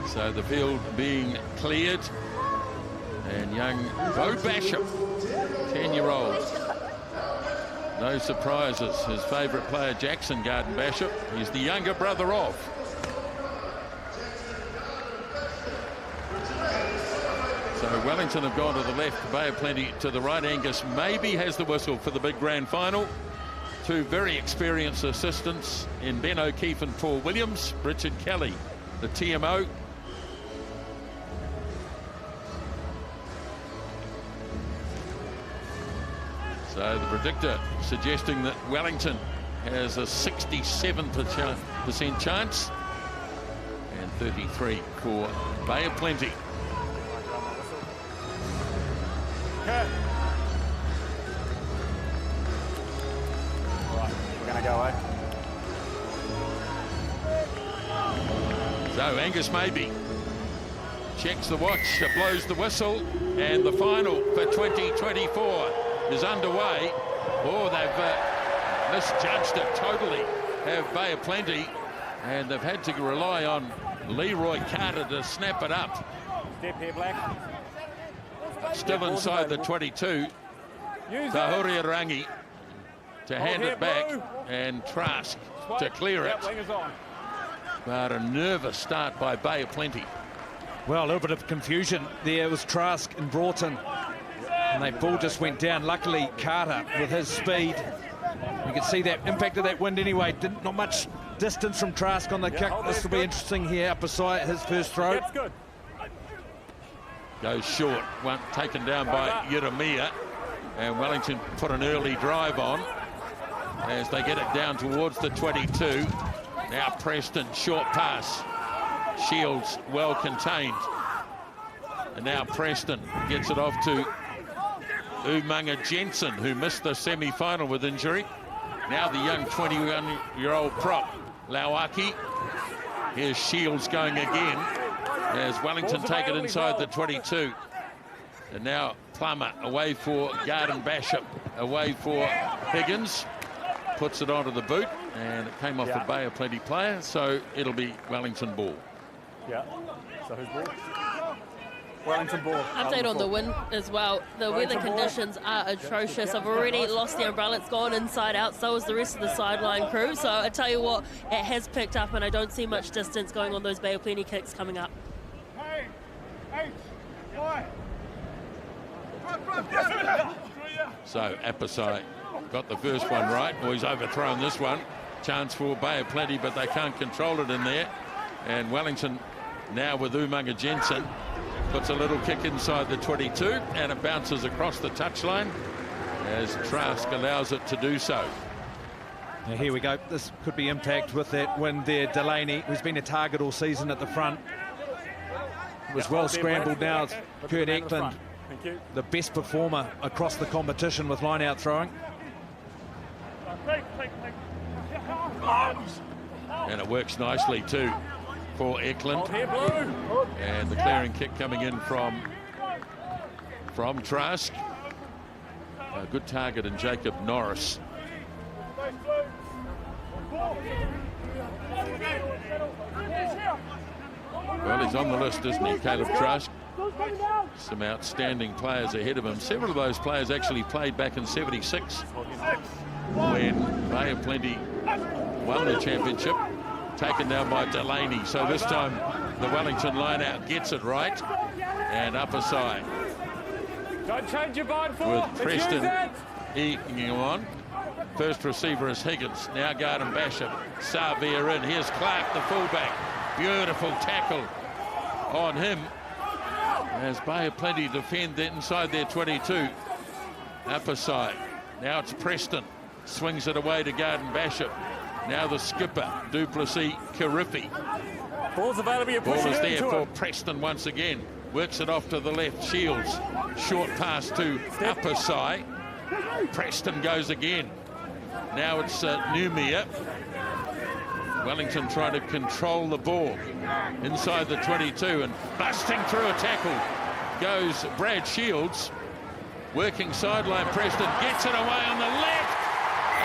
So the field being cleared, and young Garden-Bachop, 10-year-old. No surprises. His favourite player, Jackson Garden-Bachop, he's the younger brother of. So Wellington have gone to the left, Bay of Plenty to the right. Angus maybe has the whistle for the big grand final. Two very experienced assistants in Ben O'Keefe and Paul Williams. Richard Kelly, the TMO. So the predictor suggesting that Wellington has a 67% chance and 33 for Bay of Plenty. Okay. All right, we're going to go away. So Angus Maybe checks the watch, blows the whistle, and the final for 2024 is underway. Oh, they've misjudged it totally, have Bay of Plenty, and they've had to rely on Leroy Carter to snap it up. Step here, Black. Still inside the 22. Tahuriorangi to hand it back, and Trask to clear it. But a nervous start by Bay of Plenty. Well, a little bit of confusion there. It was Trask and Broughton, and they ball just went down. Luckily, Carter with his speed. You can see that impact of that wind anyway. Not much distance from Trask on the kick. This will be interesting here. Apisai, his first throw. That's good. Goes short, one taken down by Ieremia, and Wellington put an early drive on as they get it down towards the 22. Now Preston, short pass. Shields well contained. And now Preston gets it off to Umaga-Jensen, who missed the semi-final with injury. Now the young 21-year-old prop, Lauaki. Here's Shields going again as Wellington take it inside the 22. And now Plummer away for Garden-Bachop, away for Higgins. Puts it onto the boot, and it came off the Bay of Plenty player, so it'll be Wellington ball. Yeah, so who's ball? Wellington ball. Update on the wind as well. The weather conditions are atrocious. I've already lost the umbrella. It's gone inside out. So is the rest of the sideline crew. So I tell you what, it has picked up, and I don't see much distance going on those Bay of Plenty kicks coming up. So Apisai got the first one right. Well, he's overthrown this one. Chance for Bay of Plenty, but they can't control it in there. And Wellington now with Umaga-Jensen puts a little kick inside the 22, and it bounces across the touchline as Trask allows it to do so. Now here we go. This could be impact with that wind there. Delaney, who's been a target all season at the front, was well scrambled now. Kurt Eklund, the best performer across the competition with line-out throwing. And it works nicely too for Eklund. And the clearing kick coming in from Trask. A good target in Jacob Norris. Well, he's on the list, isn't he, Kaleb Trask? Some outstanding players ahead of him. Several of those players actually played back in '76 when Bay of Plenty won the championship, taken down by Delaney. So this time the Wellington line-out gets it right, and Apisai Don't change your mind for with Preston eking on. First receiver is Higgins. Now Garden-Bachop. Savea in. Here's Clarke, the fullback. Beautiful tackle on him as Bay of Plenty defend that inside their 22. Apisai. Now it's Preston. Swings it away to Garden-Bachop. Now the skipper, Duplessis Kirifi. Ball's available. You're Ball pushing is it there into for it. Preston once again. Works it off to the left. Shields. Short pass to Apisai. Preston goes again. Now it's Numia. Wellington trying to control the ball inside the 22, and busting through a tackle goes Brad Shields. Working sideline, Preston gets it away on the left,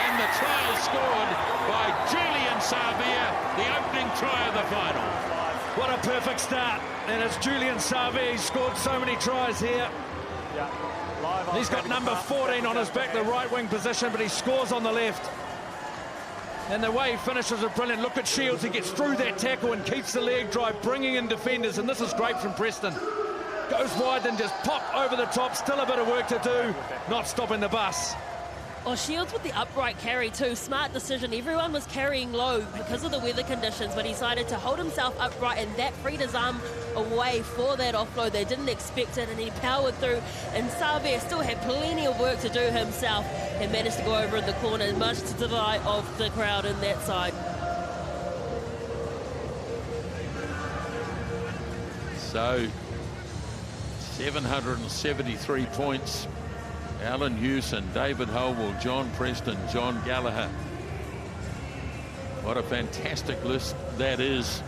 and the try is scored by Julian Savea, the opening try of the final. What a perfect start. And it's Julian Savea. He's scored so many tries here. Yeah. Live on. He's got number 14 on his back, the right wing position, but he scores on the left. And the way he finishes is brilliant. Look at Shields. He gets through that tackle and keeps the leg drive, bringing in defenders. And this is great from Preston. Goes wide, then just pop over the top. Still a bit of work to do. Not stopping the bus. Oh, Shields with the upright carry too. Smart decision. Everyone was carrying low because of the weather conditions, but he decided to hold himself upright, and that freed his arm away for that offload. They didn't expect it, and he powered through. And Savea still had plenty of work to do himself and managed to go over in the corner, much to the delight of the crowd in that side. So, 773 points. Alan Hewson, David Holwell, John Preston, John Gallagher. What a fantastic list that is.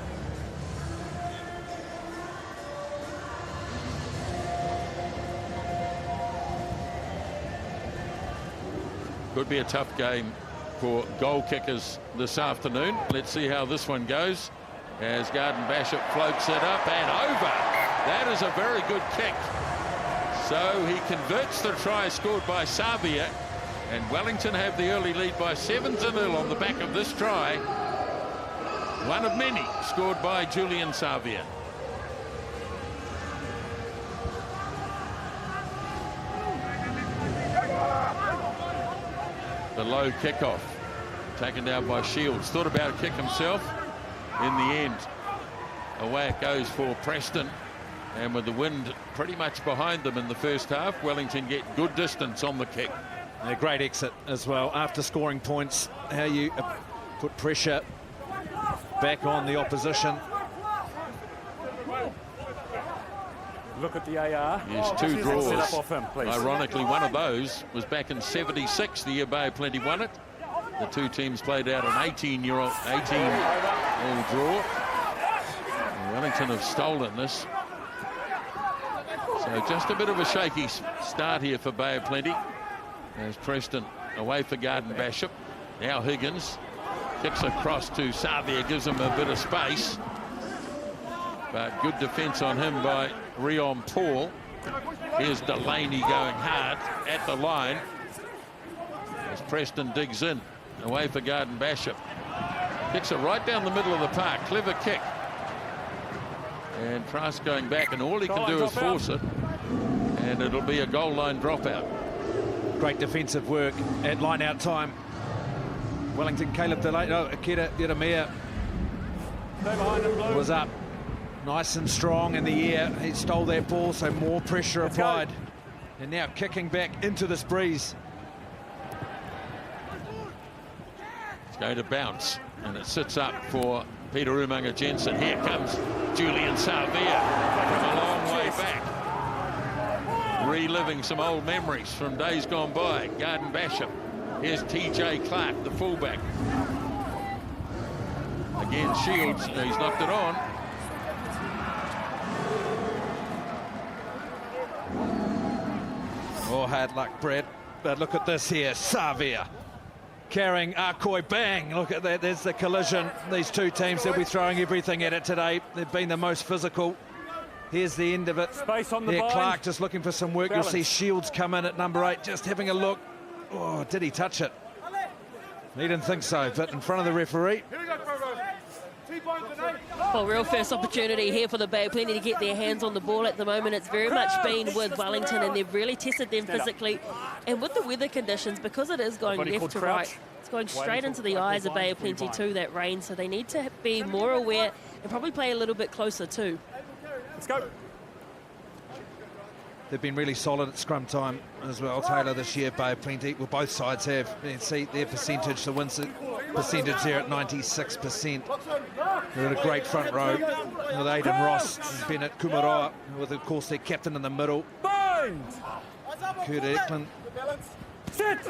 Could be a tough game for goal kickers this afternoon. Let's see how this one goes as Garden-Bachop floats it up and over. That is a very good kick. So he converts the try scored by Savea, and Wellington have the early lead by 7-0 on the back of this try. One of many scored by Julian Savea. The low kickoff taken down by Shields. Thought about a kick himself. In the end, away it goes for Preston. And with the wind pretty much behind them in the first half, Wellington get good distance on the kick. A great exit as well after scoring points. How you put pressure back on the opposition. Look at the AR. Yes, 2 draws. Set up off him, please. Ironically, one of those was back in '76, the year Bay Plenty won it. The two teams played out an 18-all draw. And Wellington have stolen this. So just a bit of a shaky start here for Bay of Plenty as Preston away for Garden-Bachop. Now Higgins kicks across to Savea, gives him a bit of space, but good defence on him by Reon Paul. Here's Delaney going hard at the line as Preston digs in away for Garden-Bachop. Kicks it right down the middle of the park. Clever kick. And Trask going back, and all he can do is force it, and it'll be a goal line dropout. Great defensive work at line out time. Wellington, Caleb Delaney, Akira Ieremia was up nice and strong in the air. He stole that ball, so more pressure applied. And now kicking back into this breeze. It's going to bounce, and it sits up for Peter Umaga-Jensen. Here comes Julian Savea from a long way back. Reliving some old memories from days gone by. Garden-Bachop. Here's Tjay Clarke, the fullback. Again, Shields, he's knocked it on. Oh, hard luck, Brad. But look at this here, Savea carrying Ah Kuoi, bang, look at that, there's the collision. These two teams, they'll be throwing everything at it today. They've been the most physical. Here's the end of it. Space on the there, bind. Clarke just looking for some work. Balance. You'll see Shields come in at number 8, just having a look. Oh, did he touch it? He didn't think so, but in front of the referee. Well, real first opportunity here for the Bay of Plenty to get their hands on the ball at the moment. It's very much been with Wellington, and they've really tested them physically. And with the weather conditions, because it is going left to right, it's going straight into the eyes of Bay of Plenty too, that rain. So they need to be more aware and probably play a little bit closer too. Let's go. They've been really solid at scrum time as well, Taylor, this year, Bay of Plenty. Well, both sides have. You can see their percentage, the win percentage there at 96%. They're in a great front row with Aidan Ross and Benet Kumeroa, with, of course, their captain in the middle. Bind! Kurt Eklund. Sit!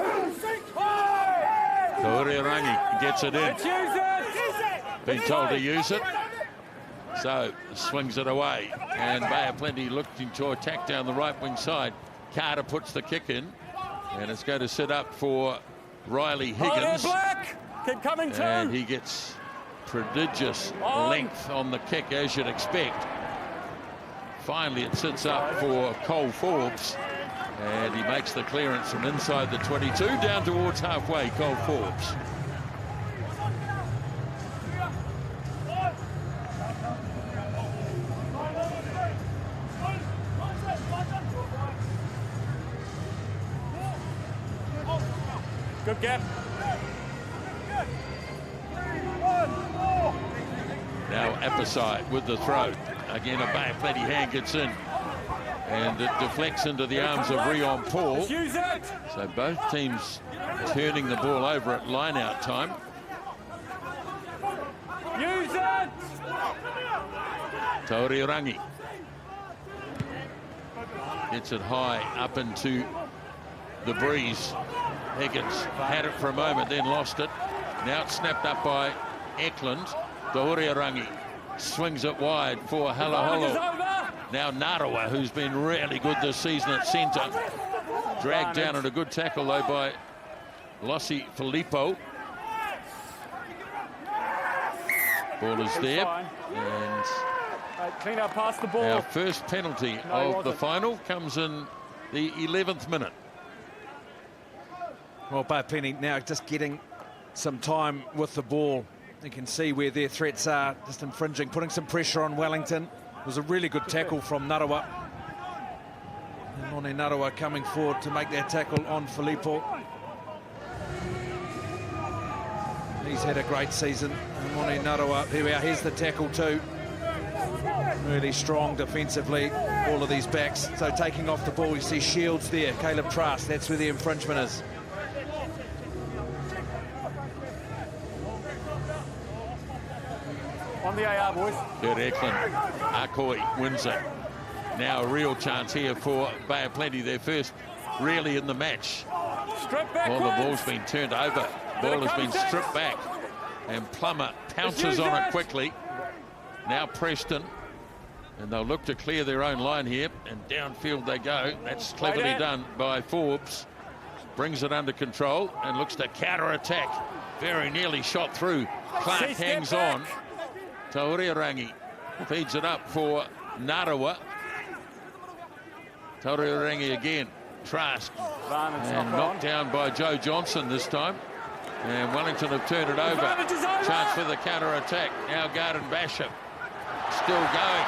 Tahuriorangi gets it in. Let's use it! Been told to use it. So swings it away, and Bay of Plenty looking to attack down the right wing side. Carter puts the kick in, and it's going to sit up for Riley Higgins. Black! Keep coming too. And he gets Prodigious length on the kick, as you'd expect. Finally, it sits up for Cole Forbes, and he makes the clearance from inside the 22 down towards halfway. Cole Forbes. Good gap. Now Apisai with the throw. Again, a Bay of Plenty hand gets in. And it deflects into the arms of Reon Paul. So both teams turning the ball over at line-out time. Use it! Tauriorangi gets it high up into the breeze. Higgins had it for a moment, then lost it. Now it's snapped up by Eklund. Tahuriorangi swings it wide for Halaholo. Now Narawa, who's been really good this season at centre. Dragged down, and a good tackle though by Losi Filipo. Ball is there. And clean up past the ball. our first penalty of the final comes in the 11th minute. Well, Bay of Plenty now just getting some time with the ball. You can see where their threats are, just infringing, putting some pressure on Wellington. It was a really good tackle from Narawa. Emoni Narawa coming forward to make that tackle on Filipo. He's had a great season. Emoni Narawa, here we are, here's the tackle too. Really strong defensively, all of these backs. So taking off the ball, you see Shields there, Kaleb Trask, that's where the infringement is. On the AR, boys. Kurt Eklund, Ah Kuoi wins it. Now a real chance here for Bay of Plenty, their first really in the match. Strip back. Well, the ball's been turned over. Ball has been stripped back. And Plummer pounces on it quickly. Now Preston. And they'll look to clear their own line here. And downfield they go. That's cleverly done by Forbes. Brings it under control and looks to counter-attack. Very nearly shot through. Clarke hangs on. Tauriorangi feeds it up for Narawa. Tauriorangi again. Trask. And knocked down by Joe Johnson this time. And Wellington have turned it over. Chance for the counter-attack. Now Garden-Bachop still going.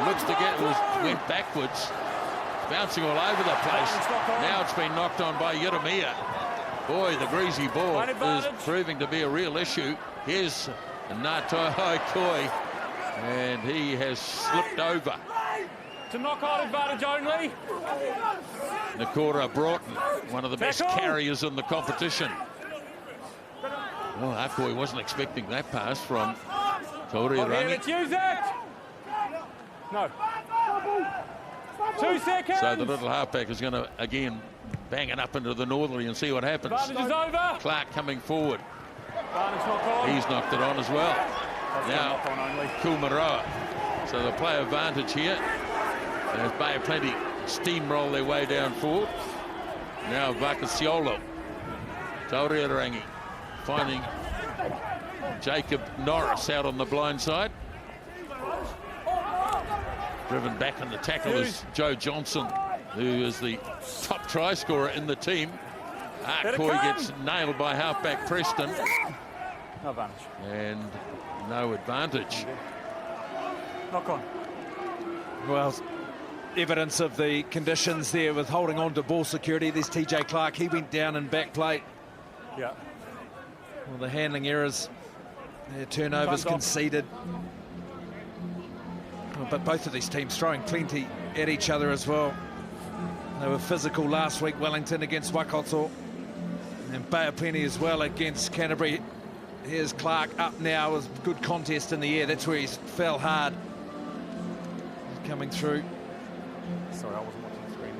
Looks to went backwards. Bouncing all over the place. Now it's been knocked on by Ieremia. Boy, the greasy ball is proving to be a real issue. Here's Naitoa Ah Kuoi, and he has slipped over. To knock-on advantage only. Nikora Broughton, one of the best carriers in the competition. Well, Ah Kuoi wasn't expecting that pass from Tauriorangi. Let's use it. No. 2 seconds. So the little halfback is going to again bang it up into the northerly and see what happens. Advantage is over. Clarke coming forward. Knocked He's knocked it on as well. Now Kumeroa. So the play advantage here. As Bay of Plenty steamroll their way down forward. Now Vakasiuola. Tauriorangi finding Jacob Norris out on the blind side. Driven back in the tackle is Joe Johnson, who is the top try scorer in the team. Ah Kuoi gets nailed by halfback Preston. No advantage. And no advantage. Knock on. Well, evidence of the conditions there with holding on to ball security. There's Tjay Clarke, he went down in back plate. Yeah. Well, the handling errors, their turnovers conceded. Well, but both of these teams throwing plenty at each other as well. They were physical last week, Wellington against Waikato. And Bay of Plenty as well against Canterbury. Here's Clarke up now with good contest in the air. That's where he fell hard. He's coming through. Sorry, I wasn't watching the screen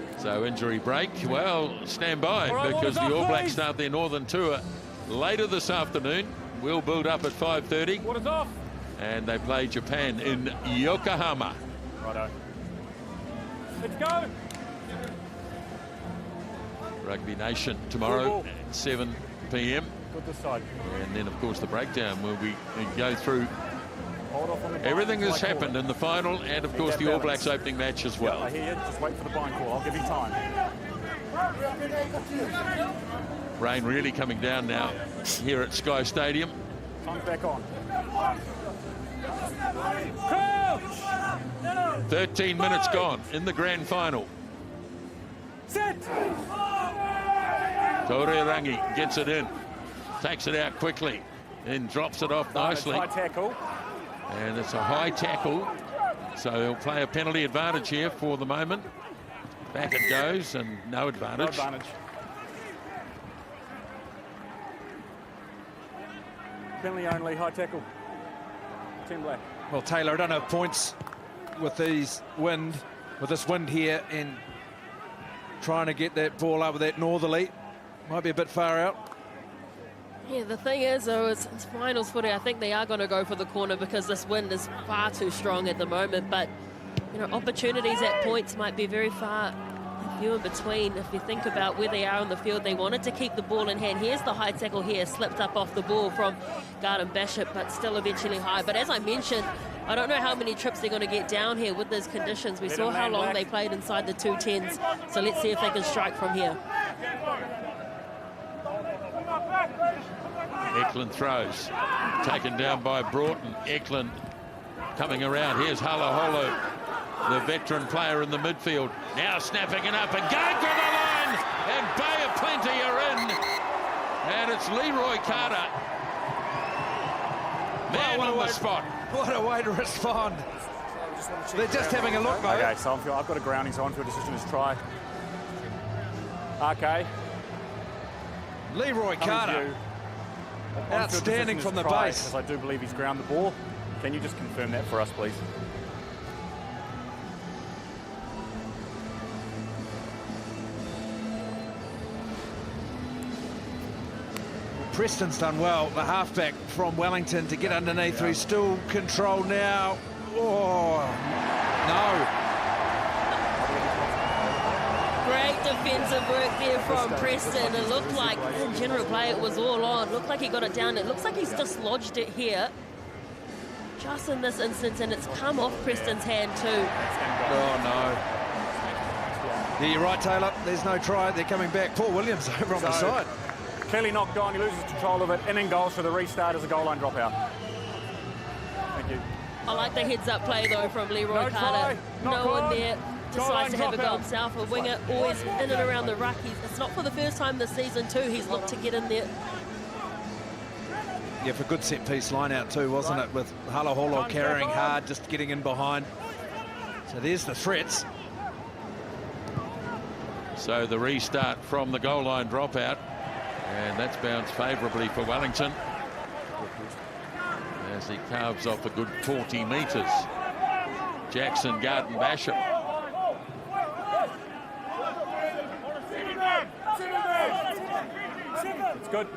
there. So injury break. Well, stand by because the All Blacks start their Northern Tour later this afternoon. We'll build up at 5:30. Water's off. And they play Japan in Yokohama. Righto. Let's go. Rugby Nation tomorrow at 7 p.m. Good this side. And then, of course, the breakdown where we go through Hold off on the everything bind, that's like happened in the final and, of course, that the All balance. Blacks opening match as well. I hear you. Just wait for the bind call. I'll give you time. Rain really coming down now here at Sky Stadium. Time's back on. 13 minutes gone in the grand final. Set. Tauriorangi gets it in, takes it out quickly, and drops it off nicely. High tackle. And it's a high tackle, so he'll play a penalty advantage here for the moment. Back it goes, and no No advantage. advantage. Penalty only. High tackle. 10 black. Well, Taylor, I don't have points with this wind here, and trying to get that ball over that northerly might be a bit far out. Yeah, the thing is, though, it's finals footy. I think they are going to go for the corner because this wind is far too strong at the moment. But, you know, opportunities at points might be very far few in between. If you think about where they are on the field, they wanted to keep the ball in hand. Here's the high tackle here, slipped up off the ball from Garden-Bachop, but still eventually high. But as I mentioned, I don't know how many trips they're going to get down here with those conditions. We saw how long they played inside the 210s. So let's see if they can strike from here. Eklund throws, taken down by Broughton. Eklund coming around. Here's Halaholo, the veteran player in the midfield. Now snapping it up and going to the line. And Bay of Plenty are in. And it's Leroy Carter. Man on the spot. What a way to respond. They're just having a look, though. Okay, so I've got a grounding, so on-field decision is try. Okay. Leroy Carter. Outstanding from the base. Because I do believe he's ground the ball. Can you just confirm that for us, please? Preston's done well, the halfback from Wellington, to get underneath, who's still controlled now. Oh, no. Great defensive work there from Preston. It looked like, in general play, it was all on. It looked like he got it down. It looks like he's dislodged it here. Just in this instance, and it's come off Preston's hand too. Oh, no. Yeah, you're right, Taylor. There's no try. They're coming back. Paul Williams over on the side. Clearly knocked on. He loses control of it. In goal, so the restart is a goal line dropout. Thank you. I like the heads-up play, though, from Leroy No Carter. try. No one there. Goal line Decides to have a go dropout. himself. A winger always in and around the ruck. It's not for the first time this season, too. He's looked to get in there. Yeah, for good set-piece line-out too, wasn't it? With Halaholo carrying hard, just getting in behind. So there's the threats. So the restart from the goal line dropout. And that's bounced favourably for Wellington as he carves off a good 40 metres. Jackson, Garden-Bachop. It's good.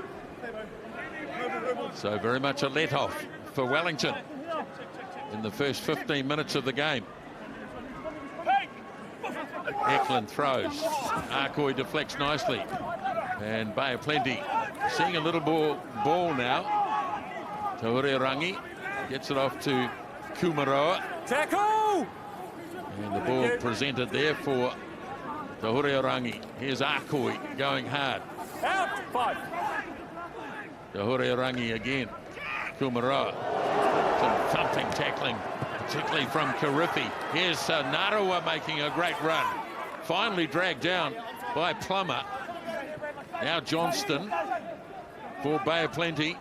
So very much a let-off for Wellington in the first 15 minutes of the game. Eklund throws. Ah Kuoi deflects nicely. And Bay of Plenty seeing a little ball now. Tahuriorangi gets it off to Kumeroa. Tackle! And the ball presented there for Tahuriorangi. Here's Ah Kuoi going hard. Out! 5. Tahuriorangi again. Kumeroa. Some thumping tackling, particularly from Karifi. Here's Narawa making a great run. Finally dragged down by Plummer. Now Johnston for Bay of Plenty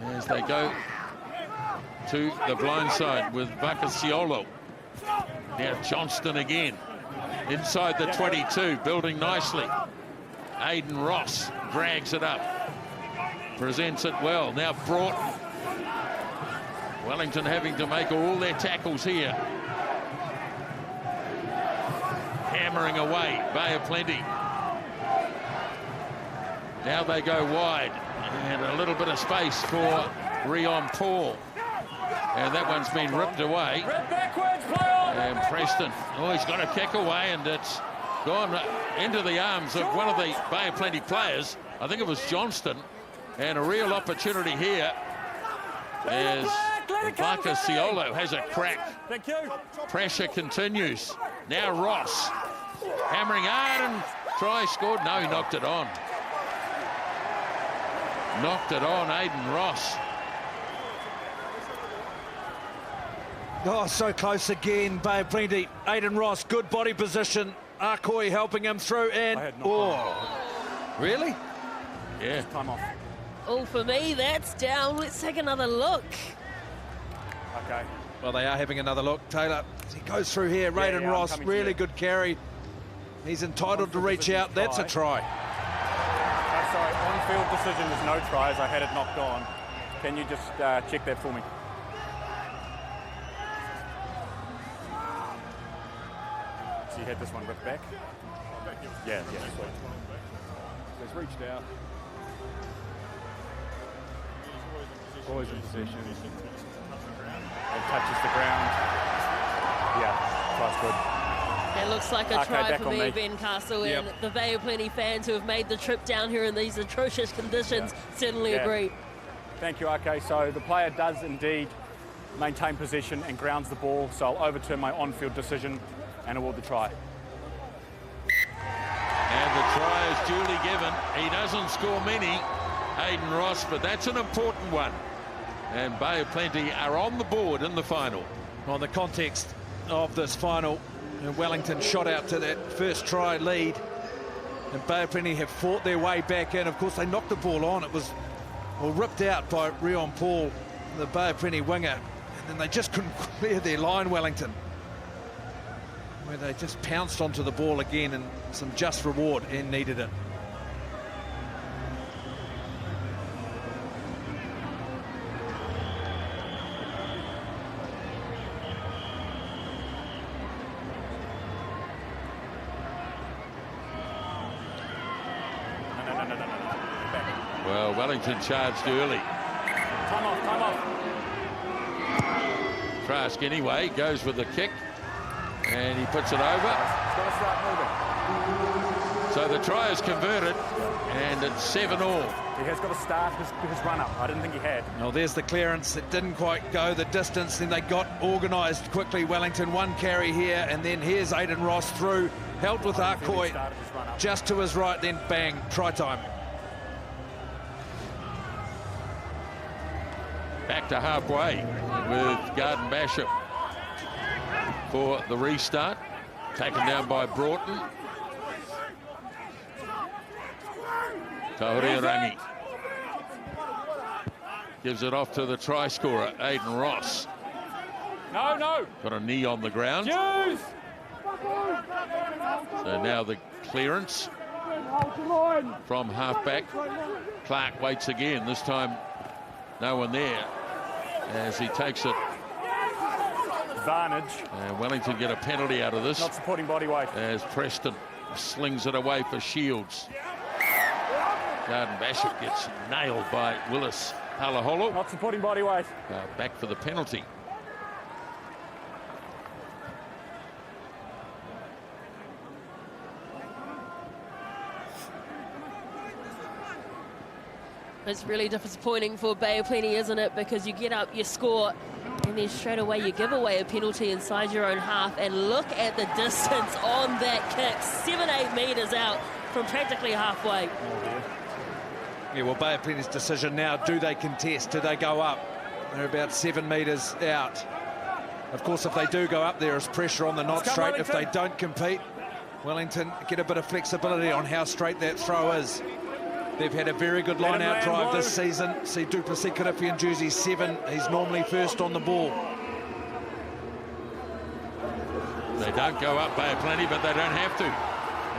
as they go to the blind side with Vakasiuola. Now Johnston again inside the 22, building nicely. Aidan Ross drags it up, presents it well. Now Broughton. Wellington having to make all their tackles here. Hammering away, Bay of Plenty. Now they go wide, and a little bit of space for Reon Paul. And that one's been ripped away. And Preston, oh, he's got a kick away, and it's gone into the arms of one of the Bay of Plenty players. I think it was Johnston, and a real opportunity here as Vakasiuola has a crack. Thank you. Pressure continues. Now Ross hammering hard and try scored. No, he knocked it on. Knocked it on, Aidan Ross. Oh, so close again, Bay of Plenty. Aidan Ross, good body position. Ah Kuoi helping him through, and really? Yeah. Time off. Oh, for me, that's down. Let's take another look. Okay. Well, they are having another look. Taylor, he goes through here. Aidan Ross, really good carry. He's entitled to reach out. That's a try. Sorry, on-field decision is no tries. I had it knocked on. Can you just check that for me? So you had this one whipped back? Yeah, sweet. So he's reached out. Always in position. It touches the ground. Yeah, tries good. It looks like a try for me, Ben Castle, and the Bay of Plenty fans who have made the trip down here in these atrocious conditions certainly agree. Thank you, RK. So the player does indeed maintain possession and grounds the ball, so I'll overturn my on-field decision and award the try. And the try is duly given. He doesn't score many, Aidan Ross, but that's an important one. And Bay of Plenty are on the board in the final. On the context of this final, Wellington shot out to that first try lead, and Bay of Plenty have fought their way back in. Of course, they knocked the ball on. It was ripped out by Reon Paul, the Bay of Plenty winger, and then they just couldn't clear their line, Wellington, where they just pounced onto the ball again, and some just reward and needed it. Well, Wellington charged early. Time off. Trask anyway goes with the kick, and he puts it over. He's got to start moving. So the try is converted, and it's 7-all. He has got to start his run-up. I didn't think he had. Well, there's the clearance. It didn't quite go the distance. Then they got organised quickly. Wellington, one carry here, and then here's Aidan Ross through, held with Ah Kuoi just to his right, then bang, try time. Back to halfway with Garden-Bachop for the restart. Taken down by Broughton. Tahuriorangi gives it off to the try scorer, Aidan Ross. No. Got a knee on the ground. Choose. So now the clearance from halfback. Clarke waits again. This time no one there as he takes it. Advantage. And Wellington get a penalty out of this. Not supporting body weight. As Preston slings it away for Shields. Garden-Bachop gets nailed by Willis Halaholo. Not supporting body weight. Back for the penalty. It's really disappointing for Bay of Plenty, isn't it? Because you get up, you score, and then straight away you give away a penalty inside your own half. And look at the distance on that kick. 7-8 metres out from practically halfway. Yeah, well, Bay of Plenty's decision now, do they contest? Do they go up? They're about 7 metres out. Of course, if they do go up, there is pressure on the not straight. If they don't compete, Wellington get a bit of flexibility on how straight that throw is. They've had a very good line-out drive this season. See Duplessis Kirifi in jersey 7. He's normally first on the ball. They don't go up, Bay of Plenty, but they don't have to,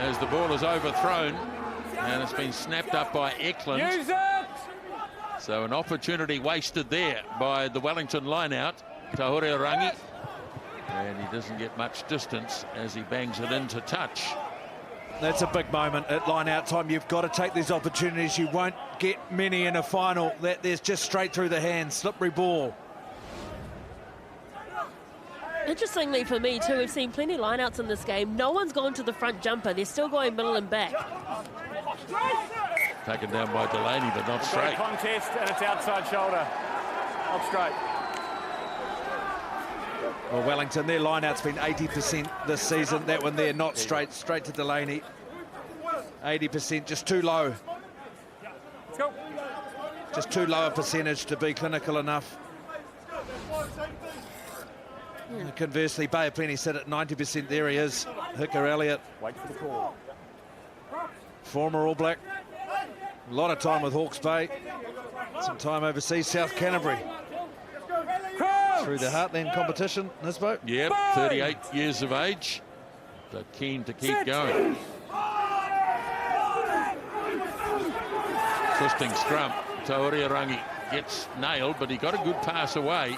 as the ball is overthrown, and it's been snapped up by Eklund. Use it! So an opportunity wasted there by the Wellington line-out, Tahuriorangi. And he doesn't get much distance as he bangs it into touch. That's a big moment at line-out time. You've got to take these opportunities. You won't get many in a final. There's just straight through the hands, slippery ball. Interestingly for me too, we've seen plenty of line-outs in this game. No one's gone to the front jumper. They're still going middle and back. Taken down by Delaney, but not straight. Contest, and it's outside shoulder. Not straight. Well, Wellington, their line-out's been 80% this season. That one there, not straight to Delaney. 80%, just too low. Let's go. Just too low a percentage to be clinical enough. Conversely, Bay of Plenty sit at 90%. There he is, Hika Elliot. Wait for the call. Former All Black. A lot of time with Hawke's Bay. Some time overseas, South Canterbury. Through the Heartland competition, Nisbo. Yep, 38 years of age. So keen to keep going. Twisting scrum. Tahuriorangi gets nailed, but he got a good pass away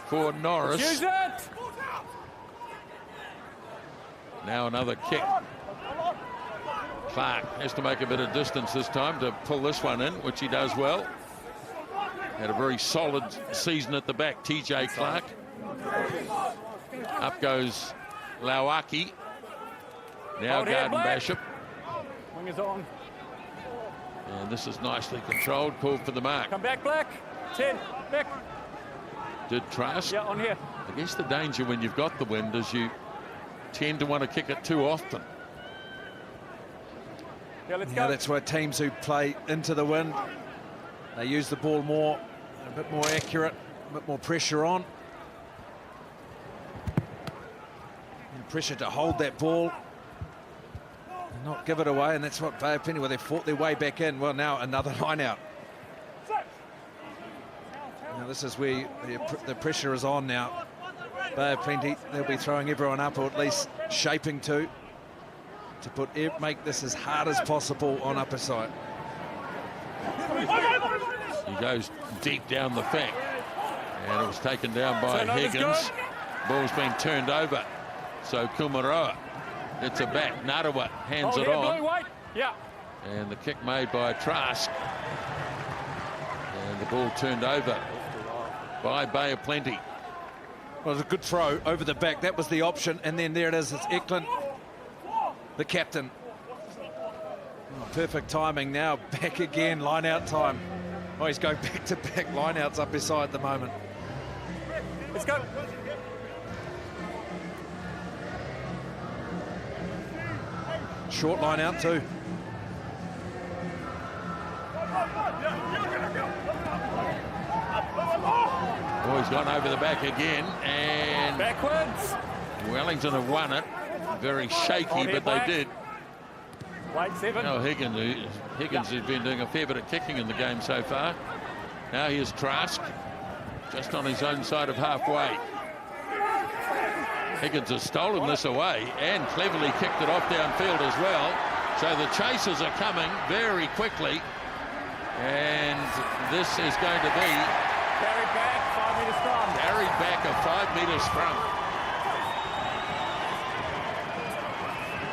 for Norris. Use it! Now another kick. Clarke has to make a bit of distance this time to pull this one in, which he does well. Had a very solid season at the back, Tjay Clarke. Up goes Lauaki. Now Garden-Bachop. Wing is on. And this is nicely controlled, called for the mark. Come back, Black. 10, back. Did Trask. Yeah, on here. I guess the danger when you've got the wind is you tend to want to kick it too often. Yeah, let's Yeah, go. that's why teams who play into the wind, they use the ball more, a bit more accurate, a bit more pressure on. And pressure to hold that ball and not give it away, and that's what Bay of Plenty, well, they fought their way back in. Well, now another line out. Now this is where the pressure is on now. Bay of Plenty, they'll be throwing everyone up, or at least shaping to make this as hard as possible on Apisai. He goes deep down the flank, and it was taken down by Higgins. Ball's been turned over, so Kumeroa, it's a back. Narawa hands it on, Yeah. and the kick made by Trask, and the ball turned over by Bay of Plenty. Well, it was a good throw over the back. That was the option, and then there it is. It's Eklund, the captain. Oh, perfect timing now. Back again, line-out time. Oh, he's going back-to-back line-outs up his side at the moment. Let's go. Short line-out too. Oh, he's gone over the back again, and Backwards. Wellington have won it. Very shaky, but they did. Wait, 7. Now Higgins has been doing a fair bit of kicking in the game so far. Now here's Trask, just on his own side of halfway. Higgins has stolen this away and cleverly kicked it off downfield as well. So the chasers are coming very quickly, and this is going to be Carried back, 5-metre scrum. carried back a 5-metre scrum.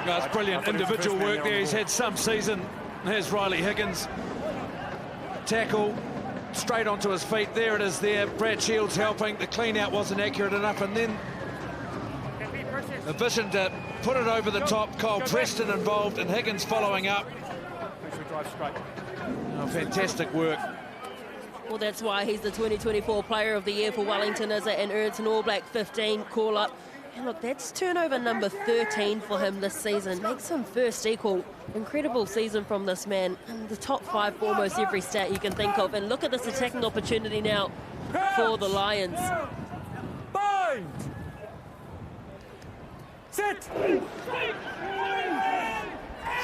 That's brilliant individual work there. He's had some season. Here's Riley Higgins. Tackle straight onto his feet. There it is there. Brad Shields helping. The clean out wasn't accurate enough, and then a vision to put it over the top. Cole Preston involved, and Higgins following up. Drive straight. Oh, fantastic work. Well, that's why he's the 2024 Player of the Year for Wellington, is it? And earns an All Black 15 call-up. And look, that's turnover number 13 for him this season. Makes him first equal. Incredible season from this man. And the top 5 for almost every stat you can think of. And look at this attacking opportunity now for the Lions. Bind! Sit!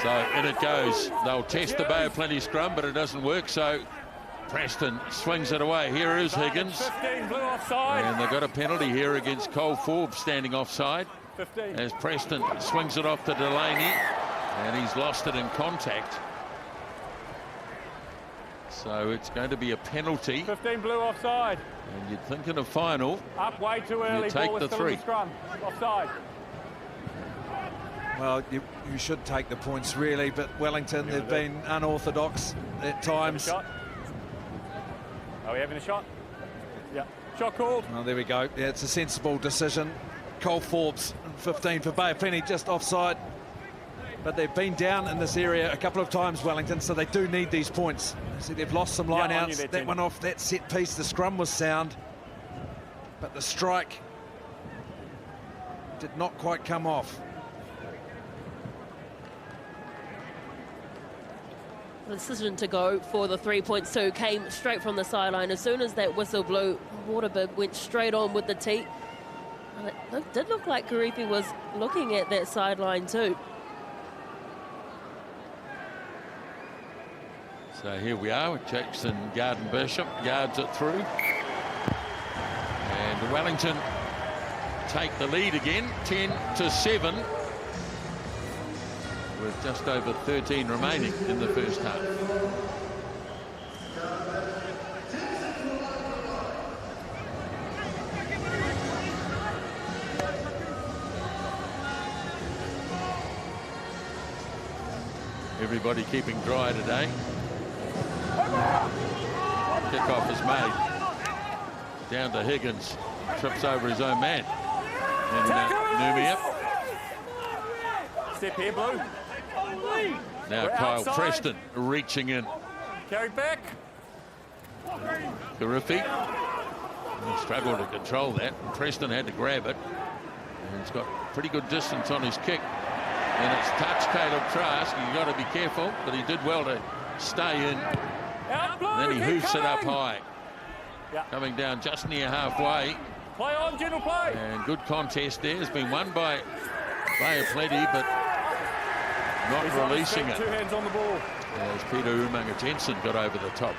So in it goes. They'll test the Bay of Plenty scrum, but it doesn't work, so Preston swings it away. Here is Higgins. 15, blue offside. And they've got a penalty here against Cole Forbes standing offside 15. as Preston swings it off to Delaney, and he's lost it in contact. So it's going to be a penalty. 15, blue offside. And you'd think in a final, Up way too early. take Ball the was still in 3. scrum. Offside. Well, you should take the points, really, but Wellington, they've been unorthodox at times. Shot. Are we having a shot? Yeah. Shot called. Well, there we go. Yeah, it's a sensible decision. Cole Forbes, 15 for Bay of Plenty, just offside. But they've been down in this area a couple of times, Wellington, so they do need these points. See, they've lost some line-outs. That one off that set piece, the scrum was sound, but the strike did not quite come off. The decision to go for the 3 points too came straight from the sideline. As soon as that whistle blew, Waterbib went straight on with the tee. And it did look like Karifi was looking at that sideline too. So here we are with Jackson Garden-Bachop, yards it through. And Wellington take the lead again, 10-7. With just over 13 remaining in the first half. Everybody keeping dry today. Kickoff is made. Down to Higgins. Trips over his own man. And Numia. Step here, Blue. Now Kyle outside. Preston reaching in. Carried back. Karifi struggled to control that. Preston had to grab it. And he's got pretty good distance on his kick. And it's touched Caleb Trask. You've got to be careful, but he did well to stay in. Out, Blue, and then he hoofs coming. it up high. Yeah. Coming down just near halfway. Play on, general play. And good contest there. Has been won by Player Plenty, but not he's releasing it. 2 hands on the ball. As Peter Umaga-Jensen got over the top.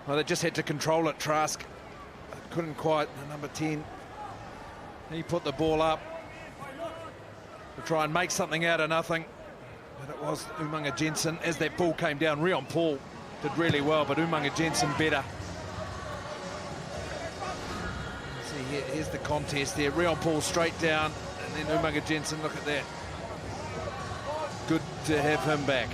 Well, they just had to control it, Trask. Couldn't quite, the number 10. He put the ball up to try and make something out of nothing. But it was Umaga-Jensen. As that ball came down, Reon Paul did really well, but Umaga-Jensen better. Here's the contest there. Reon Paul straight down, and then Umaga-Jensen, look at that. Good to have him back.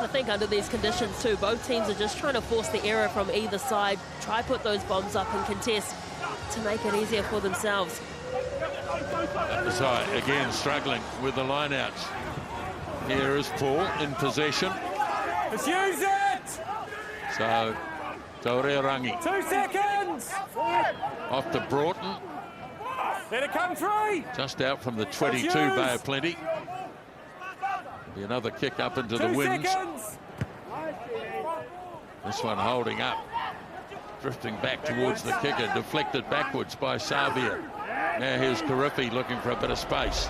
I think under these conditions too, both teams are just trying to force the error from either side, try put those bombs up and contest to make it easier for themselves. So again, struggling with the lineouts. Here is Paul in possession. Let's use it! So Tauriorangi 2 seconds! off to Broughton. Let it come through! Just out from the 22, Bay of Plenty. Be another kick up into the winds. This one holding up. Drifting back towards the kicker. Deflected backwards by Savea. Now here's Karifi looking for a bit of space.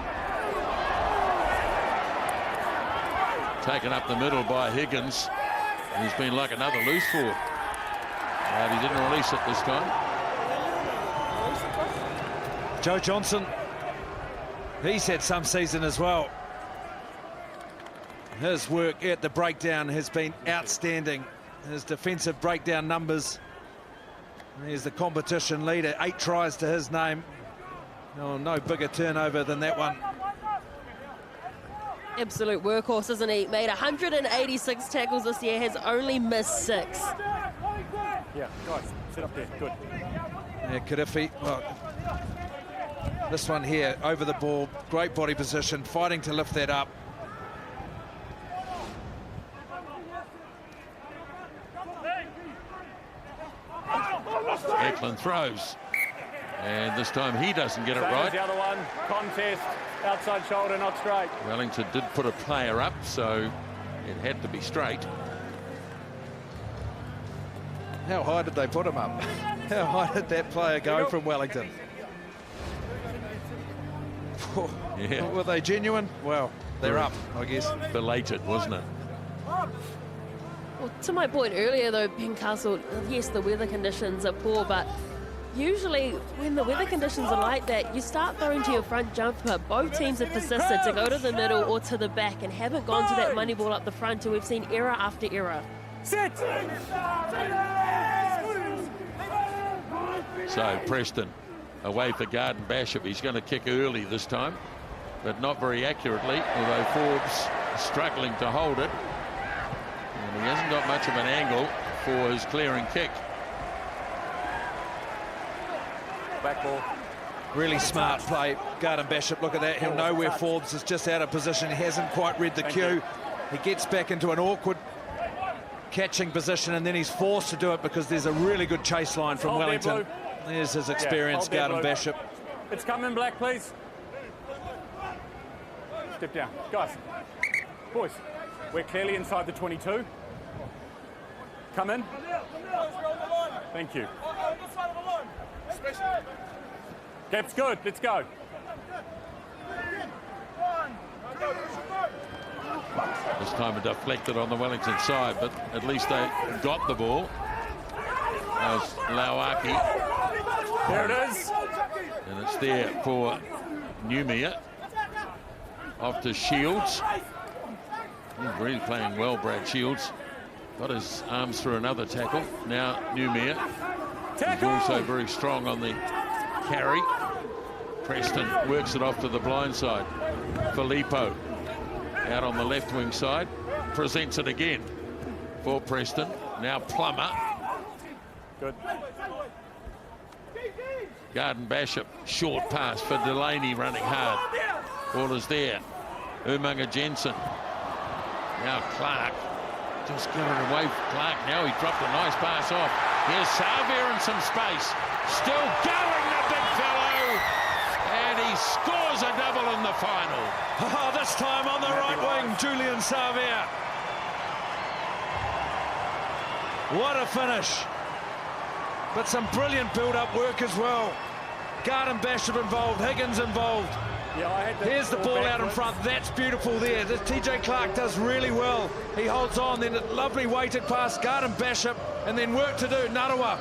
Taken up the middle by Higgins. He's been like another loose forward. But he didn't release it this time. Joe Johnson, he's had some season as well. His work at the breakdown has been outstanding. His defensive breakdown numbers. He's the competition leader, 8 tries to his name. No bigger turnover than that one. Absolute workhorse, isn't he? Made 186 tackles this year, has only missed 6. Yeah, guys, sit up there, good. Yeah, Karifi, well, this one here, over the ball, great body position, fighting to lift that up. Eklund throws. And this time he doesn't get it Same right. as the other one, contest, outside shoulder, not straight. Wellington did put a player up, so it had to be straight. How high did they put him up? How high did that player go from Wellington? Yeah. Were they genuine? Well, they're up, I guess. Belated, wasn't it? Well, to my point earlier, though, Pencastle, yes, the weather conditions are poor, but usually when the weather conditions are like that, you start throwing to your front jumper. Both teams have persisted to go to the middle or to the back and haven't gone to that money ball up the front, and we've seen error after error. Sit! So Preston away for Garden-Bachop. He's going to kick early this time, but not very accurately, although Forbes struggling to hold it. And he hasn't got much of an angle for his clearing kick. Back ball. Really smart play, Garden-Bachop. Look at that. He'll know where Forbes is just out of position. He hasn't quite read the cue. He gets back into an awkward catching position, and then he's forced to do it because there's a really good chase line from Wellington. There's his experience, Garden-Bachop. It's coming, Black, please. Step down. Guys, boys, we're clearly inside the 22. Come in. Thank you. Gap's good. Let's go. This time it deflected on the Wellington side, but at least they got the ball. That was Lauaki. There it is. And it's there for Numia. Off to Shields. He's really playing well, Brad Shields. Got his arms through another tackle. Now Numia. He's also very strong on the carry. Preston works it off to the blind side. Filipo out on the left wing side. Presents it again for Preston. Now Plummer. Good. Garden-Bachop, short pass for Delaney running hard. Ball is there. Umaga-Jensen. Now Clarke. Just got it away from Clarke. Now he dropped a nice pass off. Here's Savea in some space. Still going, the big fellow. And he scores a double in the final. Oh, this time on the right wing, Julian Savea. What a finish. But some brilliant build-up work as well. Garden-Bachop involved, Higgins involved. Here's the ball out in front. That's beautiful there. Tjay Clarke does really well. He holds on, then a lovely weighted pass. Garden-Bachop, and then work to do. Narawa.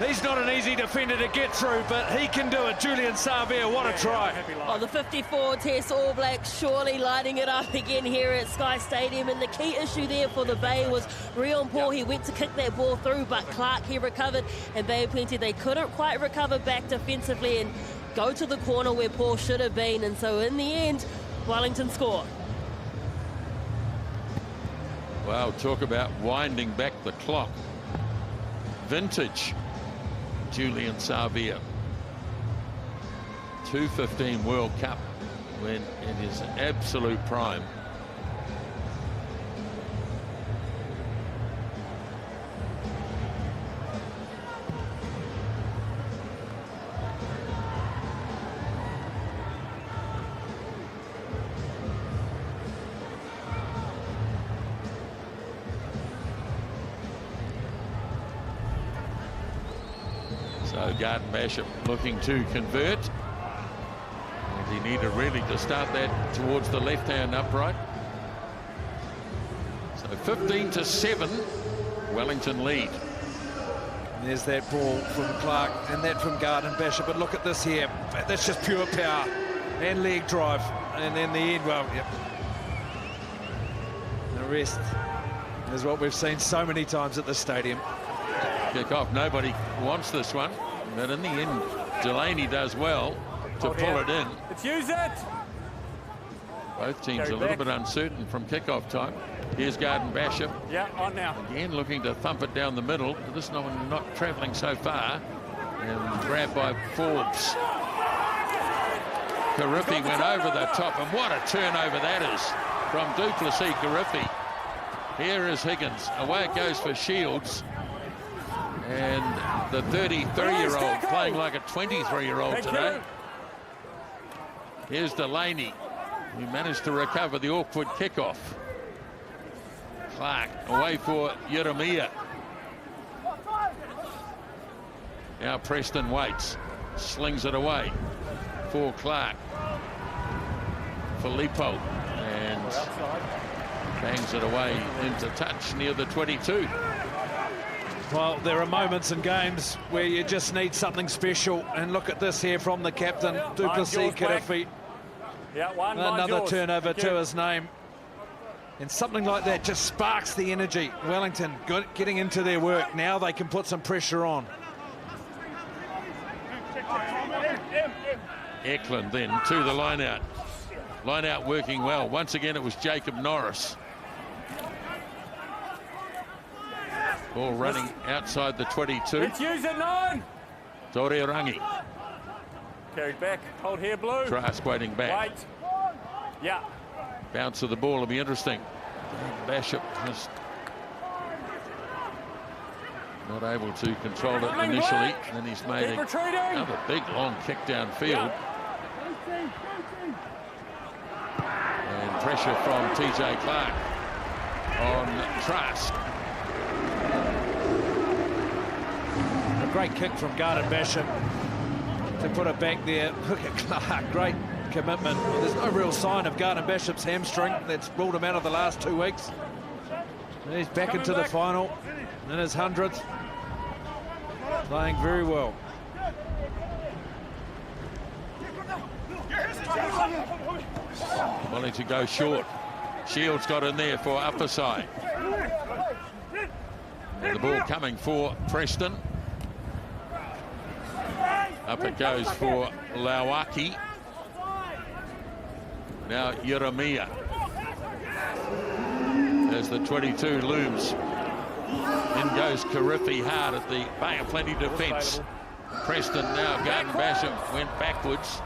He's not an easy defender to get through, but he can do it. Julian Savea, what a try. Oh, the 54 Test All Blacks surely lighting it up again here at Sky Stadium. And the key issue there for the Bay was Reon Paul. He went to kick that ball through, but Clarke, he recovered. And Bay Plenty, they couldn't quite recover back defensively and go to the corner where Paul should have been. And so in the end, Wellington score. Wow, talk about winding back the clock. Vintage Julian Savea. 2015 World Cup when in his absolute prime. So Garden-Bachop looking to convert. And he needed really to start that towards the left-hand upright. So 15-7, Wellington lead. There's that ball from Clarke and that from Garden-Bachop. But look at this here. That's just pure power and leg drive. And in the end, well, yep. The rest is what we've seen so many times at this stadium. Kick off. Nobody wants this one, but in the end, Delaney does well to pull it in. Let's use it. Both teams a little bit uncertain from kickoff time. Here's Garden-Bachop. Yeah, on now. Again, looking to thump it down the middle. This one not travelling so far. And grabbed by Forbes. Karifi went over the top, and what a turnover that is from Duplessis Karifi. Here is Higgins. Away it goes for Shields. And the 33-year-old playing like a 23-year-old today. Here's Delaney, who managed to recover the awkward kickoff. Clarke away for Ieremia. Now Preston waits, slings it away for Clarke. Filipo, and bangs it away into touch near the 22. Well, there are moments in games where you just need something special. And look at this here from the captain, Duplessis Karifi. Another turnover to his name. And something like that just sparks the energy. Wellington getting into their work. Now they can put some pressure on. Eklund then to the line out. Line out working well. Once again, it was Jacob Norris. Ball running outside the 22. Let's use it, 9. Tauriorangi. Carried back. Hold here, Blue. Trask waiting back. Wait. Yeah. Bounce of the ball will be interesting. Bachop just not able to control it initially. Then he's made another big long kick downfield. And pressure from Tjay Clarke on Trask. A great kick from Garden-Bachop to put it back there. Look at Clarke, great commitment. There's no real sign of Garden-Bachop's hamstring that's ruled him out of the last 2 weeks. And he's back into the final in his 100th. Playing very well. Wanting to go short. Shields got in there for Apisai. And the ball coming for Preston. Up it goes for Lauaki. Now Ieremia. As the 22 looms. In goes Karifi hard at the Bay of Plenty defence. Preston now, Garden-Bachop went backwards,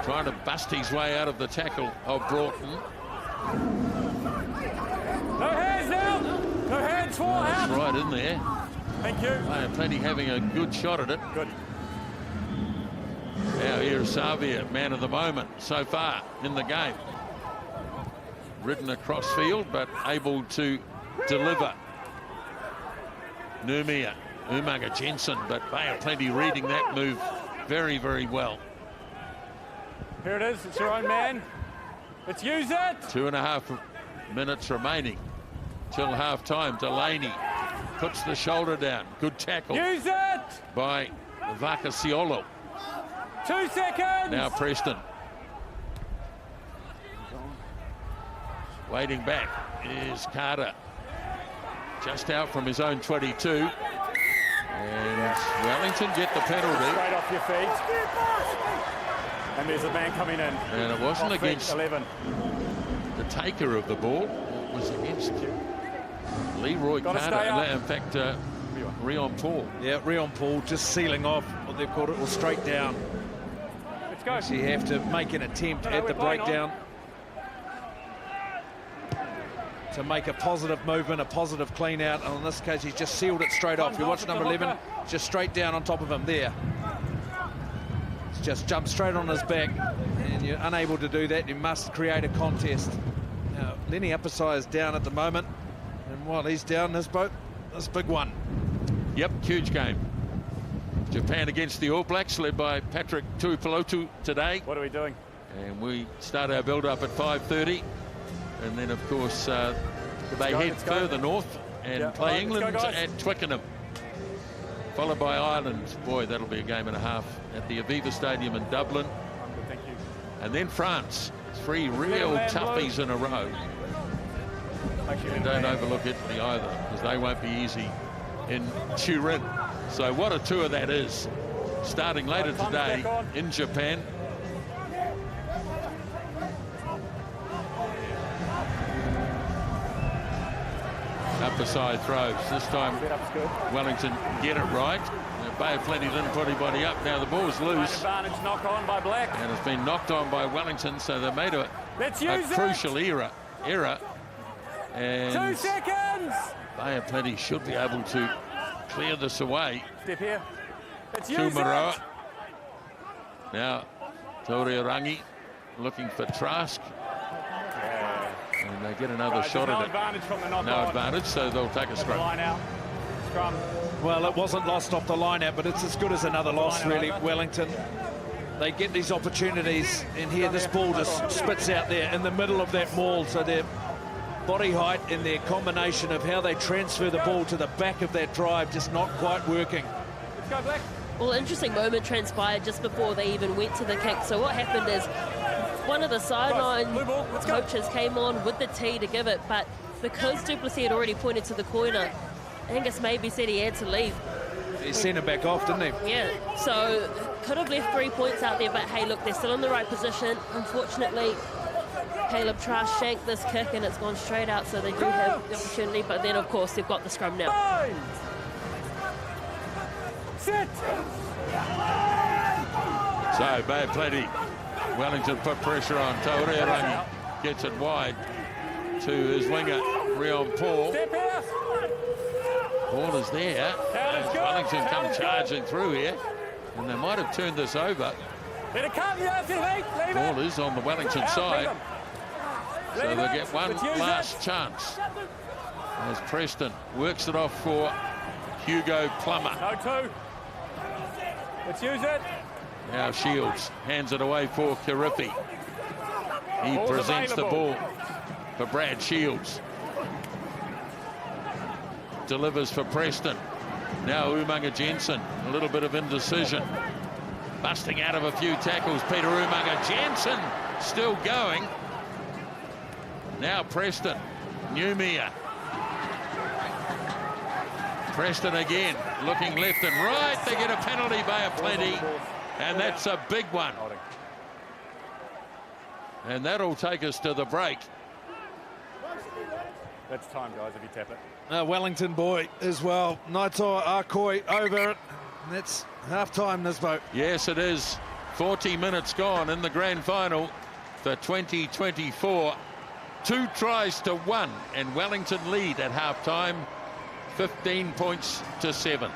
trying to bust his way out of the tackle of Broughton. No hands now. No hands for out. Right in there. Thank you. Bay of Plenty having a good shot at it. Good. Now here's Xavier, man of the moment so far in the game. Ridden across field, but able to deliver. Numia, Umaga-Jensen, but Bay of Plenty reading that move very, very well. Here it is. It's your own man. Let's use it. 2.5 minutes remaining till half-time. Delaney puts the shoulder down. Good tackle. Use it. By Vakasiuola. 2 seconds. Now Preston. Waiting back is Carter. Just out from his own 22. And Wellington get the penalty. Straight off your feet. And there's a man coming in. And it wasn't against 11. the taker of the ball. It was against Leroy Carter. In fact, Reon Paul. Yeah, Reon Paul just sealing off what they've called it, or straight down. Let's go. So you have to make an attempt at the breakdown to make a positive movement, a positive clean out, and in this case he's just sealed it straight off. You watch number 11, just straight down on top of him there. It's just jumped straight on his back, and you're unable to do that. You must create a contest. Now, Leni Apisai is down at the moment, and while he's down this boat, this big one. Yep, huge game. Japan against the All Blacks, led by Patrick Tuipulotu today. What are we doing? And we start our build-up at 5:30. And then, of course, they head further north and play England at Twickenham. Followed by Ireland. Boy, that'll be a game and a half at the Aviva Stadium in Dublin. Thank you. And then France. 3 real toughies in a row. And don't overlook Italy either, because they won't be easy in Turin. So what a tour that is. Starting later today in Japan. Apisai throws. This time Wellington get it right. Bay of Plenty didn't put anybody up. Now the ball's loose. Advantage knock on by Black. And it's been knocked on by Wellington, so they made a crucial error. And 2 seconds. Bay of Plenty should be able to clear this away. Step here. Kumeroa. Now Tauriorangi looking for Trask. And they get another shot at it. No advantage, so they'll take a scrum. Well, it wasn't lost off the line out, but it's as good as another loss, really, Wellington. They get these opportunities, and here this ball just spits out there in the middle of that maul, so their body height and their combination of how they transfer the ball to the back of that drive just not quite working. Let's go, Black. Well, interesting moment transpired just before they even went to the kick. So what happened is one of the sideline coaches came on with the tee to give it, but because du Plessis had already pointed to the corner, Angus maybe said he had to leave. He sent him back off, didn't he? Yeah, so could have left 3 points out there, but hey, look, they're still in the right position. Unfortunately, Kaleb Trask shanked this kick and it's gone straight out, so they do have the opportunity, but then, of course, they've got the scrum now. Sit. So Bay Plenty, Wellington put pressure on. Tauriorangi gets it wide to his winger, Reon Paul. Ball is there. As Wellington come charging through here, and they might have turned this over. Ball is on the Wellington side, so they'll get one last chance. As Preston works it off for Hugo Plummer. Let's use it. Now Shields hands it away for Kirifi. He presents the ball for Brad Shields. Delivers for Preston. Now Umaga-Jensen, a little bit of indecision. Busting out of a few tackles, Peter Umaga-Jensen still going. Now Preston, Numia. Preston again, looking left and right. They get a penalty by a plenty, and that's a big one. And that'll take us to the break. That's time, guys, if you tap it. Wellington boy as well. Naitoa Ah Kuoi over it. That's half-time, Nisbo. Yes, it is. 40 minutes gone in the grand final for 2024. 2 tries to 1, and Wellington lead at half-time, 15 points to 7.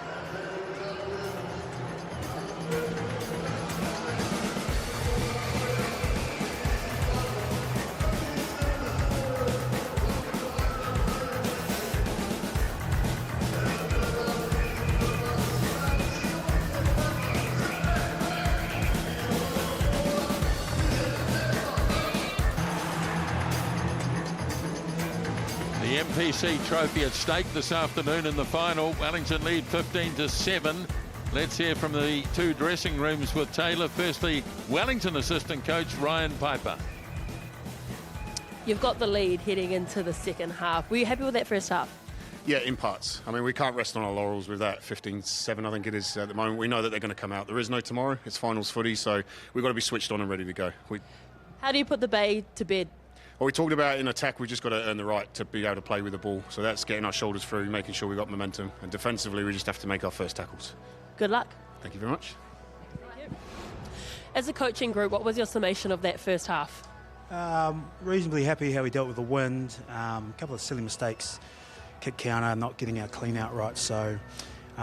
The NPC trophy at stake this afternoon in the final. Wellington lead 15 to 7. Let's hear from the 2 dressing rooms with Taylor. Firstly, Wellington assistant coach Ryan Piper. You've got the lead heading into the second half. Were you happy with that first half? Yeah, in parts. I mean, we can't rest on our laurels with that 15-7, I think it is at the moment. We know that they're going to come out. There is no tomorrow. It's finals footy, so we've got to be switched on and ready to go. How do you put the Bay to bed? Well, we talked about in attack, we just got to earn the right to be able to play with the ball. So that's getting our shoulders through, making sure we've got momentum. And defensively, we just have to make our first tackles. Good luck. Thank you very much. As a coaching group, what was your summation of that first half? Reasonably happy how we dealt with the wind. A couple of silly mistakes. Kick counter, not getting our clean out right. So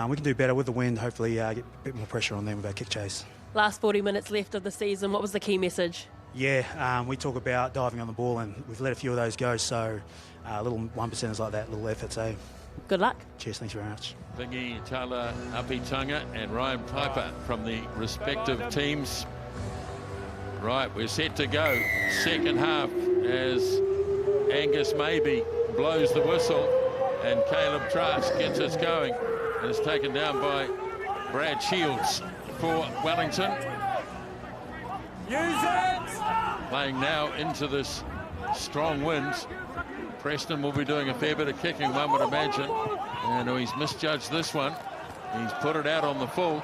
we can do better with the wind. Hopefully get a bit more pressure on them with our kick chase. Last 40 minutes left of the season. What was the key message? Yeah, we talk about diving on the ball, and we've let a few of those go, so little 1%ers like that, little efforts, eh? Good luck. Cheers, thanks very much. Vingi Tala Apitanga and Ryan Piper from the respective teams. Right, we're set to go. Second half as Angus Maybe blows the whistle and Caleb Trask gets us going and is taken down by Brad Shields for Wellington. Use it! Playing now into this strong wind. Preston will be doing a fair bit of kicking, one would imagine. And he's misjudged this one. He's put it out on the full.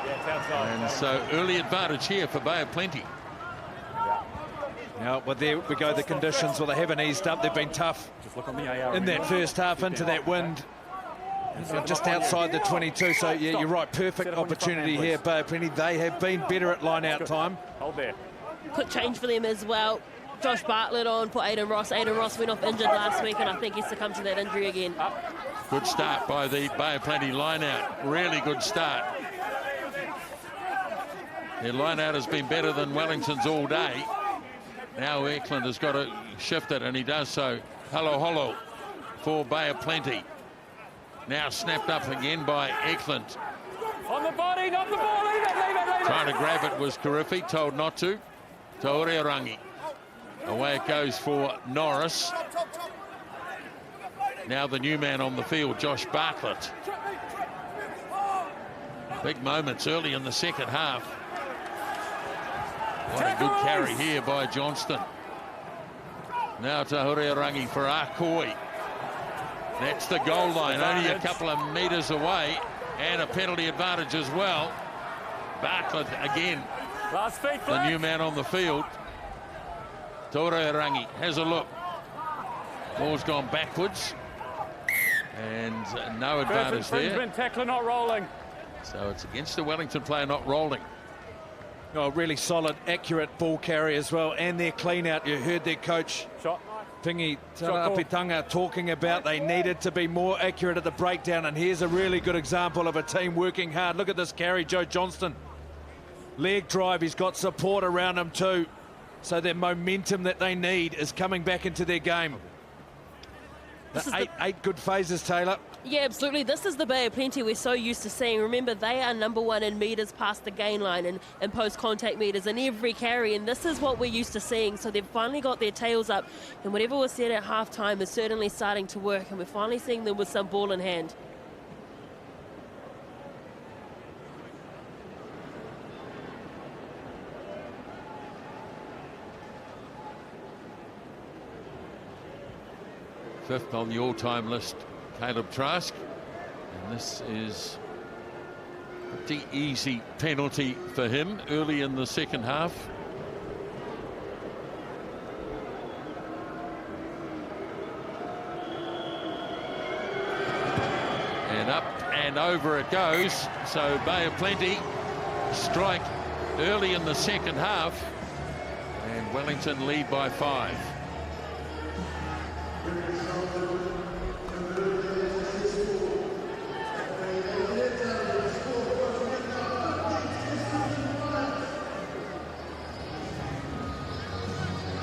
Yeah, it's outside. And so early advantage here for Bay of Plenty. Now, well, there we go. The conditions, well, they haven't eased up. They've been tough Just look on the AR in that first half into that wind. Just outside the 22. So, yeah, you're right. Perfect opportunity here, Bay of Plenty. They have been better at line-out time. Hold there. Quick change for them as well. Josh Bartlett on for Aidan Ross. Aidan Ross went off injured last week, and I think he's succumbed to that injury again. Good start by the Bay of Plenty line-out. Really good start. Their line-out has been better than Wellington's all day. Now Eklund has got to shift it, and he does so. Halaholo for Bay of Plenty. Now snapped up again by Eklund. On the body, not the ball. Leave it, leave it, leave it. Trying to grab it was Kirifi, told not to. Tauriorangi. Away it goes for Norris. Now the new man on the field, Josh Bartlett. Big moments early in the second half. What a good carry here by Johnston. Now Tahuriorangi for Ah Kuoi. That's the goal line, only a couple of metres away, and a penalty advantage as well. Bartlett again, Last feet, the new man on the field. Tauriorangi has a look. Ball's gone backwards, and no advantage there. Tackler not rolling. So it's against the Wellington player not rolling. Oh, really solid, accurate ball carry as well, and their clean out. You heard their coach, Shot. Pingi Apitanga, talking about they needed to be more accurate at the breakdown, and here's a really good example of a team working hard. Look at this carry, Joe Johnston. Leg drive, he's got support around him too, so their momentum that they need is coming back into their game. Eight good phases, Taylor. Yeah, absolutely. This is the Bay of Plenty we're so used to seeing. Remember, they are #1 in metres past the gain line and post-contact metres in every carry, and this is what we're used to seeing. So they've finally got their tails up, and whatever was said at half-time is certainly starting to work, and we're finally seeing them with some ball in hand. Fifth on the all-time list, Kaleb Trask. And this is a pretty easy penalty for him early in the second half. And up and over it goes. So Bay of Plenty strike early in the second half. And Wellington lead by 5.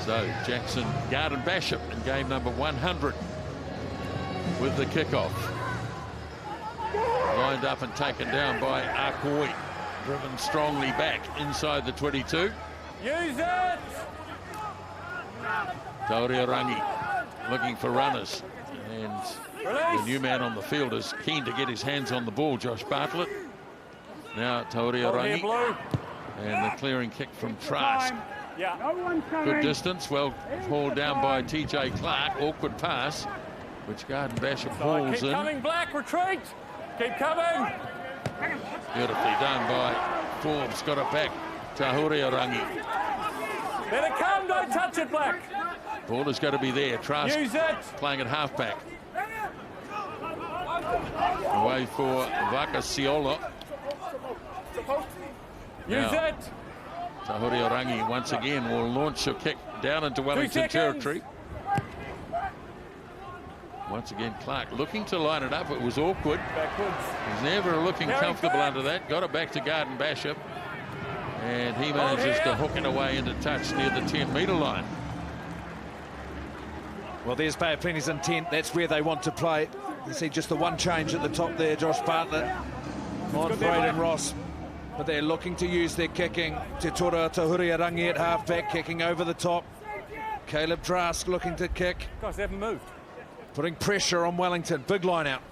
So Jackson Garden-Bachop in game number 100 with the kickoff. Lined up and taken down by Ah Kuoi. Driven strongly back inside the 22. Use it! Tauriorangi looking for runners. And the new man on the field is keen to get his hands on the ball, Josh Bartlett. Now Tauriorangi. And the clearing kick from Trask. Yeah. Good distance, well hauled down by Tjay Clarke. Awkward pass, which Garden-Bachop hauls Keep in. coming, Black, retreat! Keep coming! Beautifully done by Forbes, got it back. Tahuriorangi. Let it come, don't touch it, Black! Ball is going to be there. Trask Use it! playing at halfback. Away for Vakasiuola. Use Now, it! Tahuriorangi once again will launch a kick down into Wellington territory. Once again, Clarke looking to line it up. It was awkward. Backwards. He's never looking comfortable under that. Got it back to Garden-Bachop. And he manages to hook it away into touch near the 10-metre line. Well, there's Bay of Plenty's intent. That's where they want to play. You see just the one change at the top there, Josh Bartlett on for Aidan Ross. But they're looking to use their kicking. Toiroa Tahuriorangi at halfback, kicking over the top. Kaleb Trask looking to kick. Guys, they haven't moved. Putting pressure on Wellington. Big line out.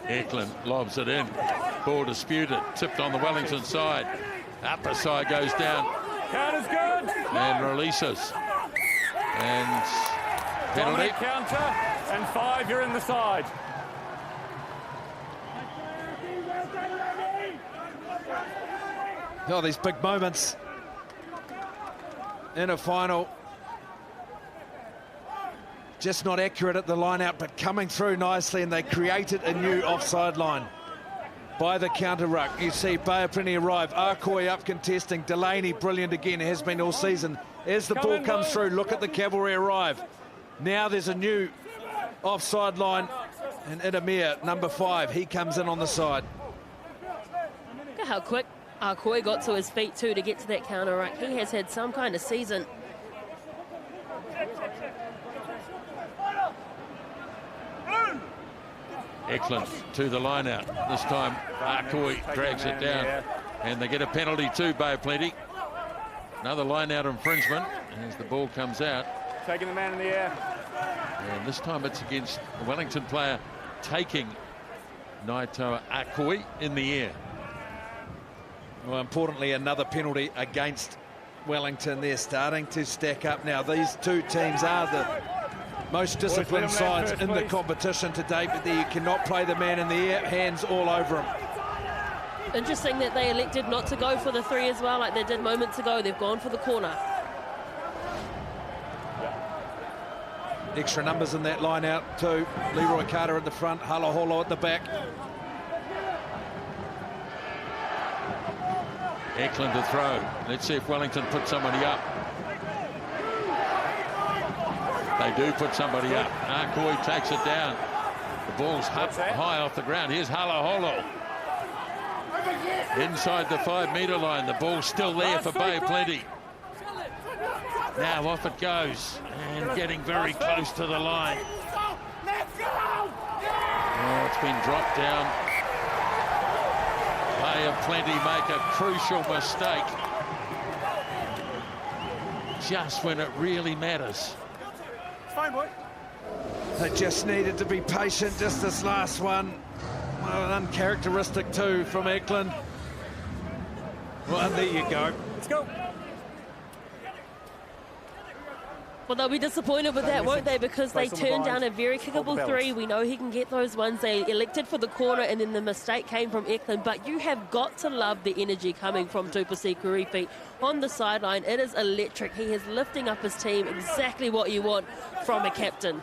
Eklund lobs it in. Ball disputed. Tipped on the Wellington side. Apisai goes down. Count is good. And releases. And penalty. Dominant counter. And 5, you're in the side. Oh, these big moments in a final. Just not accurate at the line out, but coming through nicely, and they created a new offside line by the counter ruck. You see Bay of Plenty arrive. Ah Kuoi up contesting. Delaney brilliant again, has been all season. As the ball comes through, look at the cavalry arrive. Now there's a new offside line, and Ieremia, number 5, he comes in on the side. Look at how quick Ah Kuoi got to his feet too to get to that counter ruck. He has had some kind of season. Eklund to the line out. This time Ah Kuoi drags it down. And they get a penalty too, Bay of Plenty. Another line out infringement as the ball comes out. Taking the man in the air. And this time it's against a Wellington player taking Naitoa Ah Kuoi in the air. Well, importantly, another penalty against Wellington. They're starting to stack up now. These two teams are the most disciplined sides in the competition to date, but there you cannot play the man in the air, hands all over him. Interesting that they elected not to go for the 3 as well, like they did moments ago. They've gone for the corner. Extra numbers in that line out too. Leroy Carter at the front, Halaholo at the back. Eklund to throw. Let's see if Wellington put somebody up. They do put somebody up. Ah Kuoi takes it down. The ball's up high off the ground. Here's Halaholo. Inside the 5-metre line. The ball's still there for Bay of Plenty. Now off it goes. And getting very close to the line. Oh, it's been dropped down. Bay of Plenty make a crucial mistake. Just when it really matters. Fine, boy. They just needed to be patient, just this last one. Well, uncharacteristic too from Eklund. Well, there you go. Let's go. Well, they'll be disappointed with that, won't they? Because they turned down a very kickable 3. We know he can get those ones. They elected for the corner, and then the mistake came from Eklund. But you have got to love the energy coming from Tupasi Kurifi on the sideline. It is electric. He is lifting up his team, exactly what you want from a captain.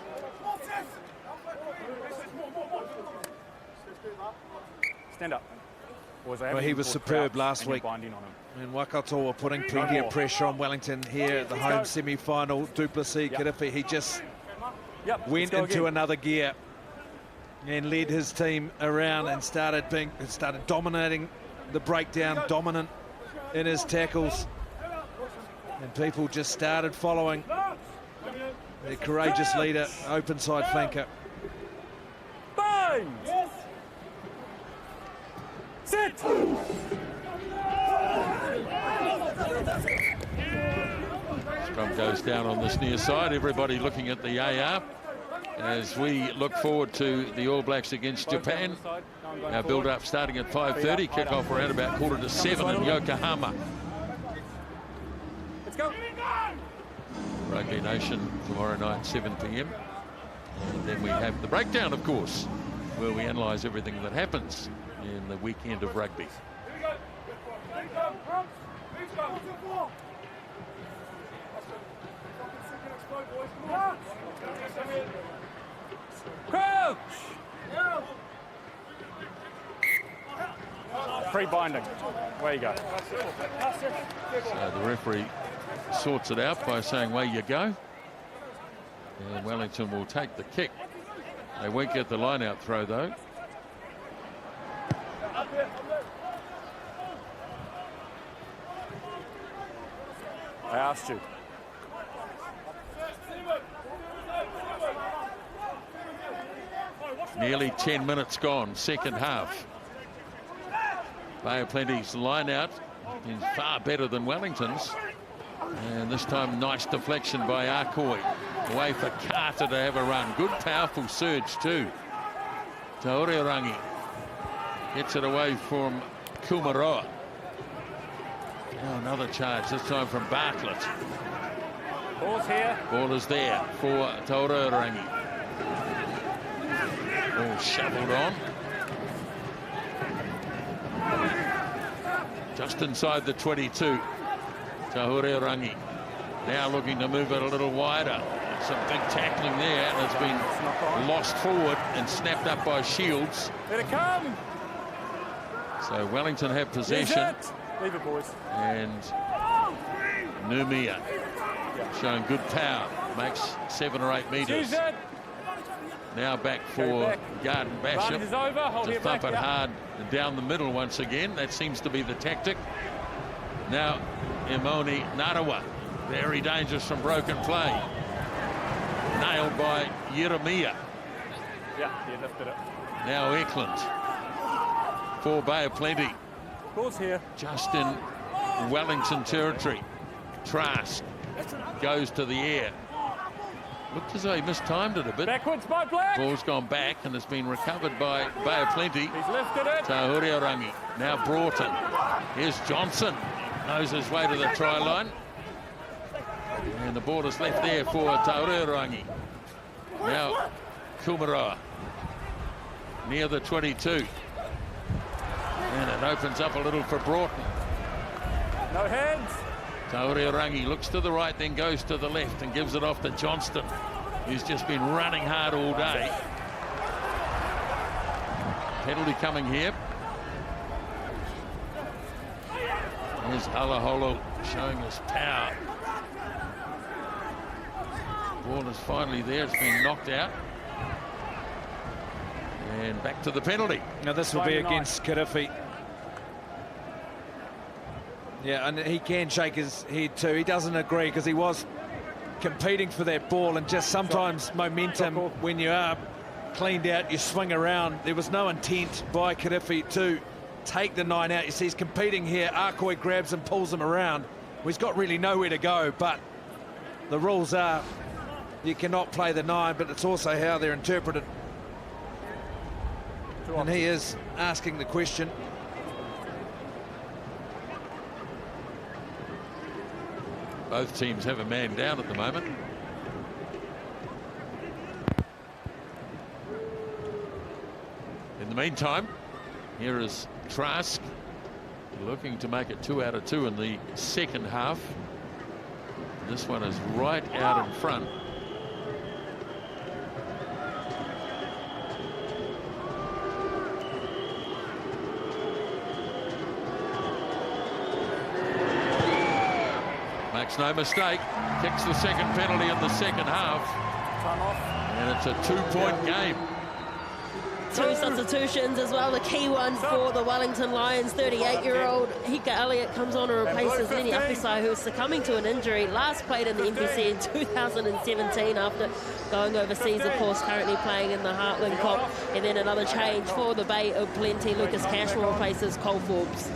Stand up. Well, he was superb last week. And Waikato were putting plenty of pressure on Wellington here at the home semi-final. Duplessis, Kurifi, he just went into another gear and led his team around and started dominating the breakdown, dominant in his tackles. And people just started following their courageous leader, open side flanker. Bind! Sit! Scrum goes down on this near side. Everybody looking at the AR as we look forward to the All Blacks against Japan. Our build-up starting at 5:30. Kick-off around about 7:15 in Yokohama. Let's go. Rugby Nation tomorrow night, 7 p.m. And then we have the breakdown, of course, where we analyse everything that happens in the weekend of rugby. Crouch! Free binding. Where you go. So the referee sorts it out by saying, "Way you go." And Wellington will take the kick. They won't get the line-out throw, though. I asked you. Nearly 10 minutes gone, second half. Bay of Plenty's line-out is far better than Wellington's. And this time, nice deflection by Ah Kuoi. Way for Carter to have a run. Good, powerful surge, too. Tahuriorangi gets it away from Kumeroa. Oh, another charge, this time from Bartlett. Ball's here. Ball is there for Tahuriorangi. All shoveled on. Just inside the 22. Tahuriorangi now looking to move it a little wider. Some big tackling there, and it's been lost forward and snapped up by Shields. Let it come. So Wellington have possession. Leave it, boys. And Numia showing good power. Makes 7 or 8 metres. Now back for Garden-Bachop to thump it hard down the middle once again. That seems to be the tactic. Now Emoni Narawa, very dangerous from broken play. Nailed by Ieremia. Yeah, he lifted it. Now Eklund for Bay of Plenty. Ball's here. Just in Wellington territory. Trask goes to the air. Looked as though he mistimed it a bit. Backwards by Black. Ball's gone back and has been recovered by Bay of Plenty. He's lifted it. Tahuriorangi. Now Broughton. Here's Johnson. Knows his way to the try line. And the ball is left there for Tahuriorangi. Now Kumeroa. Near the 22. And it opens up a little for Broughton. No hands. Tahuriorangi looks to the right, then goes to the left and gives it off to Johnston, who's just been running hard all day. Penalty coming here. Here's Halaholo showing his power. Ball is finally there. It's been knocked out. And back to the penalty. Now this will be against Kirifi. Yeah, and he can shake his head too. He doesn't agree because he was competing for that ball, and just sometimes momentum, when you are cleaned out, you swing around. There was no intent by Kirifi to take the 9 out. You see he's competing here. Ah Kuoi grabs and pulls him around. Well, he's got really nowhere to go, but the rules are you cannot play the 9, but it's also how they're interpreted. And he is asking the question. Both teams have a man down at the moment. In the meantime, here is Trask looking to make it 2 out of 2 in the second half. This one is right out in front. Makes no mistake, kicks the second penalty in the second half. And it's a 2-point game. 2 substitutions as well. The key one for the Wellington Lions. 38-year-old Hika Elliot comes on and replaces Leni Apisai, who is succumbing to an injury. Last played in the NPC in 2017 after going overseas, of course, currently playing in the Heartland Comp. And then another change for the Bay of Plenty. Lucas Cashmore replaces Cole Forbes.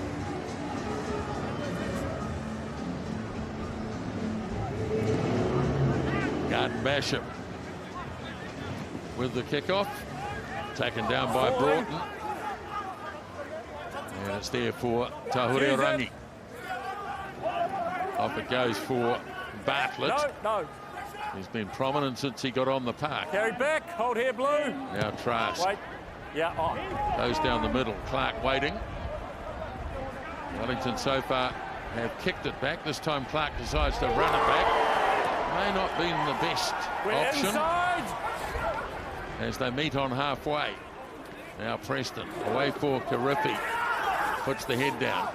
Garden-Bachop with the kickoff, taken down by Broughton, and it's there for Tahuriorangi. Off it goes for Bartlett. He's been prominent since he got on the park. Carry back, hold here, Blue. Now Trask. Wait. Yeah, on. Goes down the middle. Clarke waiting. Wellington so far have kicked it back. This time Clarke decides to run it back. May not been the best option. Inside. As they meet on halfway. Now Preston away for Kirifi. Puts the head down.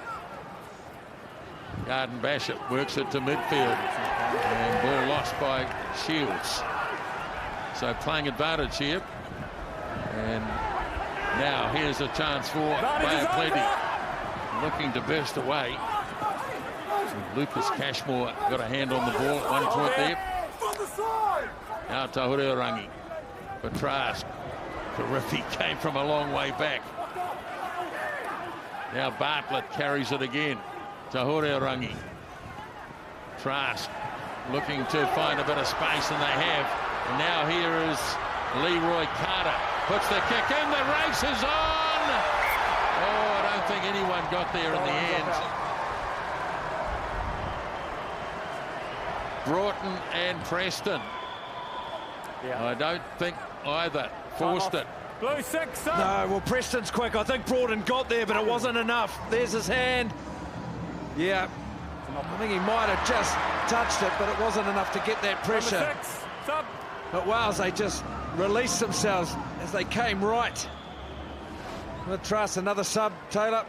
Garden-Bachop works it to midfield. And ball lost by Shields. So playing advantage here. And now here's a chance for Bay of Plenty. Looking to burst away. Lucas Cashmore got a hand on the ball at one point there. Now Tahuriorangi for Trask. Kirifi came from a long way back. Now Bartlett carries it again. Tahuriorangi. Trask looking to find a bit of space, and they have. And now here is Leroy Carter. Puts the kick in, the race is on! Oh, I don't think anyone got there in the end. Broughton and Preston. I don't think either forced it. Blue 6. No, well, Preston's quick. I think Broughton got there, but it wasn't enough. There's his hand. Yeah, I think he might have just touched it, but it wasn't enough to get that pressure. But Wales, they just released themselves as they came right. With Truss, another sub, Taylor.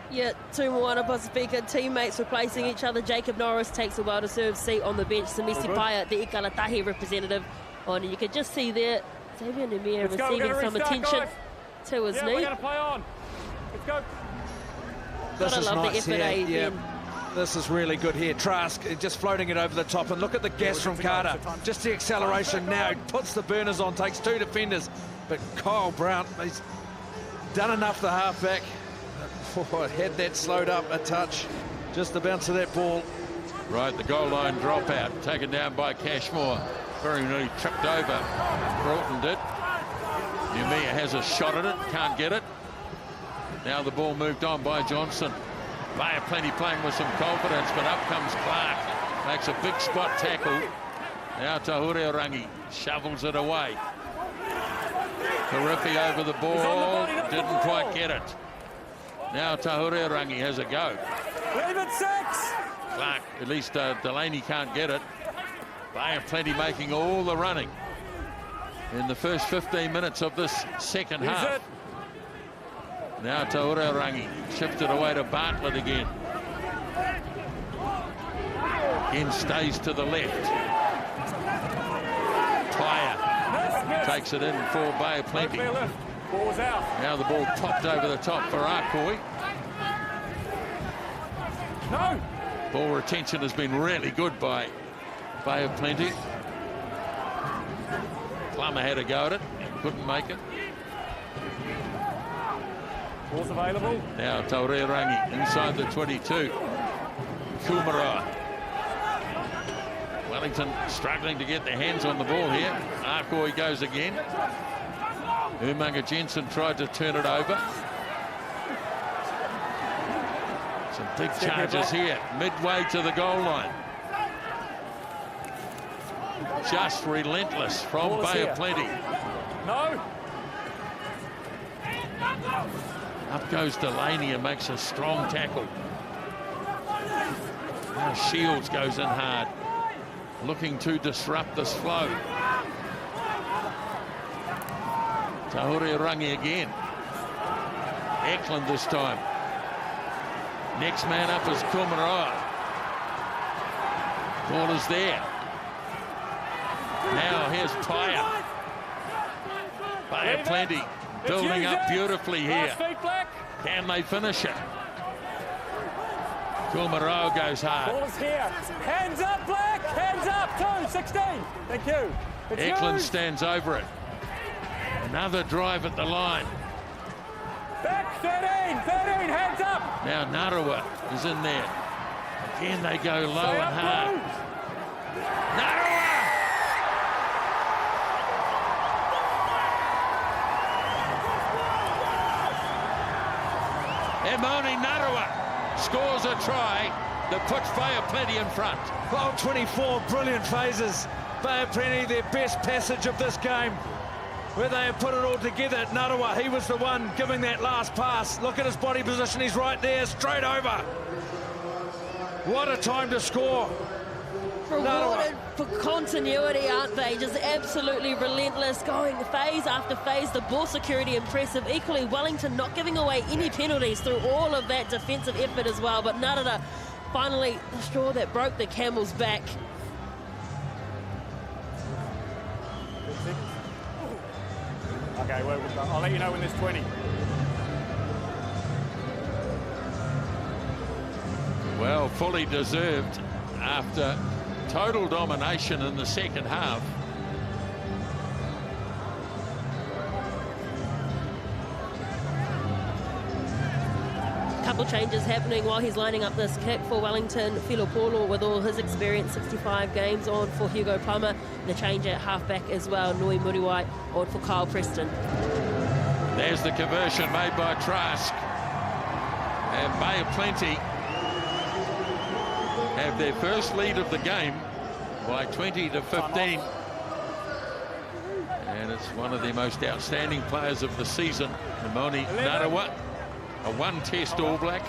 Yeah, 2 Moana Pasifika teammates replacing each other. Jacob Norris takes a well-deserved seat on the bench. Samisi Paya, the Ikalatahi representative, on. And you can just see there Xavier Numia receiving some attention to his knee. We're gonna play on. Let's go. This is nice here. Yeah. Ben. This is really good here. Trask just floating it over the top, and look at the gas from Carter. Just the acceleration now. He puts the burners on, takes 2 defenders. But Kyle Brown, he's done enough, the halfback. Oh, had that slowed up a touch. Just the bounce of that ball. Right, the goal line dropout, taken down by Cashmore. Very nearly tripped over. Broughton did. Numia has a shot at it, can't get it. Now the ball moved on by Johnson. Bay of Plenty playing with some confidence, but up comes Clarke. Makes a big spot tackle. Now Tahuriorangi shovels it away. Kirifi over the ball, didn't quite get it. Now Tahuriorangi has a go. Leave it 6. Clarke, at least Delaney can't get it. Bay of Plenty making all the running in the first 15 minutes of this second half. Now Tahuriorangi shifted away to Bartlett again. Again stays to the left. Tyre takes it in for Bay of Plenty. Ball's out. Now the ball popped over the top for Ah Kuoi. No. Ball retention has been really good by Bay of Plenty. Plummer had a go at it, couldn't make it. Ball's available. Now Tauriorangi inside the 22. Kumeroa. Wellington struggling to get their hands on the ball here. Ah Kuoi goes again. Umaga-Jensen tried to turn it over. Some big charges here, midway to the goal line. Just relentless from Bay of Plenty. No. Up goes Leni and makes a strong tackle. Now Shields goes in hard, looking to disrupt this flow. Tahuriorangi again. Eklund this time. Next man up is Kumeroa. Ball is there. Now here's Tyre. Bay of Plenty building up beautifully here. Can they finish it? Kumeroa goes hard. Ball's here. Hands up, Black. Hands up. 2-16. Thank you. Eklund stands over it. Another drive at the line. Back 13. Hands up. Now Narawa is in there. Again they go low and hard. Narawa! Emoni Narawa scores a try that puts Bay of Plenty in front. Well, 24 brilliant phases. Bay of Plenty, their best passage of this game, where they have put it all together. Narawa, he was the one giving that last pass. Look at his body position, he's right there, straight over. What a time to score. Rewarded for continuity, aren't they? Just absolutely relentless, going phase after phase. The ball security impressive. Equally, Wellington not giving away any penalties through all of that defensive effort as well. But Narawa, finally, the straw that broke the camel's back. Okay, well, I'll let you know when there's 20. Well, fully deserved after total domination in the second half. Couple changes happening while he's lining up this kick for Wellington. Filo Paulo, with all his experience, 65 games on for Hugo Plummer. The change at halfback as well, Nui Muriwai on for Kyle Preston. There's the conversion made by Trask. And Bay of Plenty have their first lead of the game by 20-15. And it's one of the most outstanding players of the season, Emoni Narawa, a one-test All Black.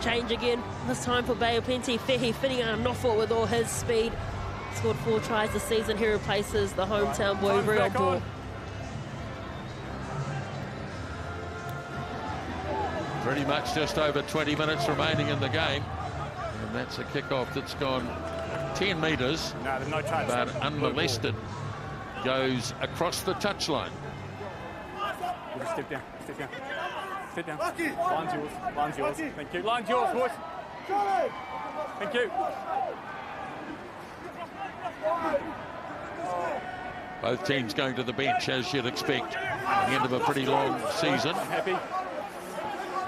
Change again, this time for Bay of Plenty. Fehi Whitinganofo with all his speed. Scored 4 tries this season. He replaces the hometown boy, Reon Paul. Pretty much just over 20 minutes remaining in the game. And that's a kickoff that's gone 10 metres, No, there's no touch. but unmolested. Goes across the touchline. Just step down. Sit down. Line's yours. Thank you. Line's yours, boys. Thank you. Both teams going to the bench, as you'd expect, at the end of a pretty long season. I'm happy.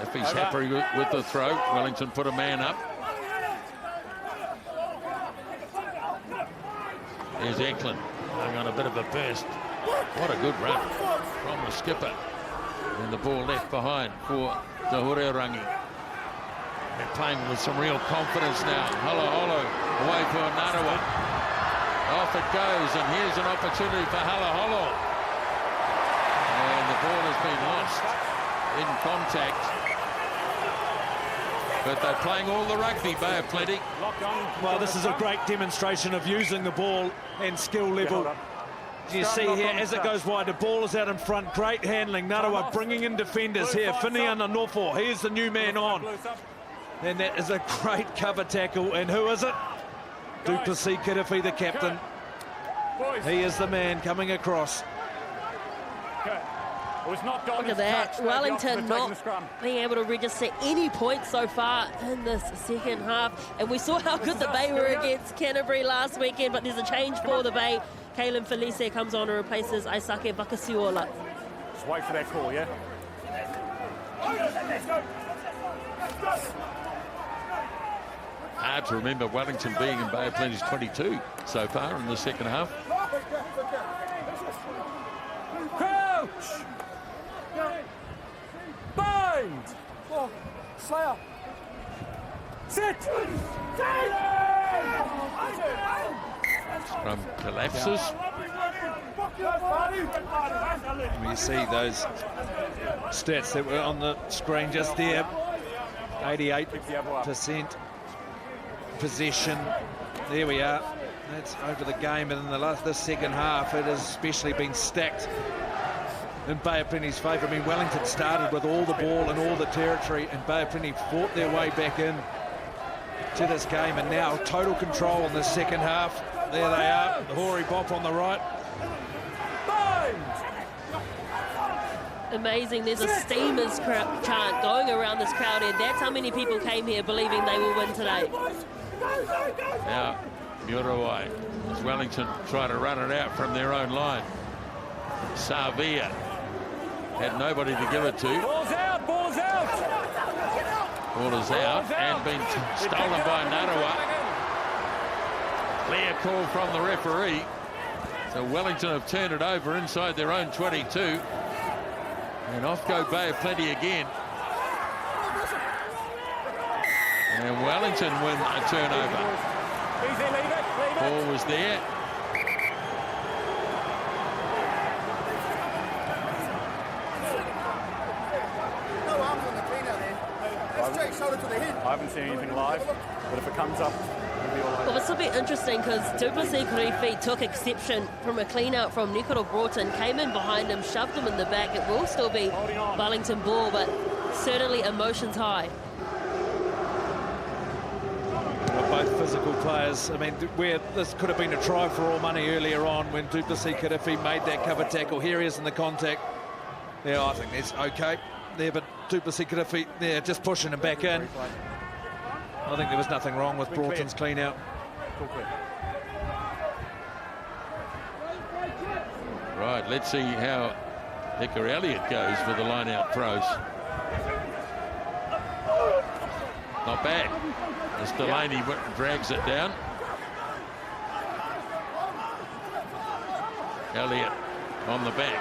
If he's happy with the throw, Wellington put a man up. There's Eklund going on a bit of a burst. What a good run from the skipper. And the ball left behind for Tahuriorangi. They're playing with some real confidence now. Halaholo away for Narawa. Off it goes, and here's an opportunity for Halaholo. And the ball has been lost in contact. But they're playing all the rugby, Bay of Plenty. Well, this is a great demonstration of using the ball and skill level. You see here, as it goes wide, the ball is out in front. Great handling. Narawa bringing in defenders here. Whitinganofo, he is the new man on. And that is a great cover tackle. And who is it? Duplessis Kirifi, the captain. He is the man coming across. Look at that, Wellington not being able to register any points so far in this second half. And we saw how good the Bay were against Canterbury last weekend, but there's a change for the Bay. Caleb Felice comes on and replaces Aisake Vakasiuola. Just wait for that call, yeah? Hard to remember Wellington being in Bay of Plenty's 22 so far in the second half. Crouch! Bind! Slayer! Sit! Scrum collapses. You see those stats that were on the screen just there. 88% possession. There we are. That's over the game, and in the second half, it has especially been stacked in Bay of Plenty's favour. I mean, Wellington started with all the ball and all the territory, and Bay of Plenty fought their way back in to this game, and now total control in the second half. There they are, the Hori Bop on the right. Amazing, there's a Steamers chant going around this crowd, and that's how many people came here believing they will win today. Now, Muriwai, as Wellington try to run it out from their own line. Savea had nobody to give it to. Ball's out, ball's out! Ball is out and been stolen by Narawa. Clear call from the referee. So Wellington have turned it over inside their own 22. And off go Bay of Plenty again. And Wellington win a turnover. Ball was there. I haven't seen anything live, but if it comes up, it'll be all over. Well, this will be interesting because Duplessis Kirifi took exception from a clean-out from Nikora Broughton, came in behind him, shoved him in the back. It will still be Wellington ball, but certainly emotions high. Well, both physical players. I mean, where this could have been a try for all money earlier on when Duplessis Kirifi made that cover tackle. Here he is in the contact. Yeah, I think that's okay there, but Duplessis Kirifi there just pushing him back in. I think there was nothing wrong with Broughton's clean out. Right, let's see how Hika Elliot goes for the line-out throws. Not bad. As Delaney drags it down. Elliot on the back.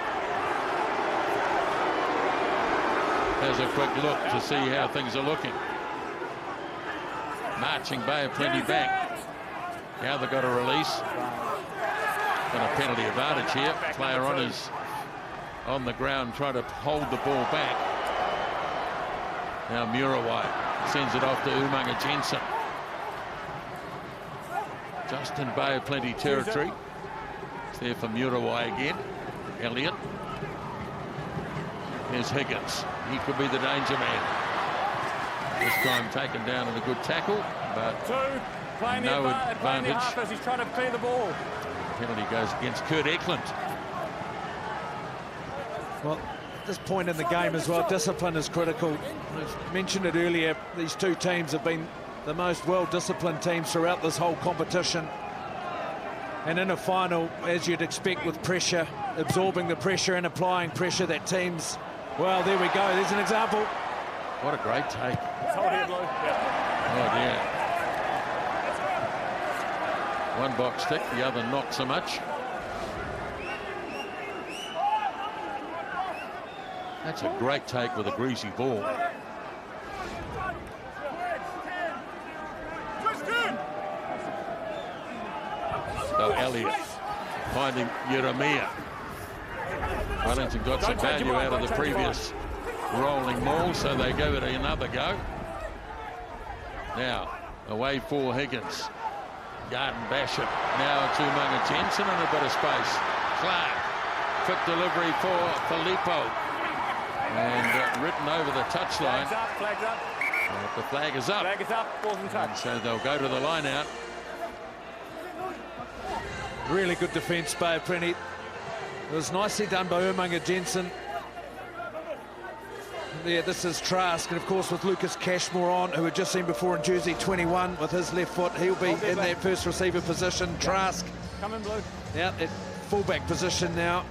Has a quick look to see how things are looking. Marching Bay of Plenty back. Now they've got a release. Got a penalty advantage here. Player on the ground trying to hold the ball back. Now Muriwai sends it off to Umaga-Jensen. Just in Bay of Plenty territory. It's there for Muriwai again. Elliot. Here's Higgins. He could be the danger man. This time taken down in a good tackle, but no advantage. As he's trying to clear the ball. Penalty goes against Kurt Eklund. Well, at this point in the game as well, discipline is critical. I mentioned it earlier, these two teams have been the most well-disciplined teams throughout this whole competition. And in a final, as you'd expect with pressure, absorbing the pressure and applying pressure, that team's, well, there we go, there's an example. What a great take. Hold here, Blue. Oh, dear. One box tick, the other not so much. That's a great take with a greasy ball. So Elliot finding Ieremia. Wellington got some value out of the previous rolling maul, so they give it another go. Now, away for Higgins. Garden-Bachop. Now to Umaga-Jensen and a bit of space. Clarke. Quick delivery for Filipo. And written over the touchline. Flags up. The flag is up. Flag is up, ball's in touch. So they'll go to the line out. Really good defence by Prenny. It was nicely done by Umaga-Jensen. Yeah, this is Trask, and of course with Lucas Cashmore on, who we've just seen before in jersey 21 with his left foot. He'll be in that first receiver position. Trask. Come in, Blue. Out at fullback position now.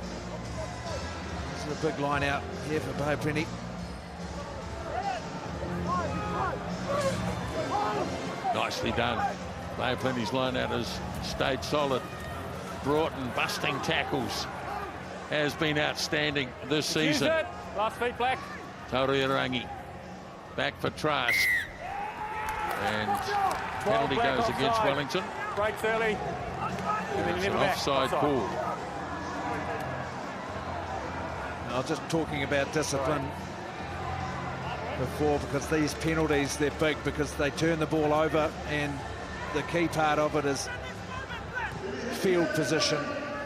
This is a big line out here for Bay Prenny. Nicely done. Bay Plenty's line out has stayed solid. Broughton busting tackles. Has been outstanding this season. Last feet, Black. Tauriorangi back for Trask. And penalty goes against Wellington. Breaks early. It's an offside call. I was just talking about discipline before, because these penalties, they're big because they turn the ball over, and the key part of it is field position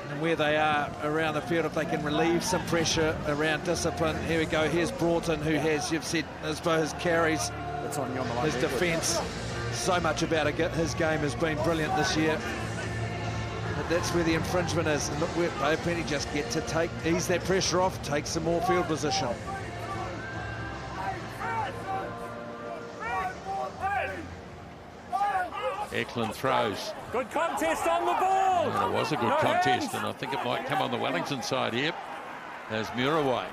and where they are around the field. If they can relieve some pressure around discipline. Here we go. Here's Broughton, who has, you've said, as far as carries, that's on you on the line, his defence. So much about his game has been brilliant this year. But that's where the infringement is. And look where Bay Plenty just get to ease that pressure off, take some more field position. Eklund throws. Good contest on the ball. And it was a good contest, and I think it might come on the Wellington side here as Muriwai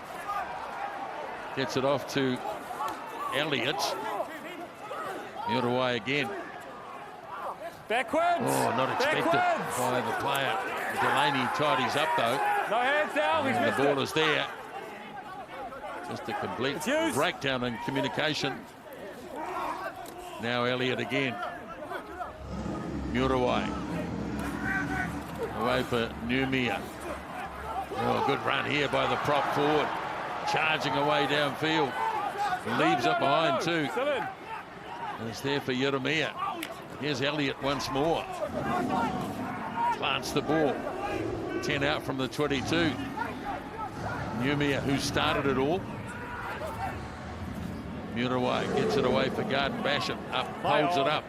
gets it off to Elliot. Muriwai again. Backwards. Oh, not expected by the player. Delaney tidies up though. No hands down. And the ball is there. Just a complete breakdown in communication. Now Elliot again. Muriwai. Away for Numia. Oh, good run here by the prop forward. Charging away downfield. Leaves up behind too. And it's there for Ieremia. Here's Elliot once more. Plants the ball. 10 out from the 22. Numia, who started it all. Muriwai gets it away for Garden-Bachop. Holds it up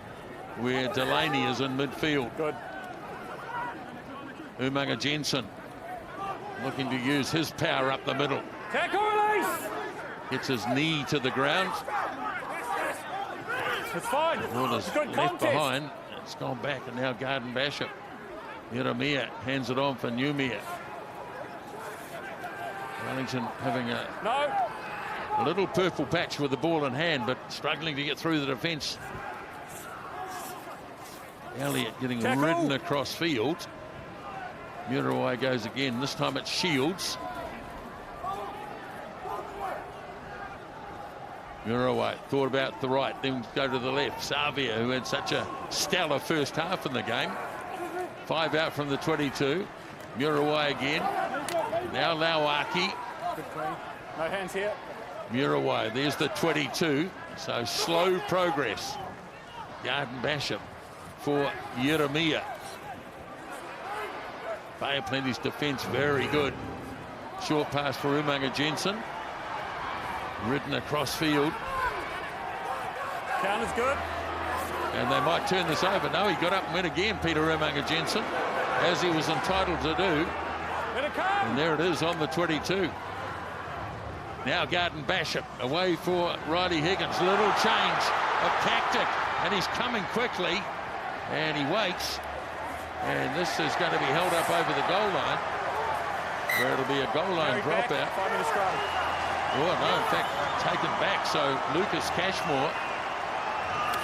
where Delaney is in midfield. Good. Umaga-Jensen looking to use his power up the middle. Tackle release. Gets his knee to the ground. It's fine. Ball is left behind. It's gone back, and now Garden-Bachop. Ieremia hands it on for Numia. Wellington having a little purple patch with the ball in hand, but struggling to get through the defence. Elliot getting ridden across field. Muriwai goes again. This time it's Shields. Muriwai thought about the right, then go to the left. Savea, who had such a stellar first half in the game. 5 out from the 22. Muriwai again. Now Lauaki. Good play. No hands here. Muriwai, there's the 22. So slow progress. Garden-Bachop for Ieremia. Bay of Plenty's defence very good. Short pass for Umaga-Jensen. Ridden across field. Count is good. And they might turn this over. No, he got up and went again, Peter Umaga-Jensen, as he was entitled to do. Let it come. And there it is on the 22. Now Garden-Bachop away for Riley Higgins. Little change of tactic, and he's coming quickly, and he waits. And this is going to be held up over the goal line, where it'll be a goal line dropout. 5-minute scrum. Oh, no, in fact, taken back. So Lucas Cashmore.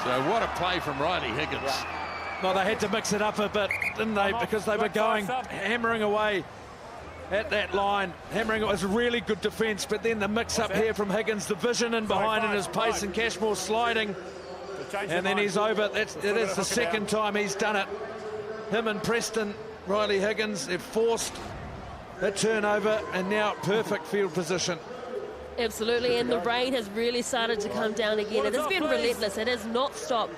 So what a play from Riley Higgins. Yeah. Well, they had to mix it up a bit, didn't they? Because they were going, hammering away at that line. Hammering, it was really good defence, but then the mix-up here from Higgins, the vision in behind and his pace, and Cashmore sliding. And then he's over. That is the second time he's done it. Him and Preston, Riley Higgins, they've forced a turnover, and now perfect field position. Absolutely, and the rain has really started to come down again. It has been relentless. It has not stopped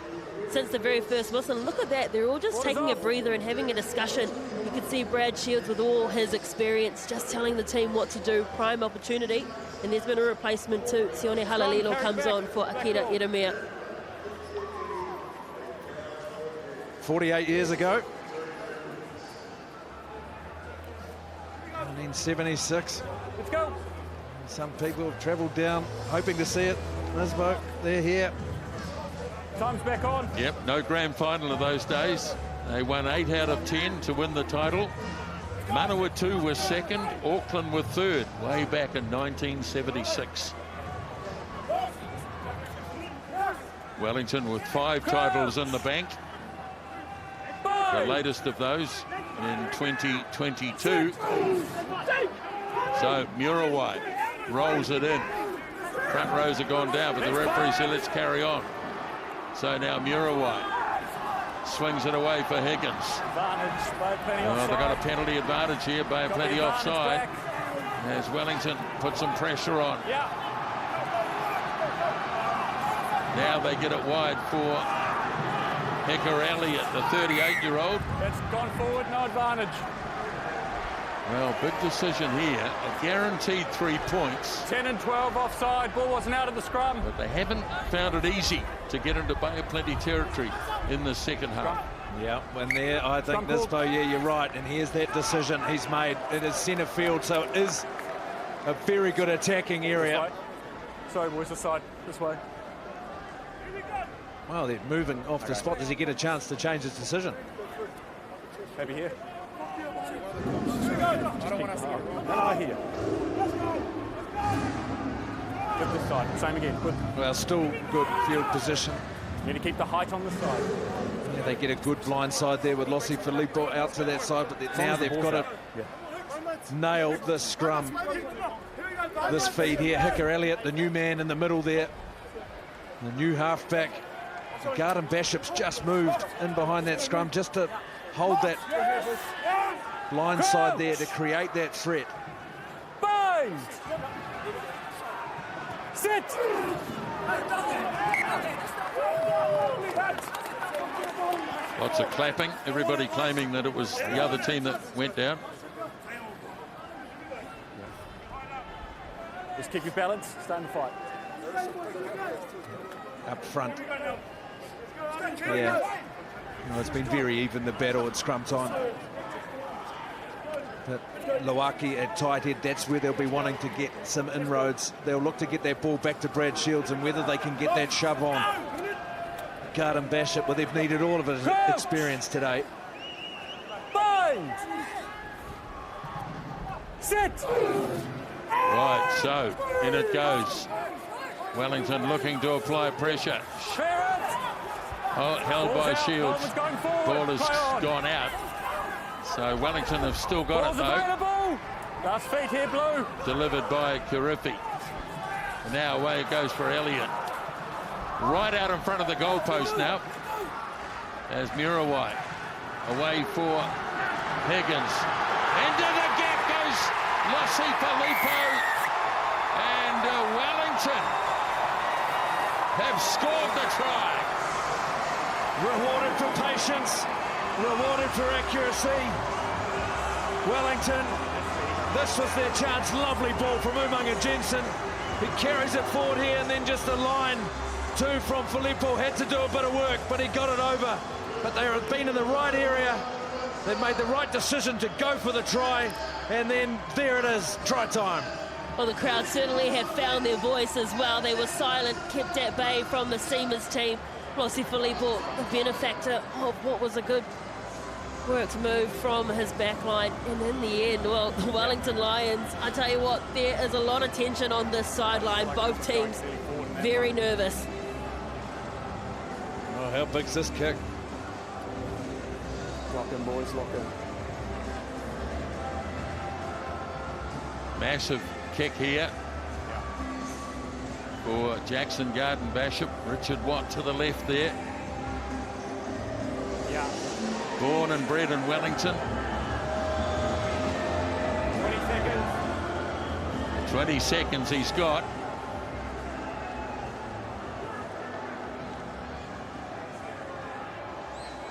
since the very first whistle. And look at that. They're all just taking a breather and having a discussion. You can see Brad Shields with all his experience just telling the team what to do. Prime opportunity. And there's been a replacement too. Sione Halalilo comes on for Akira Ieremia. 48 years ago. 1976. Let's go. Some people have travelled down hoping to see it. Nisbo, they're here. Time's back on. Yep, no grand final of those days. They won 8 out of 10 to win the title. Manawatu was second, Auckland were third, way back in 1976. Wellington with 5 titles in the bank. The latest of those in 2022. So Muriwai rolls it in. Front rows are gone down, but the referee said let's carry on. So now Muriwai swings it away for Higgins. They've got a penalty advantage here by plenty offside. As Wellington put some pressure on. Now they get it wide for Hika Elliot, the 38-year-old. It's gone forward, no advantage. Well, big decision here. A guaranteed 3 points. 10 and 12 offside. Ball wasn't out of the scrum. But they haven't found it easy to get into Bay of Plenty territory in the second half. Yeah, when there, I think Nisbo, yeah, you're right. And here's that decision he's made. It is centre field, so it is a very good attacking area. Sorry, boys, this side. This way. Well, they're moving off the spot. Does he get a chance to change his decision? Maybe here. I don't want us here. No, here. Good this side. Same again. Good. Well, still good field position. Need to keep the height on this side. Yeah, they get a good blind side there with Losi Filipo out to that side, but now they've got to nail this scrum. This feed here. Hika Elliot, the new man in the middle there. The new halfback. Garden-Bachop's just moved in behind that scrum just to hold that blind side there to create that threat. Bind! Sit! Lots of clapping. Everybody claiming that it was the other team that went down. Just keep your balance. Stay in the fight. Up front. Yeah. No, it's been very even, the battle at scrum time. But Lauaki at tight head, that's where they'll be wanting to get some inroads. They'll look to get that ball back to Brad Shields, and whether they can get that shove on. Garden-Bachop, well, they've needed all of his experience today. Bind! Sit! Right, so in it goes. Wellington looking to apply pressure. Held by Shields. Ball has gone out. So Wellington have still got it though. Last feet here, Blue. Delivered by Kirifi. And now away it goes for Elliot. Right out in front of the goalpost now. As Muriwai. Away for Higgins. Into the gap goes Losi Filipo. And Wellington have scored the try. Rewarded for patience, rewarded for accuracy. Wellington, this was their chance. Lovely ball from Umaga-Jensen. He carries it forward here, and then just a line two from Filippo. Had to do a bit of work, but he got it over. But they have been in the right area. They've made the right decision to go for the try, and then there it is, try time. Well, the crowd certainly have found their voice as well. They were silent, kept at bay from the Seamers team. Losi Filipo, the benefactor of what was a good worked move from his backline. And in the end, well, the Wellington Lions, I tell you what, there is a lot of tension on this sideline. Both teams very nervous. Oh, how big's this kick? Lock in, boys, lock in. Massive kick here for Jackson Garden-Bachop. Richard Watt to the left there. Yeah. Born and bred in Wellington. 20 seconds. 20 seconds he's got.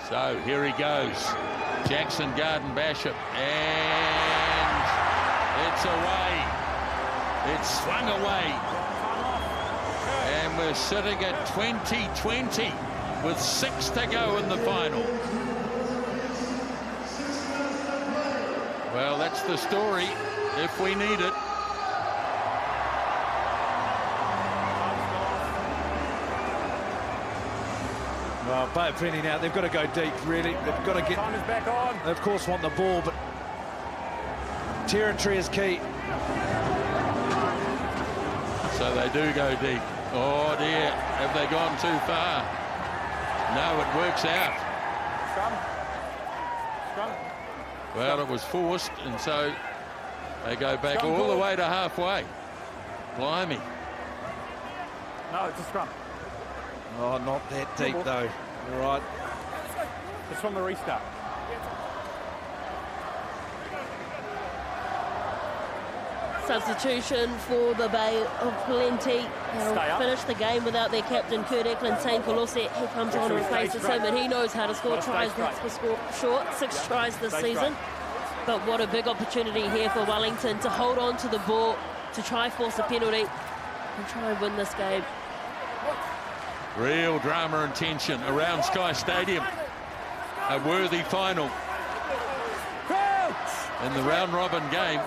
So here he goes. Jackson Garden-Bachop, and it's away. It's swung away. And we're sitting at 20-20 with 6 to go in the final. Well, that's the story if we need it. Well, Bay of Plenty now, they've got to go deep, really. They've got to get... Time is back on. They, of course, want the ball, but territory is key. So they do go deep. Oh, dear. Have they gone too far? No, it works out. Scrum. Well, it was forced, and so they go back all the way to halfway. Blimey. No, it's a scrum. Oh, not that deep, though. All right. It's from the restart. Substitution for the Bay of Plenty. They'll finish the game without their captain, Kurt Eklund, St. Colosset. He comes on and replaces him, and he knows how to score tries. That's for short. 6 tries this season. But what a big opportunity here for Wellington to hold on to the ball, to try force a penalty, and try and win this game. Real drama and tension around Sky Stadium. A worthy final. In the round-robin game,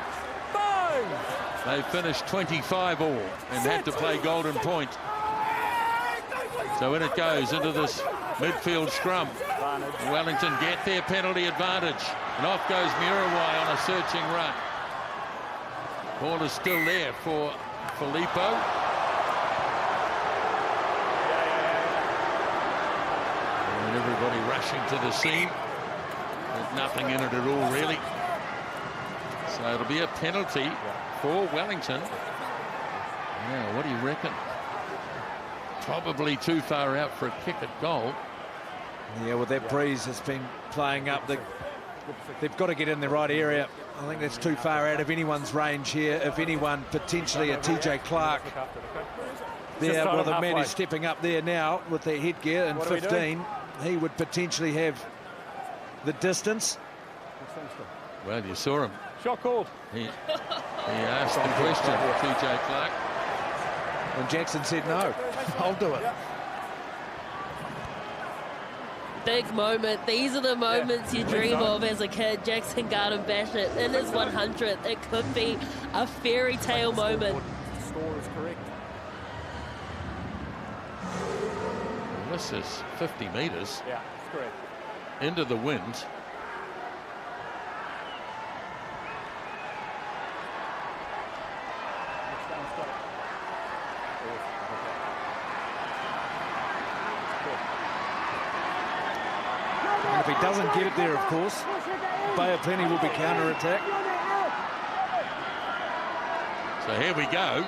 they finished 25 all and had to play golden point. So in it goes into this midfield scrum. Wellington get their penalty advantage. And off goes Muriwai on a searching run. Ball is still there for Filipo. And everybody rushing to the scene. There's nothing in it at all, really. So it'll be a penalty for Wellington. Now, what do you reckon? Probably too far out for a kick at goal. Yeah, well, that breeze has been playing up. They've got to get in the right area. I think that's too far out of anyone's range here. If anyone, potentially a Tjay Clarke. There, well, the man is stepping up there now with their headgear in 15. He would potentially have the distance. Well, you saw him. Shot called. He asked the question, Tjay Clarke. And Jackson said no. I'll do it. Big moment. These are the moments you dream of as a kid. Jackson Garden-Bachop in his 100th. It could be a fairy tale moment. The score is correct. This is 50 metres. Yeah, it's correct. Into the wind. And if he doesn't get it there, of course, Bay of Plenty will be counter-attack. So here we go.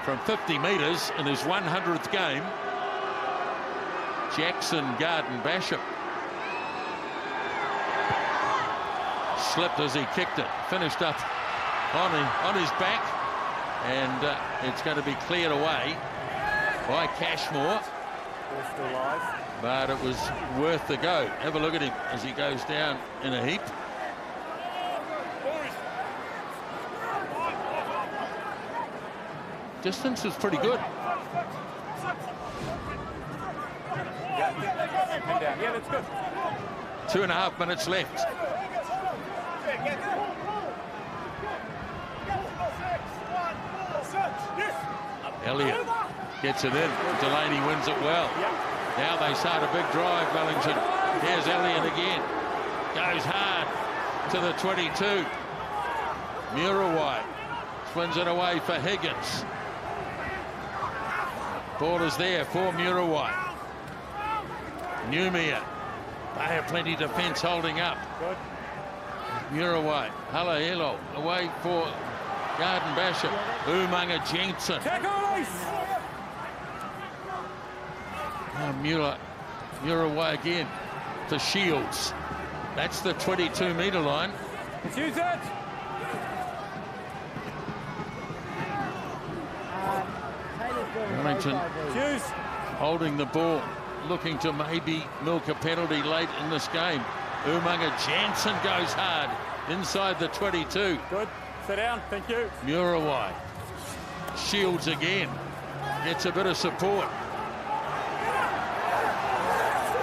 From 50 metres in his 100th game, Jackson Garden-Bachop slipped as he kicked it, finished up on his back, and it's going to be cleared away by Cashmore. Still alive. But it was worth the go. Have a look at him as he goes down in a heap. Distance is pretty good. Yeah, that's good. 2.5 minutes left. Elliot gets it in. Delaney wins it well. Now they start a big drive, Wellington. Here's Elliot again. Goes hard to the 22. Muriwai swings it away for Higgins. Ball is there for Muriwai. Numia. They have plenty defence holding up. Good. Muriwai. Halaholo away for Garden-Bachop. Umaga-Jensen. Muriwai again to Shields. That's the 22-metre line. Let's use it. Wellington holding the ball, looking to maybe milk a penalty late in this game. Umaga-Jensen goes hard inside the 22. Good. Sit down, thank you. Muriwai shields again. Gets a bit of support.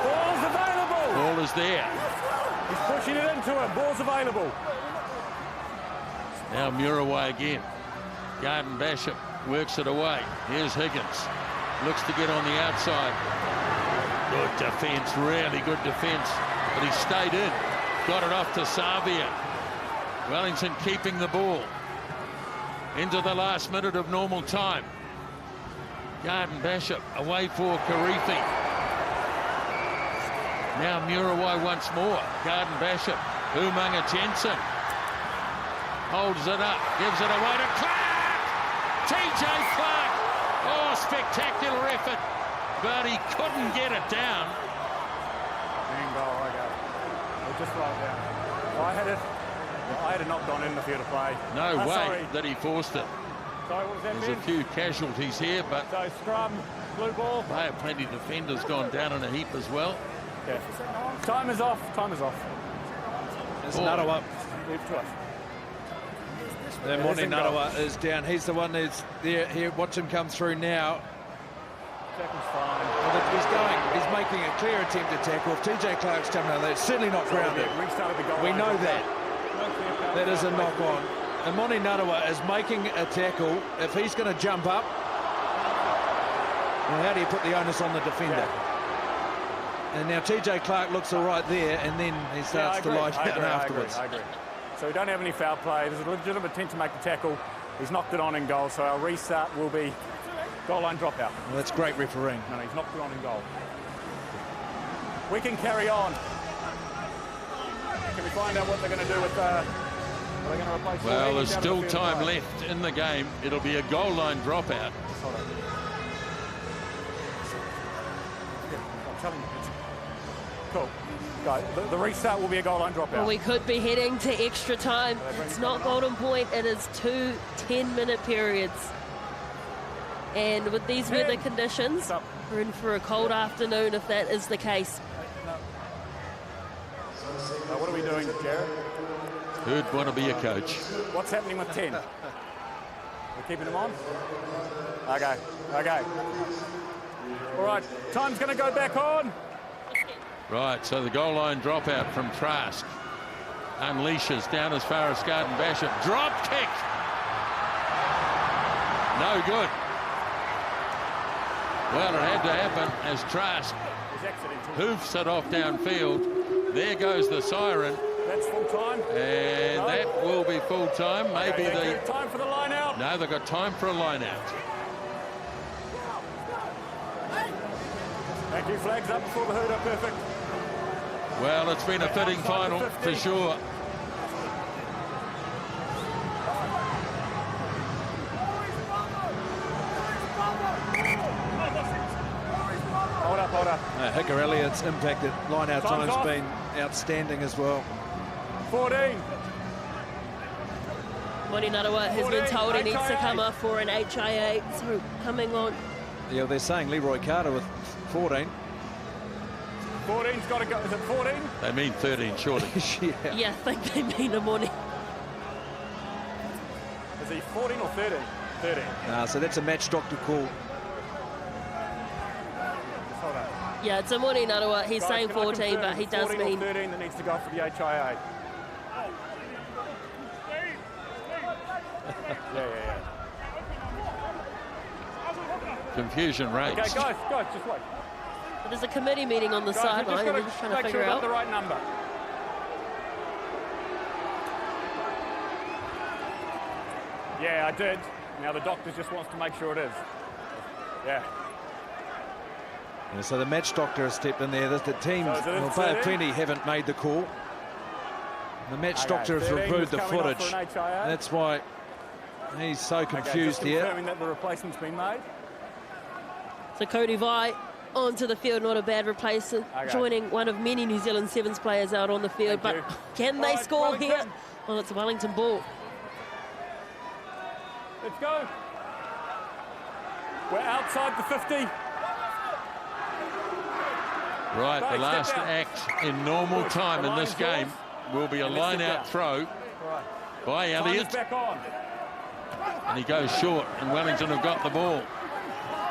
Ball's available. Ball is there. He's pushing it into him. Ball's available. Now Muriwai again. Garden-Bachop works it away. Here's Higgins. Looks to get on the outside. Good defence, really good defence. But he stayed in. Got it off to Savea. Wellington keeping the ball. Into the last minute of normal time. Garden-Bachop away for Karifi. Now Muriwai once more. Garden-Bachop. Umaga-Jensen. Holds it up. Gives it away to Clarke. Tjay Clarke. Oh, spectacular effort. But he couldn't get it down. And goal, okay. We'll just roll down. I had it knocked on in the field of play. No way sorry. that he forced it. Sorry, what was that, There's a Ben? few casualties here, but So scrum, blue ball. they have plenty of defenders gone down in a heap as well. Yeah. Time is off. Time is off. There's Ball. Narawa. Leave to us. Emoni Narawa is down. He's the one who's there. Here, watch him come through now. Tackle's fine. He's making a clear attempt to tackle. If Tjay Clarke's coming out, that's certainly not grounded. Restarted the goal. We line. know that. That is a knock on. Emoni Narawa is making a tackle. If he's going to jump up, well, how do you put the onus on the defender? And now Tjay Clarke looks all right there, and then he starts to lie down afterwards. I agree. So we don't have any foul play. There's a legitimate attempt to make the tackle. He's knocked it on in goal, so our restart will be goal line dropout. Well, that's great refereeing. No, he's knocked it on in goal. We can carry on. Can we find out what they're going to do with are they going to replace Well, Leni there's down still the field time right? left in the game. It'll be a goal line dropout. Hold on. Yeah, I'm telling you. Cool. Go. The restart will be a goal line dropout. Well, we could be heading to extra time. It's not golden point. It is 2 10-minute periods. And with these weather conditions, we're in for a cold afternoon if that is the case. What are we doing, Jared? Who'd want to be a coach? What's happening with 10? We're keeping them on? Okay. All right, time's going to go back on. Right, so the goal line dropout from Trask. Unleashes down as far as Garden-Bachop. Drop kick! No good. Well, it had to happen as Trask hoofs it off downfield. There goes the siren. That's full time. And No. that will be full time. Maybe Okay, time for the line out. No, they've got time for a line out. Thank you. Flags up before the hooter. Perfect. Well, it's been a fitting final for sure. Hold up. Hika Elliott's impacted line-out Time's time's off. been outstanding as well. 14. Emoni Narawa has been told he needs to come up for an HIA, so coming on. Yeah, they're saying Leroy Carter with 14. 14's got to go. Is it 14? They mean 13 shorty. Yeah, I think they mean Emoni. Is he 14 or 13? 13. So that's a match doctor call. Hold on. Yeah, it's Emoni Narawa. He's Guys, saying can I 14, confirm but he does 14 or mean 13 that needs to go for the HIA. Yeah. Confusion reigns. Okay, guys, just wait. there's a committee meeting on the Guys, sideline. we're We're just trying to make figure sure we got out. the right number. Yeah, I did. Now the doctor just wants to make sure it is. Yeah. Yeah, so the match doctor has stepped in there. The team, So is it well, 13? Bay of Plenty haven't made the call. The match Okay, doctor has 13 reviewed the was coming off footage. for an HIA. That's why he's so Okay, confused just here. confirming that the replacement's been made. So Cody Vai onto the field, not a bad replacement, Okay. joining one of many New Zealand Sevens players out on the field. Thank But you. can they Right, score Wellington. here? Well, it's a Wellington ball. Let's go. We're outside the 50. Right, the Step last out. act in normal Push. time The in this line's game yours. will be a And let's line step out out. throw. Right. by Time Elliot. is back on. And he goes short, and Wellington have got the ball.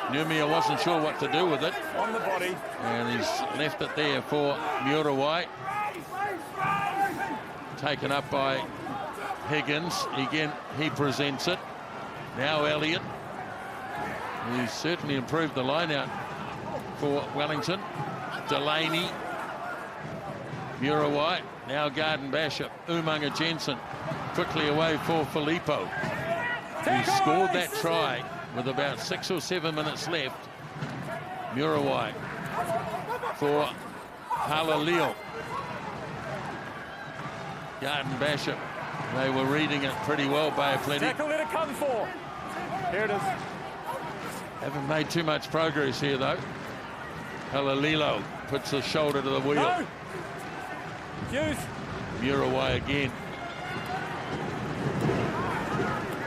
Numia wasn't sure what to do with it. On the body. And he's left it there for Muriwai. Taken up by Higgins. Again, he presents it. Now Elliot. He's certainly improved the line out for Wellington. Delaney. Muriwai. Now Garden-Bachop. Umaga-Jensen. Quickly away for Filipo. He scored that try with about 6 or 7 minutes left. Muriwai for Halalilo. Garden-Bachop. They were reading it pretty well, Bay of Plenty. Tackle, let it come for. Here it is. Haven't made too much progress here, though. Halalilo puts the shoulder to the wheel. No. Hughes. Muriwai again.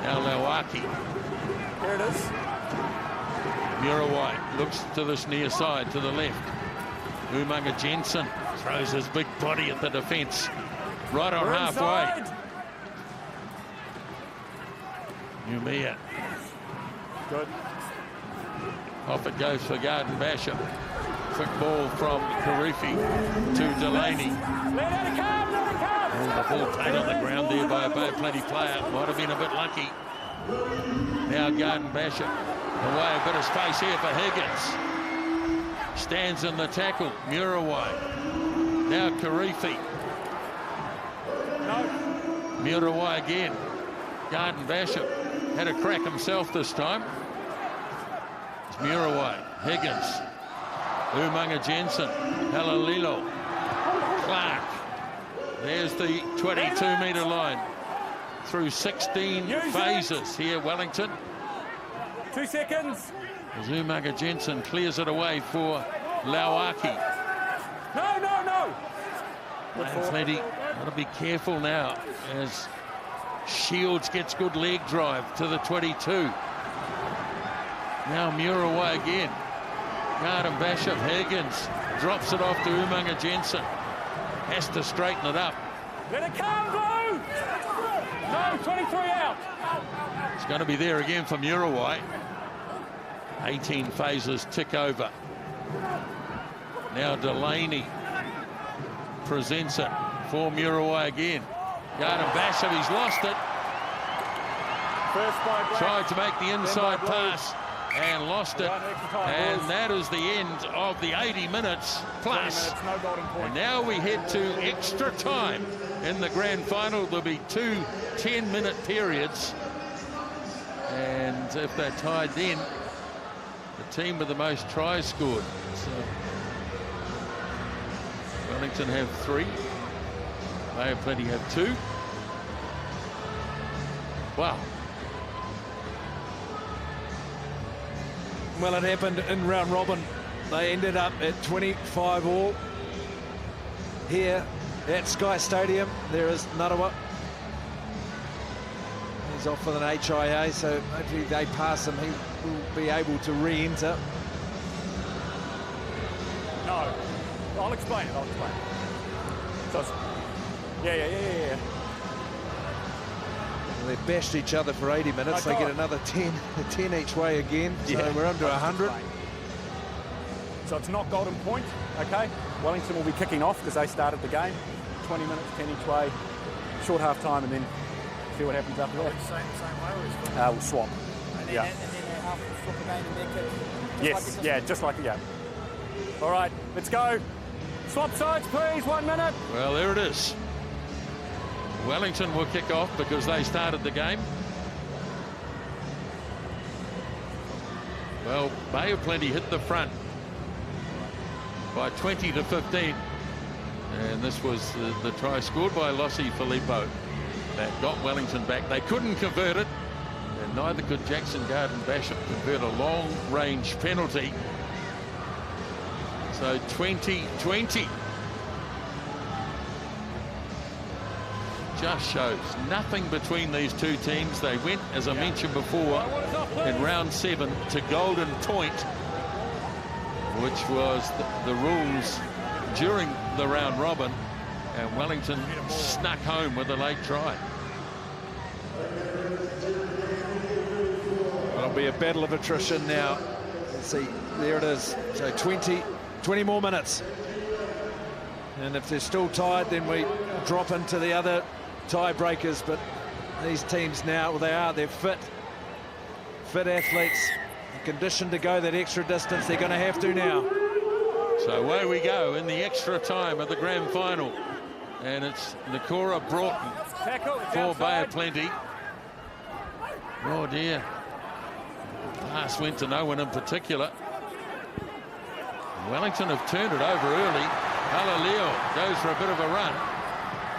Now Lauaki. Here it is. Muriwai looks to this near side, to the left. Umaga-Jensen throws his big body at the defence. Right on We're halfway. inside. Numia. Good. Off it goes for Garden-Bachop. Quick ball from Karifi to Delaney. Let it come, let it come. Oh, the ball played on the ground there by a Bay of Plenty player. Might have been a bit lucky. Now Garden-Bachop. Away a bit of space here for Higgins. Stands in the tackle. Muriwai. Now Karifi. No. Muriwai again. Garden-Bachop had a crack himself this time. It's Muriwai. Higgins. Umaga-Jensen. Halalilo. Clarke. There's the 22-metre line. Through 16 phases here, Wellington. 2 seconds. As Umaga-Jensen clears it away for Lauaki. No, no, no. Plenty got to be careful now as Shields gets good leg drive to the 22. Now Muriwai again. Garden-Bachop. Higgins drops it off to Umaga-Jensen. Has to straighten it up. Let it come, Blue. No, 23 out. It's going to be there again for Muriwai. 18 phases tick over. Now Delaney presents it for Muriwai again. Garden-Bachop, he's lost it. First by Black. Tried to make the inside pass and lost it. And boys. that is the end of the 80 minutes plus. 20 minutes, no golden point. And now we head to extra time in the grand final. There'll be 2 10-minute periods. And if they're tied then, the team with the most tries scored. So Wellington have 3. Bay of Plenty have 2. Wow. Well, it happened in round robin. They ended up at 25 all. Here at Sky Stadium, there is Narawa. He's off with an HIA, so hopefully they pass him. He will be able to re-enter. No. I'll explain it, I'll explain it. So, yeah. They bashed each other for 80 minutes. They get another 10 each way again. So we're under 100. So it's not golden point, okay? Wellington will be kicking off because they started the game. 20 minutes, 10 each way. Short half time and then see what happens after that. Same way, We'll swap. and then Yeah. and then they have to swap again and make it. Yes, yeah, just like the game. All right, let's go. Swap sides, please, 1 minute. Well, there it is. Wellington will kick off because they started the game. Well, Bay of Plenty hit the front by 20 to 15. And this was the try scored by Losi Filipo that got Wellington back. They couldn't convert it, and neither could Jackson Garden-Bachop convert a long-range penalty. So 20-20. Just shows nothing between these two teams. They went, as I mentioned before, in round 7 to golden point, which was the rules during the round robin, and Wellington snuck home with a late try. It'll be a battle of attrition now. Let's see, there it is. So 20 more minutes. And if they're still tired, then we drop into the other tiebreakers. But these teams now, well, they're fit athletes, conditioned to go that extra distance. They're going to have to now. So away we go in the extra time of the grand final. And it's Nikora Broughton for Bay of Plenty. Oh dear. Pass went to no one in particular. Wellington have turned it over early. Halaholo goes for a bit of a run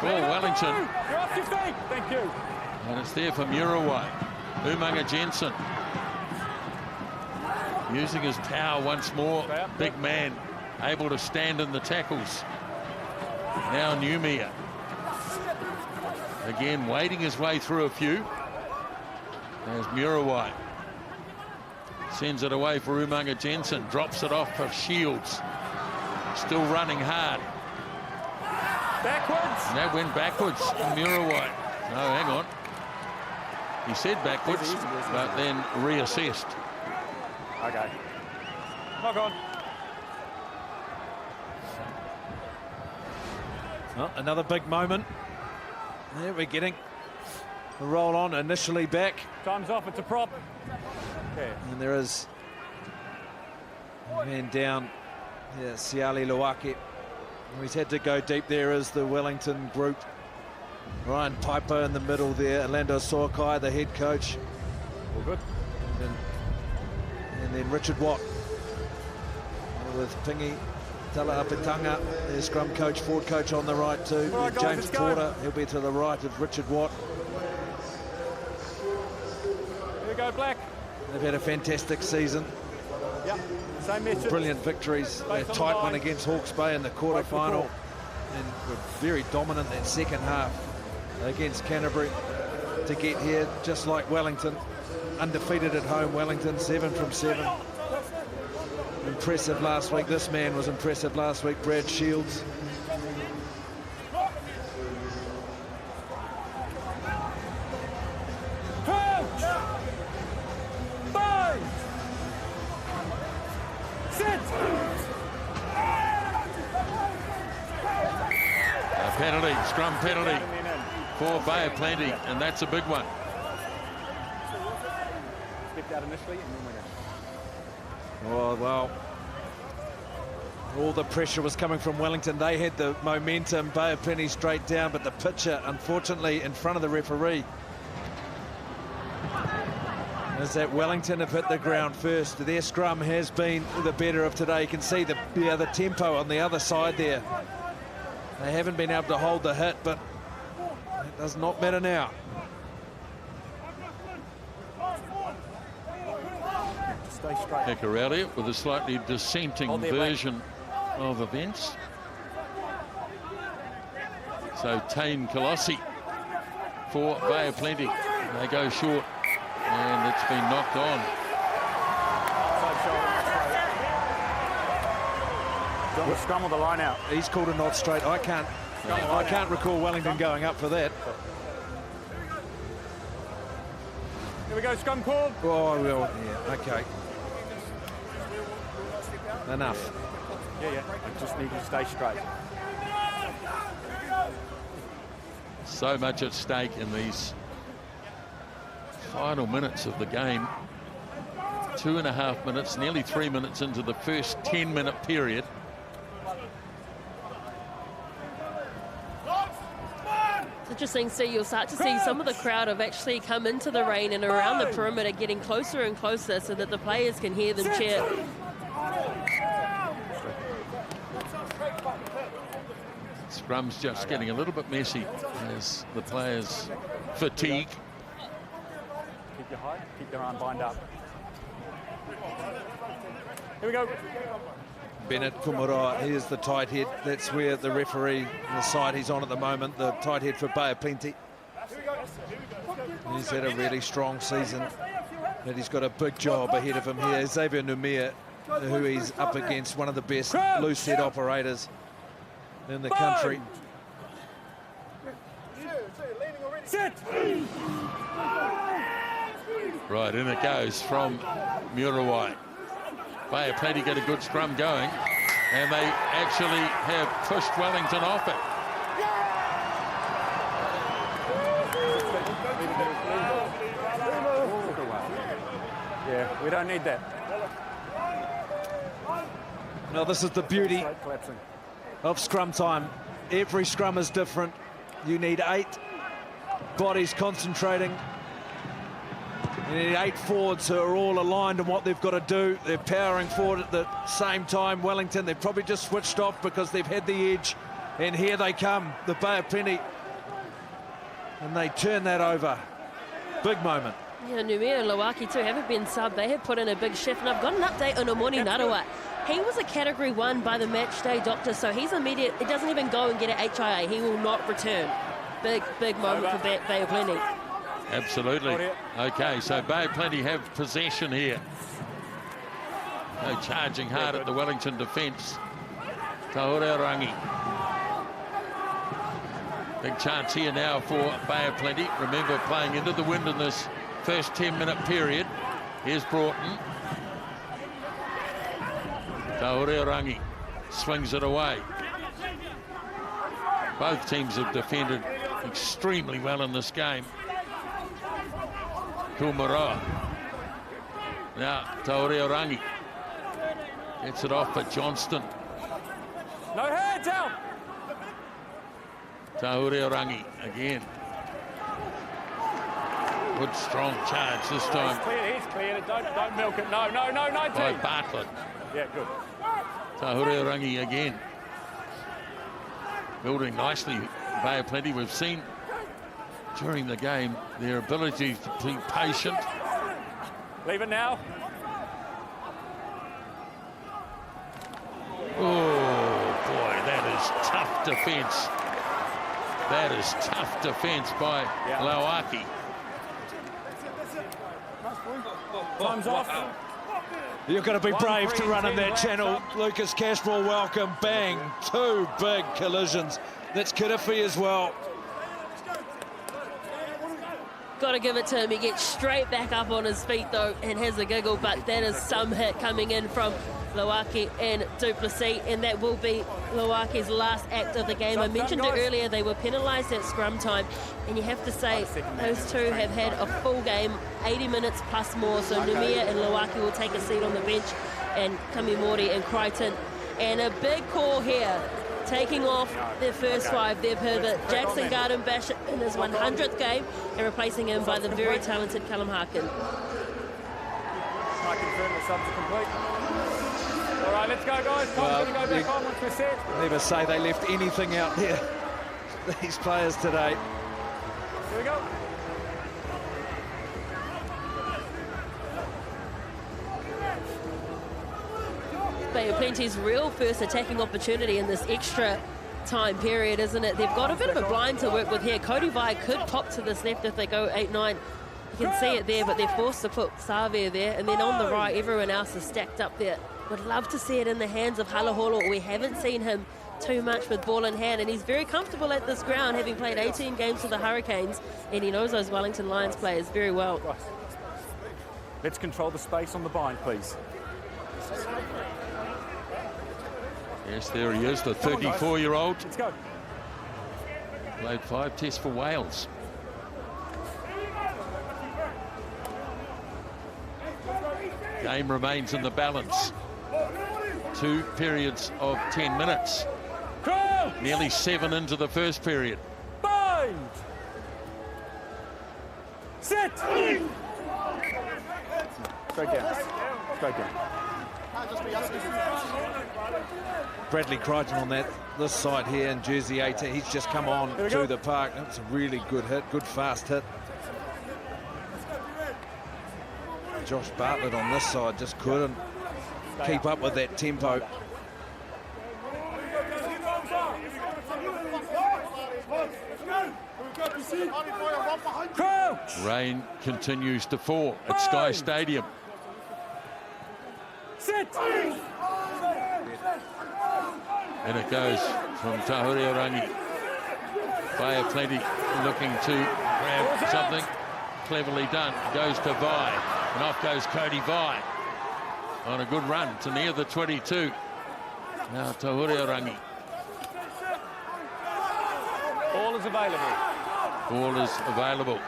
for Wellington. You're off your feet. Thank you. And it's there for Muriwai. Umaga-Jensen using his power once more. Big man able to stand in the tackles. Now Numia. Again, wading his way through a few. There's Muriwai. Sends it away for Umaga-Jensen. Drops it off for Shields. Still running hard. Backwards. And that went backwards. Muriwai. No, hang on. He said backwards, but then reassessed. Okay. Knock on. Well, another big moment. There we're getting the roll on initially back. Time's off. It's a prop. Okay. And there is a man down here, Siale Lauaki. He's had to go deep. There is the Wellington group. Ryan Piper in the middle there. Orlando Sorkai, the head coach. All good. And then Richard Watt with Pingi Talaapitanga, their scrum coach, forward coach on the right too. Right, guys, James Porter, he'll be to the right of Richard Watt. Here we go, Black. They've had a fantastic season. Yep, same message. Brilliant victories. A tight one against Hawke's Bay in the quarterfinal. And were very dominant that second half against Canterbury to get here, just like Wellington. Undefeated at home, Wellington, 7 from 7. Impressive last week. This man was impressive last week, Brad Shields. Penalty, scrum penalty for Bay of Plenty, and that's a big one. Stepped out initially and then went in. Oh, well, all the pressure was coming from Wellington. They had the momentum, Bay of Plenty straight down, but the pitcher, unfortunately, in front of the referee. Is that Wellington have hit the ground first. Their scrum has been the better of today. You can see the tempo on the other side there. They haven't been able to hold the hit, but it does not matter now. Stay straight. Hika Elliot with a slightly dissenting version of events. So Tane Colossi for Bay of Plenty. They go short, and it's been knocked on. The scrum or the line out. He's called a not straight. I can't recall Wellington going up for that. Here we go, scrum called. Oh, well, yeah, okay. Enough. Yeah. I just need to stay straight. So much at stake in these final minutes of the game. 2.5 minutes, nearly 3 minutes into the first 10-minute period. Interesting, so you'll start to see some of the crowd have actually come into the rain and around the perimeter, getting closer and closer so that the players can hear them cheer. Scrum's just getting a little bit messy as the players fatigue. Keep your height, keep their arm bind up. Here we go. Benet Kumeroa, he is the tight head. That's where the referee, the side he's on at the moment, the tight head for Bay of Plenty. He's had a really strong season, but he's got a big job ahead of him here. Xavier Numia, who he's up against, one of the best loose set operators in the country. Sit! Right, in it goes from Muriwai. Bay of Plenty get a good scrum going, and they actually have pushed Wellington off it. Yeah, we don't need that. Now this is the beauty of scrum time. Every scrum is different. You need 8 bodies concentrating. You need 8 forwards who are all aligned on what they've got to do. They're powering forward at the same time. Wellington, they've probably just switched off because they've had the edge. And here they come, the Bay of Plenty. And they turn that over. Big moment. Yeah, Numia and Lauaki too haven't been subbed. They have put in a big shift. And I've got an update on Emoni Narawa. He was a Category 1 by the match day doctor, so he's immediate. It doesn't even go and get an HIA. He will not return. Big moment for Bay of Plenty. Absolutely. Okay, so Bay of Plenty have possession here. No charging hard at the Wellington defence. Tahuriorangi. Big chance here now for Bay of Plenty. Remember, playing into the wind in this first 10-minute period. Here's Broughton. Tahuriorangi swings it away. Both teams have defended extremely well in this game. Kumeroa. Now Tahuriorangi gets it off for Johnston. No hands out. Tahuriorangi again. Good strong charge this time. He's cleared. Don't milk it. No, By team. Bartlett. Yeah, good. Tahuriorangi again. Building nicely, Bay of Plenty. We've seen during the game their ability to be patient. Leave it now. Oh boy, that is tough defence. That is tough defence by Lauaki. Time's off. You've got to be brave to run in that channel. Lucas Cashmore, welcome. Bang, 2 big collisions. That's Kirifi as well. Got to give it to him. He gets straight back up on his feet, though, and has a giggle, but that is some hit coming in from Lauaki and Duplessis, and that will be Lauaki's last act of the game. I mentioned it earlier, they were penalised at scrum time, and you have to say those two have had a full game, 80 minutes plus more, so Numia and Lauaki will take a seat on the bench, and Kamimori and Crichton. And a big call here, taking off their first 5. They've heard that Jackson Garden-Bachop in his 100th game and replacing him by the very talented Callum Harkin. I confirm the subs are complete. All right, let's go, guys. Tom's going to go back on once we're set. Never say they left anything out there, these players today. Here we go. Bay of Plenty's real first attacking opportunity in this extra time period, isn't it? They've got a bit of a blind to work with here. Cody Vai could pop to this left if they go 8-9. You can see it there, but they're forced to put Savea there. And then on the right, everyone else is stacked up there. Would love to see it in the hands of Halaholo. We haven't seen him too much with ball in hand, and he's very comfortable at this ground, having played 18 games for the Hurricanes, and he knows those Wellington Lions players very well. Let's control the space on the bind, please. Yes, there he is, the 34-year-old. Let's go. Played 5 tests for Wales. Game remains in the balance. 2 periods of 10 minutes. Nearly 7 into the first period. Bind! Sit! Straight down. Straight down. Bradley Crichton on this side here in jersey 18. He's just come on to the park. That's a really good hit, good fast hit. Josh Bartlett on this side just couldn't keep up with that tempo. Rain continues to fall at Sky Stadium. Sit! And it goes from Tahuriorangi. Bay of Plenty looking to grab something. Cleverly done. Goes to Vi. And off goes Cody Vi. On a good run to near the 22. Now Tahuriorangi. Ball is available. Ball is available.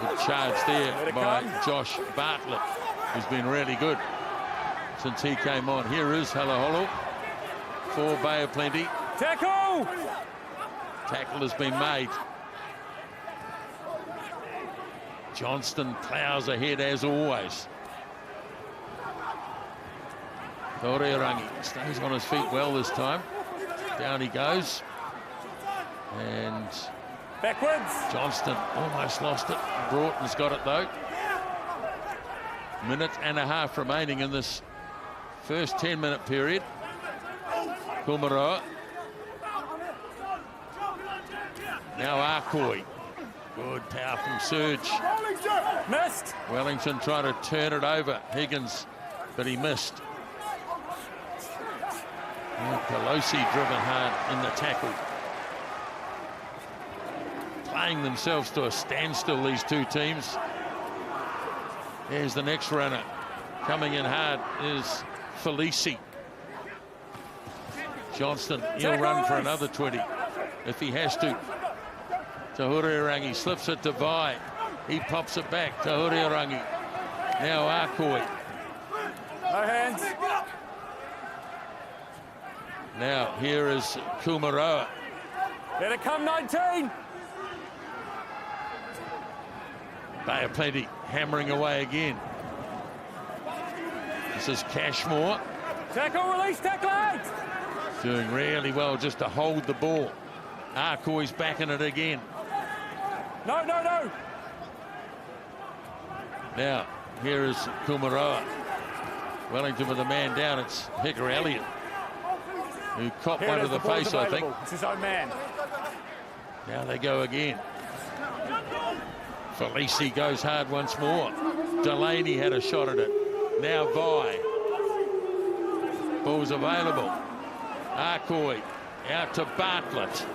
Good charge there by Josh Bartlett, who's been really good since he came on. Here is Halaholo for Bay of Plenty. Tackle! Tackle has been made. Johnston plows ahead as always. Tahuriorangi stays on his feet well this time. Down he goes. And backwards. Johnston almost lost it. Broughton's got it though. Minute and a half remaining in this first 10-minute period. Kumeroa. Now Ah Kuoi. Good, powerful surge. Missed. Wellington trying to turn it over. Higgins, but he missed. Pelosi driven hard in the tackle. Playing themselves to a standstill, these two teams. There's the next runner. Coming in hard is Felici. Johnston, he'll run for another 20 if he has to. Tahuriorangi slips it to Vi. He pops it back. Tahuriorangi. Now Ah Kuoi. No hands. Now here is Kumeroa. Let it come, 19. Bay of Plenty hammering away again. This is Cashmore. Tackle, release, tackle out. Doing really well just to hold the ball. Ah Kuoi's back in it again. No, no, no. Now, here is Kumeroa. Wellington with a man down. It's Hika Elliot, who copped one to the face, I think. It's his own man. Now they go again. Felici goes hard once more. Delaney had a shot at it. Now Vi. Ball's available. Ah Kuoi out to Bartlett.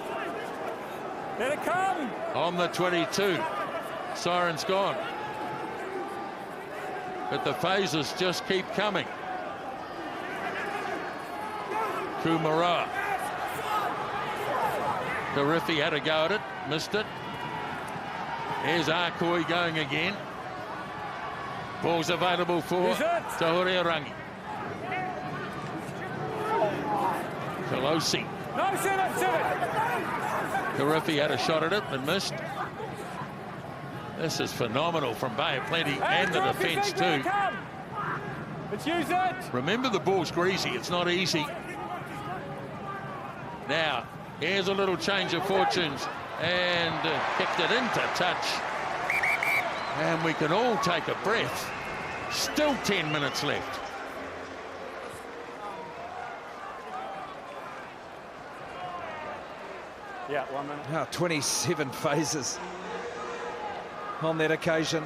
Let it come. On the 22. Siren's gone. But the phases just keep coming. Kumeroa. Karifi had a go at it. Missed it. Here's Ah Kuoi going again. Ball's available for Tahuriorangi. Pelosi. No, sit it. Karifi had a shot at it and missed. This is phenomenal from Bay of Plenty and the defence too. Let's use it. Remember, the ball's greasy. It's not easy. Now, here's a little change of fortunes and kicked it into touch. And we can all take a breath. Still 10 minutes left. Yeah, 1 minute. Now 27 phases on that occasion.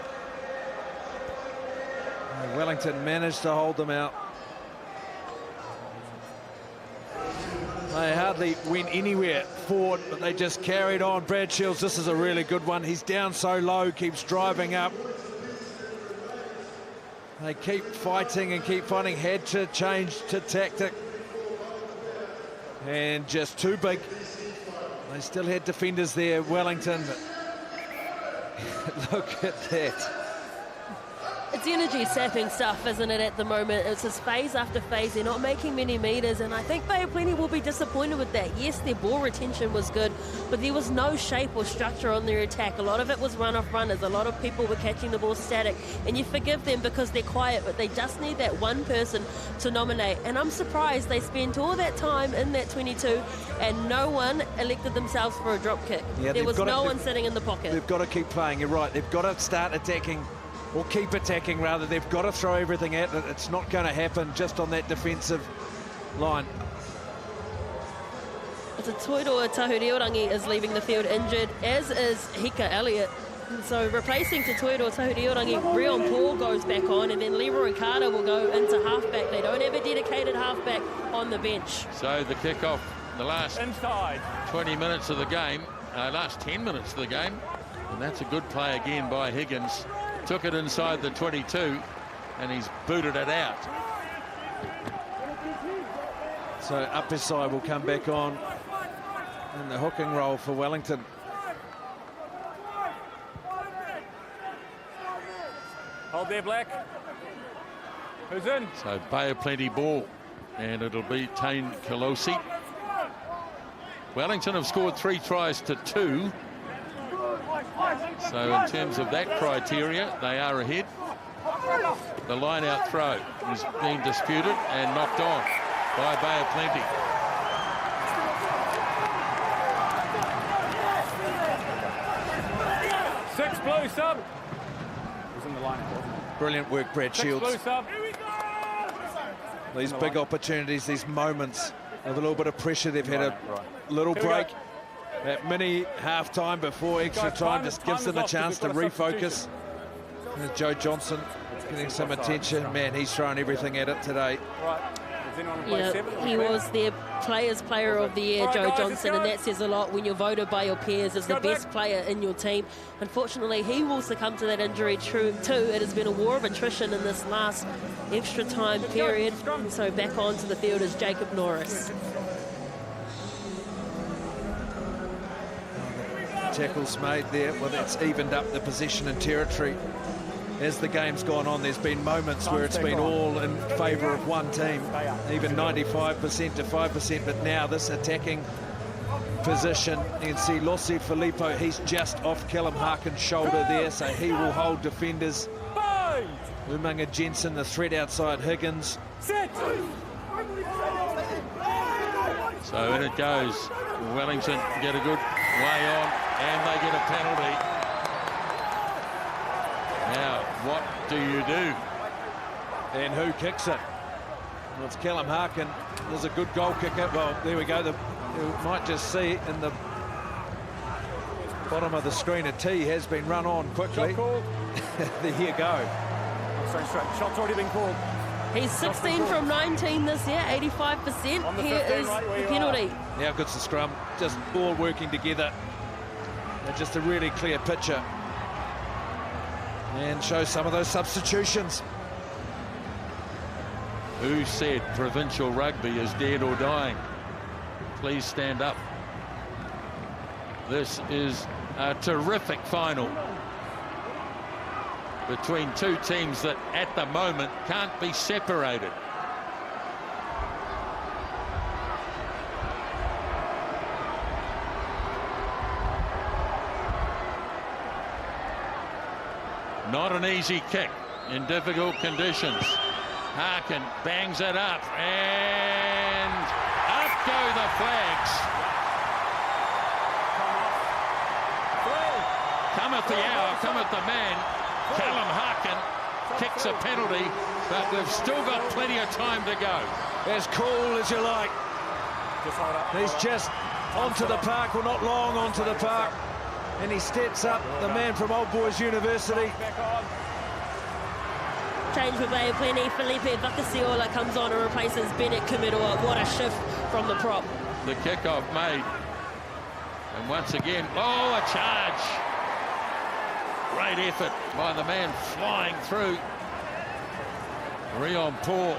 Wellington managed to hold them out. They hardly went anywhere forward, but they just carried on. Brad Shields, this is a really good one. He's down so low, keeps driving up. They keep fighting and keep fighting. Had to change to tactic. And just too big. They still had defenders there, Wellington. Look at that. It's energy-sapping stuff, isn't it, at the moment? It's just phase after phase. They're not making many metres, and I think Bay of Plenty will be disappointed with that. Yes, their ball retention was good, but there was no shape or structure on their attack. A lot of it was run-off runners. A lot of people were catching the ball static, and you forgive them because they're quiet, but they just need that one person to nominate. And I'm surprised they spent all that time in that 22, and no one elected themselves for a drop kick. Yeah, there was no one sitting in the pocket. They've got to keep playing, you're right. They've got to start attacking, or keep attacking rather. They've got to throw everything at it. It's not going to happen just on that defensive line. It's a Toiroa Tahuriorangi is leaving the field injured, as is Hika Elliot. So replacing Toiroa Tahuriorangi, Reon Paul goes back on, and then Leroy Carter will go into halfback. They don't have a dedicated halfback on the bench. So the kickoff the last Inside. 20 minutes of the game, last 10 minutes of the game. And that's a good play again by Higgins. Took it inside the 22, and he's booted it out. So Apisai will come back on in the hooking role for Wellington. Hold there, Black. Who's in? So Bay of Plenty ball, and it'll be Tane Kalosi. Wellington have scored 3 tries to 2. So in terms of that criteria, they are ahead. The line-out throw is being disputed and knocked on by Bay of Plenty. Six blue sub. Was in the line-out, wasn't it? Brilliant work, Brad Shields. Six blue sub. These big opportunities, these moments of a little bit of pressure. They've had a little break. That mini half-time before extra time just gives them a chance to refocus. There's Joe Johnson getting some attention. Man, he's thrown everything at it today. Yeah, he was their Players Player of the Year, Joe Johnson, and that says a lot when you're voted by your peers as the best player in your team. Unfortunately, he will succumb to that injury too. It has been a war of attrition in this last extra time period. And so back onto the field is Jacob Norris. Tackles made there. Well, that's evened up the possession and territory. As the game's gone on, there's been moments where it's been all in favour of one team, even 95% to 5%, but now this attacking position, you can see Losi Filipo, he's just off Callum Harkin's shoulder there, so he will hold defenders. Umaga-Jensen, the threat outside Higgins. So in it goes. Wellington get a good way on, and they get a penalty. Now, what do you do? And who kicks it? Well, it's Callum Harkin. There's a good goal kicker. Well, there we go. You might just see in the bottom of the screen, a T has been run on quickly. There you go. Shot's already been called. He's 16 from 19 this year, 85%. Here is the penalty. Now good's the scrum. Just all working together. Just a really clear picture. And show some of those substitutions. Who said provincial rugby is dead or dying? Please stand up. This is a terrific final between two teams that at the moment can't be separated. Not an easy kick in difficult conditions. Harkin bangs it up, and up go the flags. Cometh the hour, cometh the man. Callum Harkin kicks a penalty, but we've still got plenty of time to go. As cool as you like. He's just onto the park, well, not long onto the park. And he steps up, the man from Old Boys University. Change for Bay of Plenty. Felipe Vakasiuola comes on and replaces Benet Kumeroa. What a shift from the prop. The kickoff made. And once again, oh, a charge. Great effort by the man flying through. Reon Paul.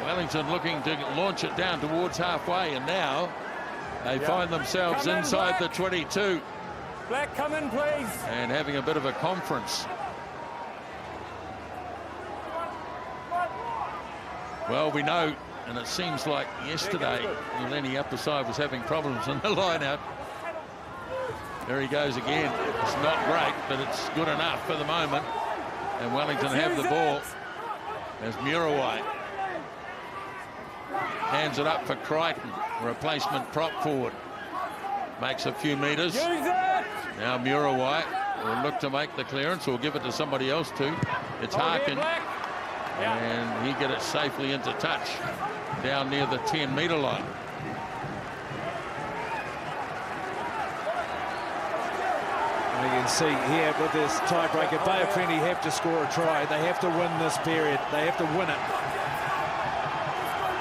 Wellington looking to launch it down towards halfway, and now they find themselves inside the 22. Black, come in, please. And having a bit of a conference. Well, we know, and it seems like yesterday, Leni Apisai was having problems in the line-out. There he goes again. It's not great, but it's good enough for the moment. And Wellington have the ball as Muriwai hands it up for Crichton, replacement prop forward. Makes a few metres. Now Muriwai will look to make the clearance or give it to somebody else too. It's Harkin. And he get it safely into touch down near the 10-metre line. And you can see here with this tiebreaker, Bay of Plenty have to score a try. They have to win this period. They have to win it.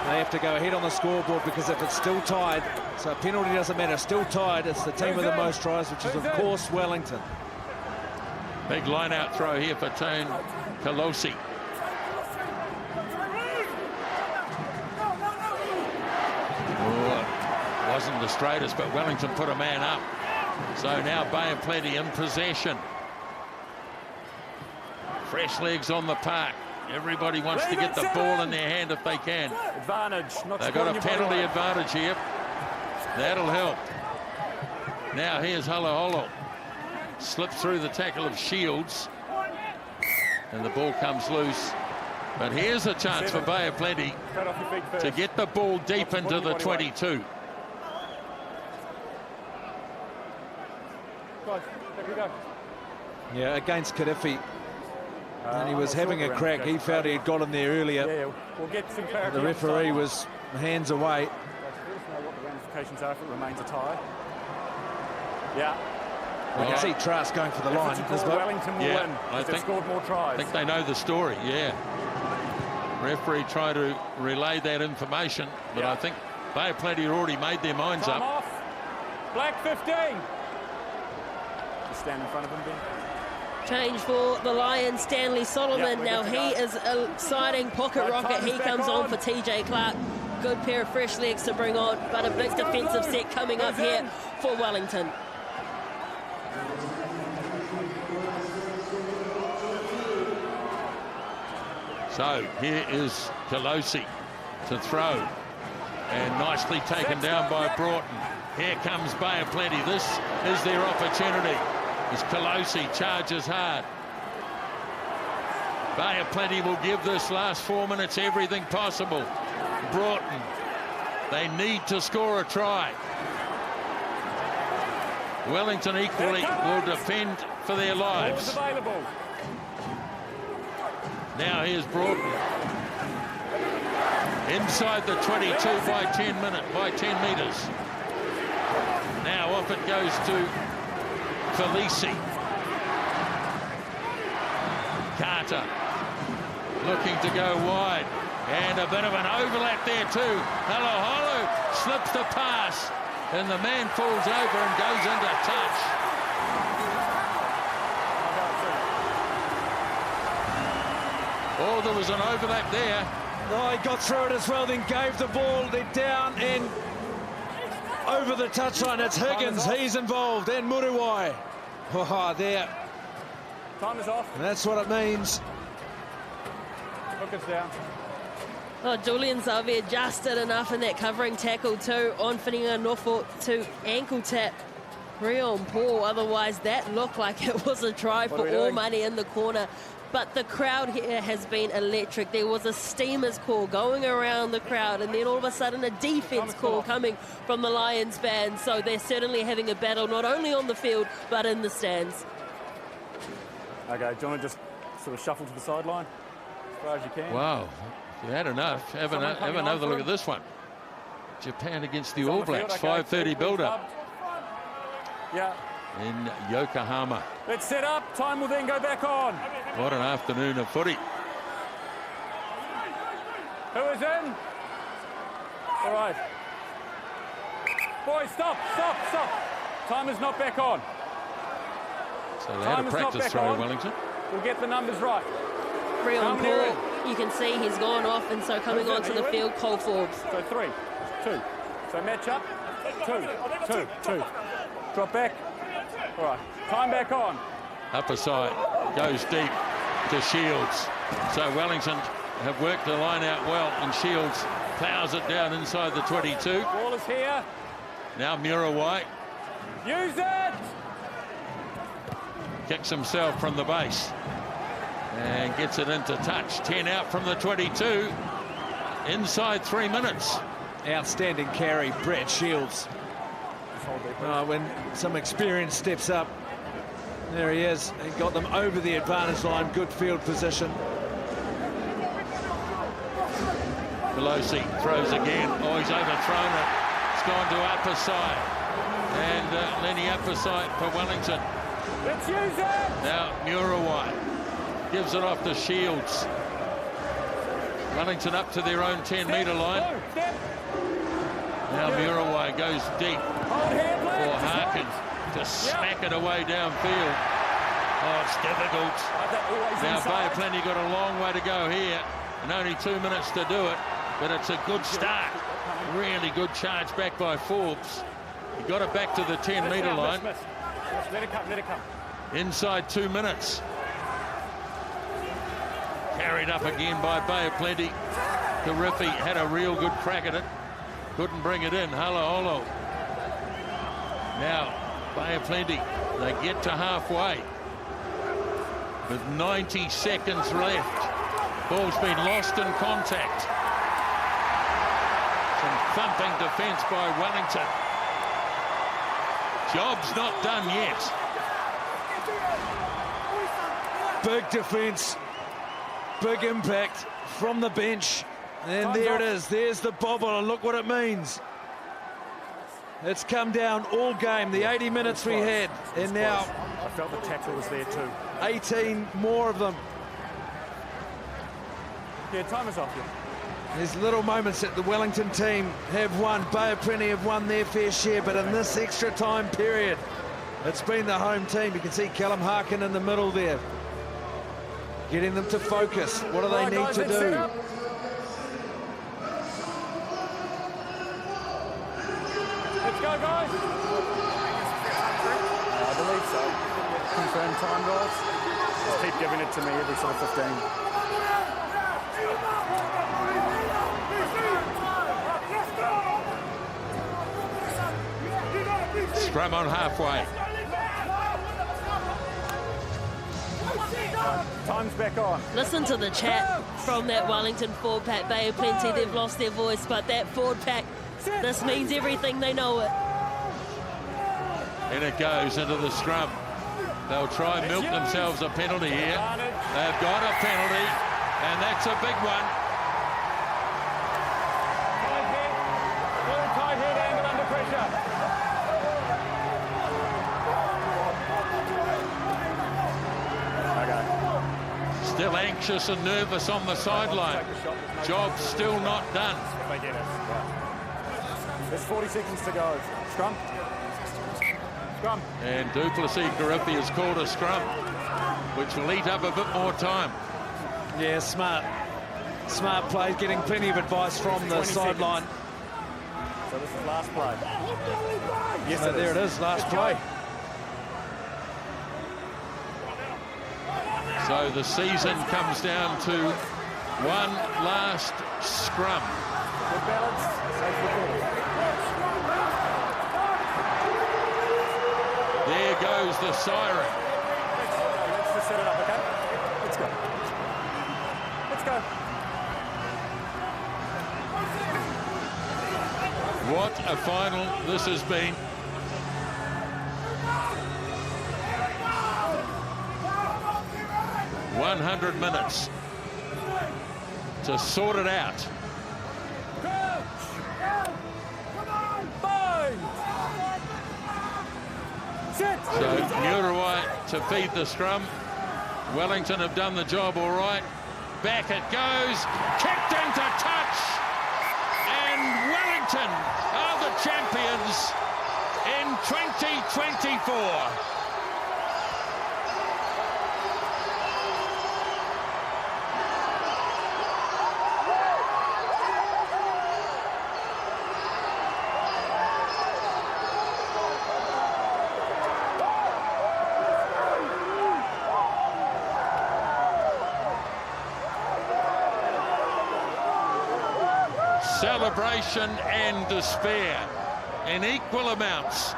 They have to go ahead on the scoreboard, because if it's still tied, so a penalty doesn't matter, still tied, it's the team with the most tries, which is, of course, Wellington. Big line-out throw here for Tjay Clarke. Oh, wasn't the straightest, but Wellington put a man up. So now Bay of Plenty in possession. Fresh legs on the park. Everybody wants to get the ball in their hand if they can. Advantage. They've got a penalty advantage here. That'll help. Now here's Halaholo. Slips through the tackle of Shields. And the ball comes loose. But here's a chance for Bay of Plenty to get the ball deep into the 22. Yeah, against Kadifi. And he was having a crack. He felt he had got him there earlier. Yeah, we'll get some clarity. The referee was hands away. Let us know what the ramifications are if it remains a tie. Yeah. We can see Trask going for the line. Wellington will win. I think scored more tries. I think they know the story, yeah. Referee tried to relay that information, but I think Bay of Plenty had already made their minds up. Off. Black 15. Just stand in front of him, Ben. Change for the Lions, Stanley Solomon. Now he is a exciting pocket rocket. He comes on for Tjay Clarke. Good pair of fresh legs to bring on, but a big defensive set coming up here for Wellington. So here is Clarke to throw, and nicely taken down by Broughton. Here comes Bay of Plenty. This is their opportunity as Clarke charges hard. Bay of Plenty will give this last 4 minutes everything possible. Broughton, they need to score a try. Wellington equally will defend for their lives. Now here's Broughton. Inside the 22 by 10 metres. Now off it goes to Felici. Carter looking to go wide. And a bit of an overlap there too. Halaholo slips the pass. And the man falls over and goes into touch. Oh, there was an overlap there. Oh, he got through it as well, then gave the ball. They're down and over the touchline. It's Higgins. He's involved. And Muriwai. Oh, there. Time is off. And that's what it means. Hook us down. Oh, Julian Savea just did enough in that covering tackle too on Whittinga Nofo to ankle tap Reon Paul. Otherwise, that looked like it was a try for all money in the corner. But the crowd here has been electric. There was a steamers call going around the crowd, and then all of a sudden a defense call coming from the Lions fans. So they're certainly having a battle, not only on the field, but in the stands. Okay, do you want to just sort of shuffle to the sideline as far as you can? Wow. You had enough. Have another look at this one. Japan against the All Blacks. 5:30 build-up. Yeah. In Yokohama. Let's set up. Time will then go back on. What an afternoon of footy. Who is in? All right. Boys, stop. Time is not back on. So they had a practice throw, Wellington. We'll get the numbers right. Reon Paul, you can see he's gone off, and so coming onto the field, Cole Forbes. So 3, 2. So match up. 2. Drop back. All right. Time back on. Upper side goes deep to Shields. So Wellington have worked the line out well, and Shields plows it down inside the 22. Ball is here. Now Muriwai Use it. kicks himself from the base and gets it into touch. 10 out from the 22 inside 3 minutes. Outstanding carry, Brett Shields. When some experience steps up, there he is. He got them over the advantage line. Good field position. Losi throws again. Oh, he's overthrown it. It's gone to Apisai. And Leni Apisai for Wellington. Let's use it. Now Muriwai gives it off to Shields. Wellington up to their own 10-metre line. Now Muriwai goes deep for Harkin to smack it away downfield. Oh, it's difficult. Now Bay of Plenty got a long way to go here, and only 2 minutes to do it, but it's a good start. Really good charge back by Forbes. He got it back to the 10-metre line. Let it come. Inside 2 minutes. Carried up again by Bay of Plenty. Karifi had a real good crack at it. Couldn't bring it in. Halaholo. Now, Bay of Plenty, they get to halfway with 90 seconds left. Ball's been lost in contact. Some thumping defence by Wellington. Job's not done yet. Big defence, big impact from the bench. And there it is, there's the bobble, and look what it means. It's come down all game, the 80 minutes we had, and now I felt the tackle was there too. 18 more of them. Yeah, time is off. There's little moments that the Wellington team have won. Bay of Plenty have won their fair share, but in this extra time period, it's been the home team. You can see Callum Harkin in the middle there, getting them to focus. What do they need to do? Let's go, guys. I believe so. Confirmed time, guys. Just keep giving it to me every sort of 15. Scrum on halfway. Time's back on. Listen to the chat from that Wellington forward pack. Bay of Plenty, they've lost their voice, but that forward pack, this means everything, they know it. And it goes into the scrum. They'll try and milk themselves a penalty here. They've got a penalty, and that's a big one. Tight head angle under pressure. Still anxious and nervous on the sideline. Job still not done. There's 40 seconds to go. Scrum. Scrum. And Duplessis Karifi has called a scrum, which will eat up a bit more time. Yeah, smart play, getting plenty of advice from the sideline. So this is last play. Yes, So there it is, last play. So the season comes down to one last scrum. Good balance. Safe the ball. There goes the siren. Let's just set it up, okay? Let's go. Let's go. What a final this has been. $100 minutes to sort it out. So Muriwai to feed the scrum. Wellington have done the job all right. Back it goes, kicked into touch, and Wellington are the champions in 2024. Celebration and despair in equal amounts.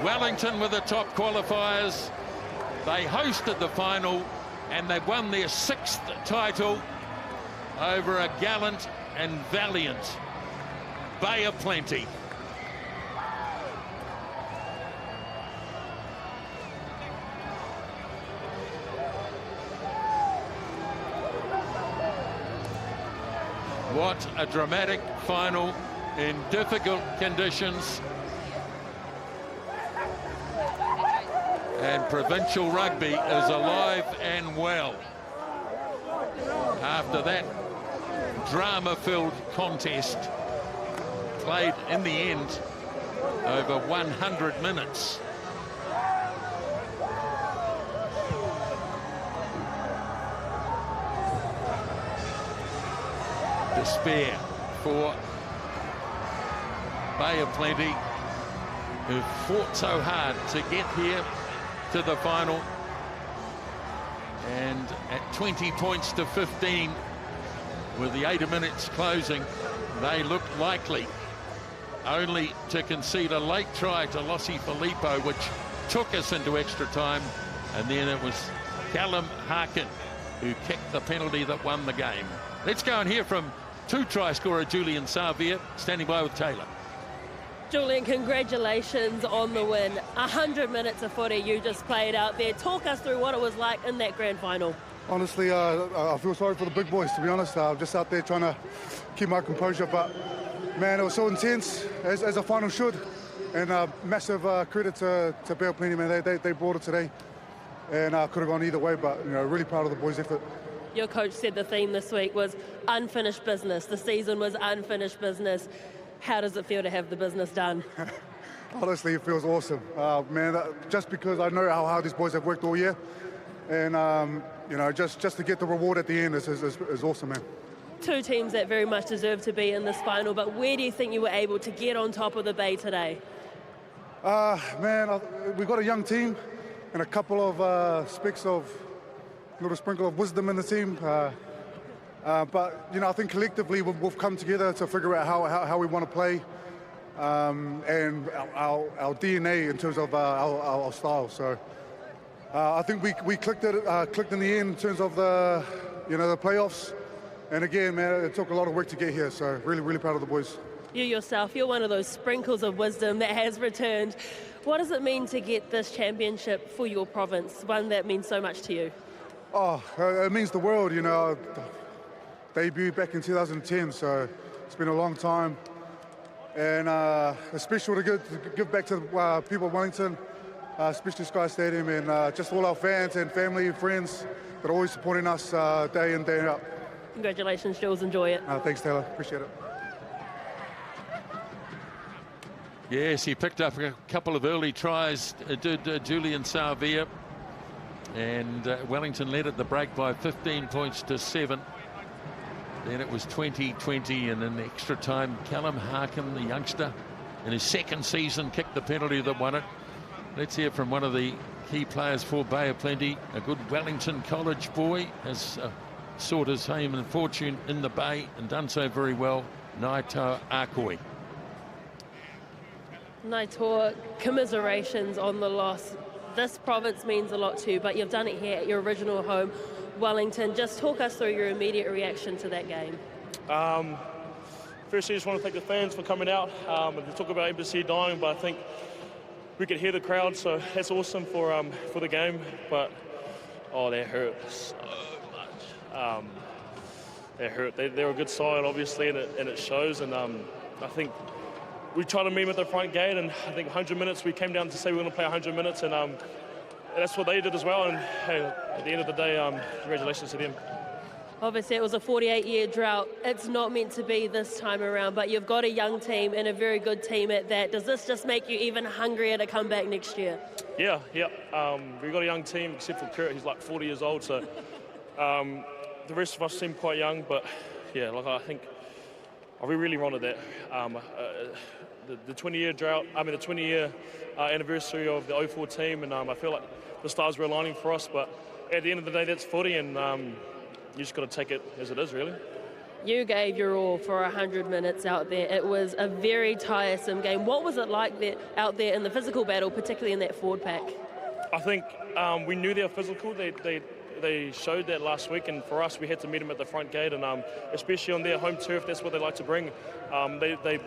Wellington were the top qualifiers. They hosted the final and they won their 6th title over a gallant and valiant Bay of Plenty. What a dramatic final in difficult conditions. And provincial rugby is alive and well. after that drama-filled contest played in the end over 100 minutes. Despair for Bay of Plenty, who fought so hard to get here to the final. And at 20 points to 15, with the 80 minutes closing, they looked likely only to concede a late try to Losi Filipo, which took us into extra time. And then it was Callum Harkin who kicked the penalty that won the game. Let's go and hear from two-try scorer Julian Savea, standing by with Taylor. Julian, congratulations on the win. 100 minutes of footy you just played out there. Talk us through what it was like in that grand final. Honestly, I feel sorry for the big boys, to be honest. I'm just out there trying to keep my composure, but man, it was so intense, as a final should. And massive credit to Bay of Plenty, man. They brought it today, and could have gone either way, but really proud of the boys' effort. Your coach said the theme this week was unfinished business. The season was unfinished business. How does it feel to have the business done? Honestly, it feels awesome, man. Just because I know how hard these boys have worked all year, and just to get the reward at the end is awesome, man. Two teams that very much deserve to be in this final, but where do you think you were able to get on top of the Bay today? Man, we've got a young team and a couple of specks of little sprinkle of wisdom in the team. But I think collectively we've come together to figure out how we want to play, and our DNA in terms of our style. So I think we clicked in the end in terms of the playoffs. And again, man, it took a lot of work to get here. So really proud of the boys. You yourself, you're one of those sprinkles of wisdom that has returned. What does it mean to get this championship for your province, one that means so much to you? Oh, it means the world. Debuted back in 2010, so it's been a long time, and it's special to give back to the people of Wellington, especially Sky Stadium, and just all our fans and family and friends that are always supporting us day in, day out. Congratulations, Jules. Enjoy it. Thanks, Taylor. Appreciate it. Yes, he picked up a couple of early tries, did Julian Savea, and Wellington led at the break by 15 points to 7. Then it was 20-20, and in extra time, Callum Harkin, the youngster, in his second season, kicked the penalty that won it. Let's hear from one of the key players for Bay of Plenty, a good Wellington College boy, has sought his fame and fortune in the Bay and done so very well, Naitoa Ah Kuoi. Naitoa, commiserations on the loss. This province means a lot to you, but you've done it here at your original home, Wellington. Just talk us through your immediate reaction to that game. Firstly, I just want to thank the fans for coming out. They talk about NPC dying, but I think we could hear the crowd, so that's awesome for the game. But that hurt so much. That hurt. They're a good side, obviously, and it shows. And I think we tried to meet them at the front gate, and I think 100 minutes. We came down to say we were going to play 100 minutes, and that's what they did as well. And hey, at the end of the day, congratulations to them. Obviously, it was a 48-year drought. It's not meant to be this time around, but you've got a young team and a very good team at that. Does this just make you even hungrier to come back next year? Yeah. We've got a young team, except for Kurt. He's like 40 years old, so the rest of us seem quite young. But yeah, I think we really wanted that. The 20-year drought, the 20-year anniversary of the 04 team, and I feel like the stars were aligning for us. But at the end of the day, that's footy, and you just got to take it as it is, really. You gave your all for 100 minutes out there. It was a very tiresome game. What was it like out there in the physical battle, particularly in that forward pack? I think we knew they were physical. They showed that last week, and for us, we had to meet them at the front gate, and especially on their home turf, that's what they like to bring. They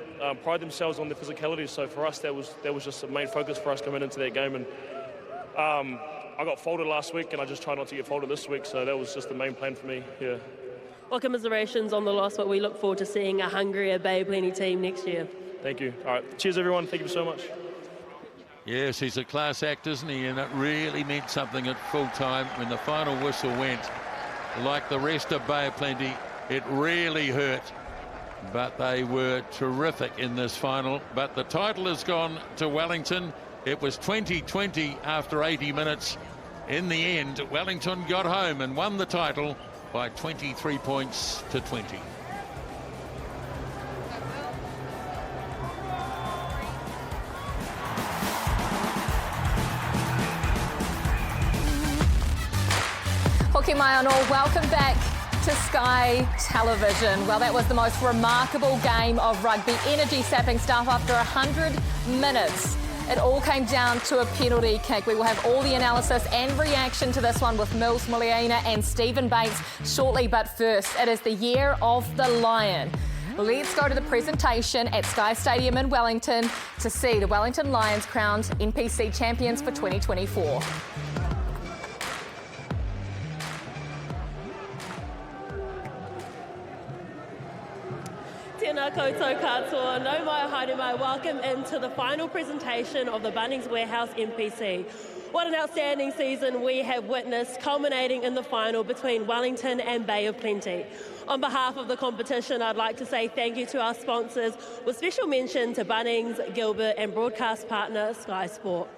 pride themselves on their physicality, so for us, that was just the main focus for us coming into that game. And I got folded last week, and I just tried not to get folded this week, so that was just the main plan for me. Yeah. Well, commiserations on the loss, but we look forward to seeing a hungrier Bay of Plenty team next year. Thank you. All right. Cheers, everyone. Thank you so much. Yes, he's a class act, isn't he? And it really meant something at full time when the final whistle went. like the rest of Bay of Plenty. It really hurt, but they were terrific in this final. But the title has gone to Wellington. It was 20-20 after 80 minutes. In the end, Wellington got home and won the title by 23 points to 20. Hoki mai anō, welcome back to Sky Television. Well, that was the most remarkable game of rugby. Energy-sapping stuff after 100 minutes. It all came down to a penalty kick. We will have all the analysis and reaction to this one with Mills Muliaina and Stephen Bates shortly. But first, it is the year of the Lion. Let's go to the presentation at Sky Stadium in Wellington to see the Wellington Lions crowned NPC champions for 2024. Tēnā koutou katoa, nau mai haere mai, welcome into the final presentation of the Bunnings Warehouse NPC. What an outstanding season we have witnessed, culminating in the final between Wellington and Bay of Plenty. On behalf of the competition, I'd like to say thank you to our sponsors, with special mention to Bunnings, Gilbert and broadcast partner Sky Sport.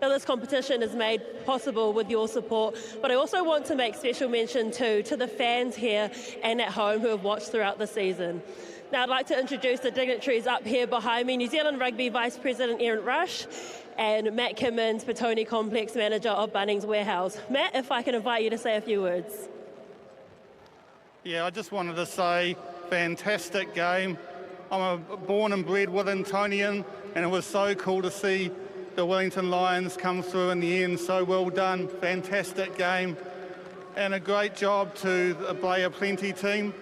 Now, this competition is made possible with your support, but I also want to make special mention too to the fans here and at home who have watched throughout the season. Now, I'd like to introduce the dignitaries up here behind me. New Zealand Rugby Vice President Aaron Rush and Matt Kimmins, Petone Complex Manager of Bunnings Warehouse. Matt, if I can invite you to say a few words. Yeah, I just wanted to say, fantastic game. I'm a born and bred Wellingtonian, and it was so cool to see the Wellington Lions come through in the end. So well done, fantastic game. And a great job to the Bay of Plenty team.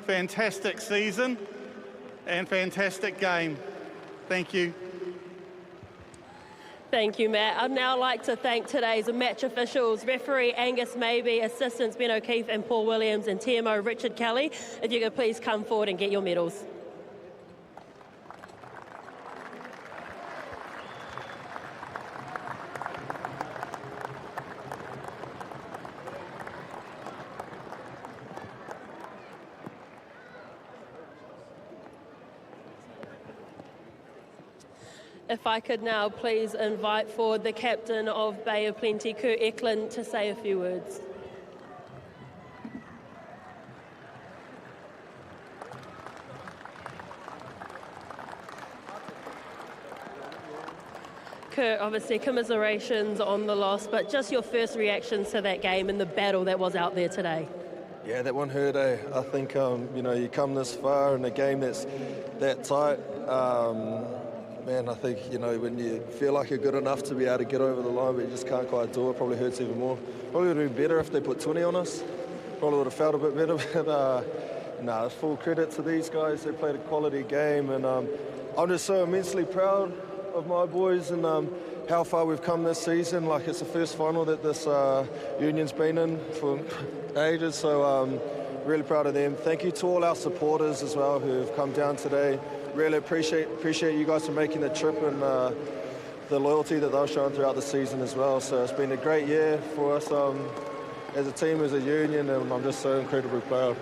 Fantastic season and fantastic game. Thank you. Thank you, Matt. I'd now like to thank today's match officials, referee Angus Maybe, assistants Ben O'Keefe and Paul Williams, and TMO Richard Kelly. If you could please come forward and get your medals. If I could now please invite forward the captain of Bay of Plenty, Kurt Eklund, to say a few words. Kurt, obviously commiserations on the loss, but just your first reactions to that game and the battle that was out there today. Yeah, that one hurt, eh? I think, you know, you come this far in a game that's that tight. Man, I think, you know, when you feel like you're good enough to be able to get over the line, but you just can't quite do it, probably hurts even more. Probably would have been better if they put 20 on us. Probably would have felt a bit better, but full credit to these guys. They played a quality game, and I'm just so immensely proud of my boys and how far we've come this season. Like, it's the first final that this union's been in for ages, so really proud of them. Thank you to all our supporters as well who have come down today. Really appreciate you guys for making the trip and the loyalty that they've shown throughout the season as well. So it's been a great year for us as a team, as a union, and I'm just so incredibly proud.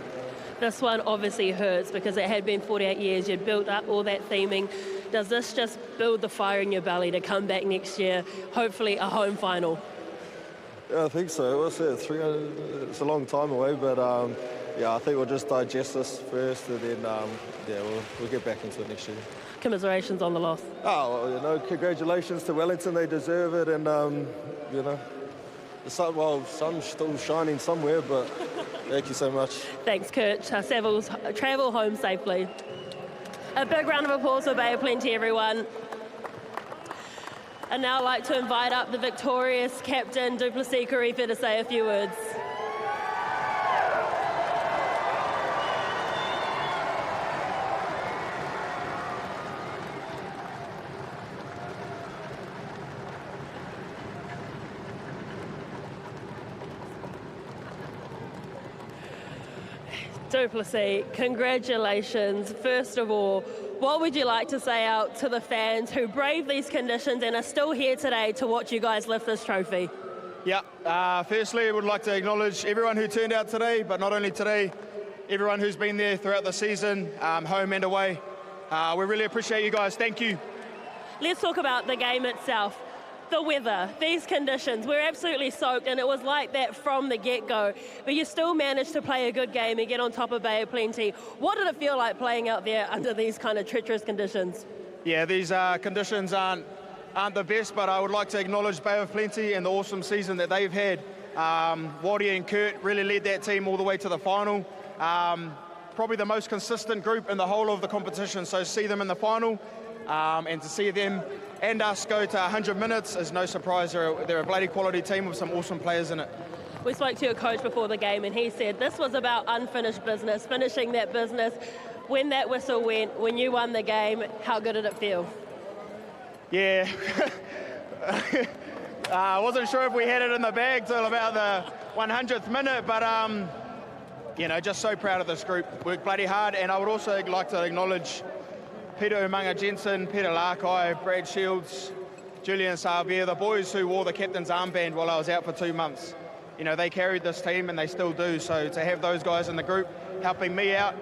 This one obviously hurts because it had been 48 years. You'd built up all that theming. Does this just build the fire in your belly to come back next year, hopefully a home final? Yeah, I think so. What's it, 300? It's a long time away, but yeah, I think we'll just digest this first, and then we'll get back into it next year. Commiserations on the loss. Oh, well, you know, congratulations to Wellington. They deserve it, and you know, the sun's still shining somewhere, but thank you so much. Thanks, Kurt. Travel home safely. A big round of applause for Bay of Plenty, everyone. I'd now like to invite up the victorious captain, Duplessis Karifa, to say a few words. Duplessis, congratulations. First of all, what would you like to say out to the fans who brave these conditions and are still here today to watch you guys lift this trophy? Yeah, firstly, I would like to acknowledge everyone who turned out today, but not only today, everyone who's been there throughout the season, home and away. We really appreciate you guys. Thank you. Let's talk about the game itself. The weather, these conditions, we're absolutely soaked, and it was like that from the get-go. But you still managed to play a good game and get on top of Bay of Plenty. What did it feel like playing out there under these kind of treacherous conditions? Yeah, these conditions aren't the best, but I would like to acknowledge Bay of Plenty and the awesome season that they've had. Waddy and Kurt really led that team all the way to the final. Probably the most consistent group in the whole of the competition, so to see them in the final and to see them and us go to 100 minutes is no surprise. They're a bloody quality team with some awesome players in it. We spoke to your coach before the game, and he said this was about unfinished business, finishing that business. When that whistle went, when you won the game, how good did it feel? Yeah, I wasn't sure if we had it in the bag till about the 100th minute, but you know, just so proud of this group. Worked bloody hard, and I would also like to acknowledge Peter Umaga-Jensen, Peter Larkai, Brad Shields, Julian Savea, the boys who wore the captain's armband while I was out for 2 months. You know, they carried this team and they still do, so to have those guys in the group helping me out,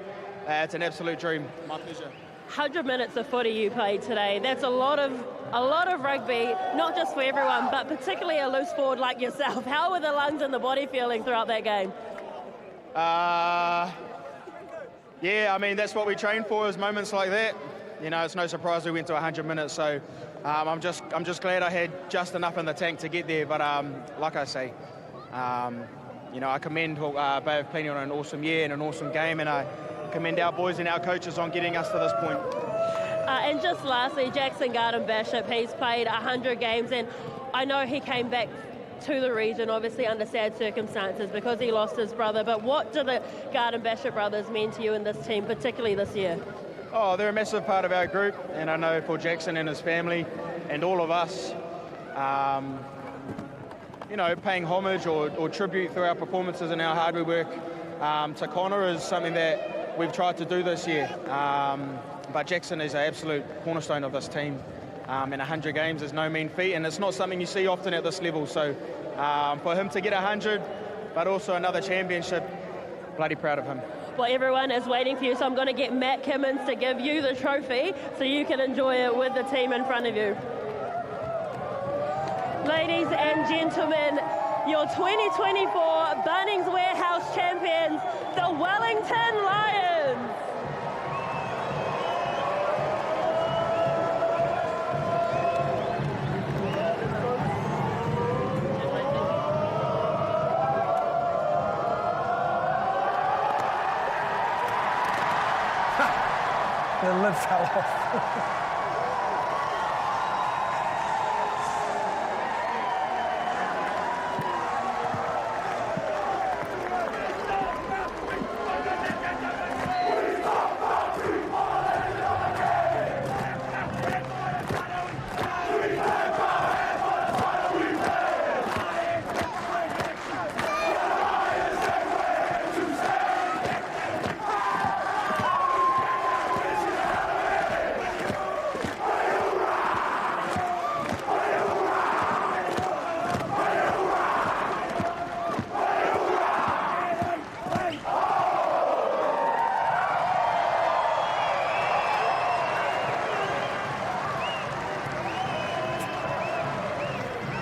it's an absolute dream. My pleasure. 100 minutes of footy you played today. That's a lot of rugby, not just for everyone, but particularly a loose forward like yourself. How were the lungs and the body feeling throughout that game? Yeah, I mean, that's what we train for, is moments like that. You know, it's no surprise we went to 100 minutes, so I'm just glad I had just enough in the tank to get there. But like I say, you know, I commend Bay of Plenty on an awesome year and an awesome game, and I commend our boys and our coaches on getting us to this point. And just lastly, Jackson Garden-Bachop, he's played 100 games, and I know he came back to the region, obviously under sad circumstances because he lost his brother, but what do the Garden-Bachop brothers mean to you in this team, particularly this year? Oh, they're a massive part of our group, and I know for Jackson and his family and all of us, you know, paying homage or tribute through our performances and how hard we work to Connor is something that we've tried to do this year. But Jackson is an absolute cornerstone of this team. And 100 games is no mean feat, and it's not something you see often at this level. So for him to get 100, but also another championship, bloody proud of him. Well, everyone is waiting for you, so I'm going to get Matt Kimmins to give you the trophy so you can enjoy it with the team in front of you. Ladies and gentlemen, your 2024 Bunnings Warehouse champions, the Wellington Lions. The lid fell off.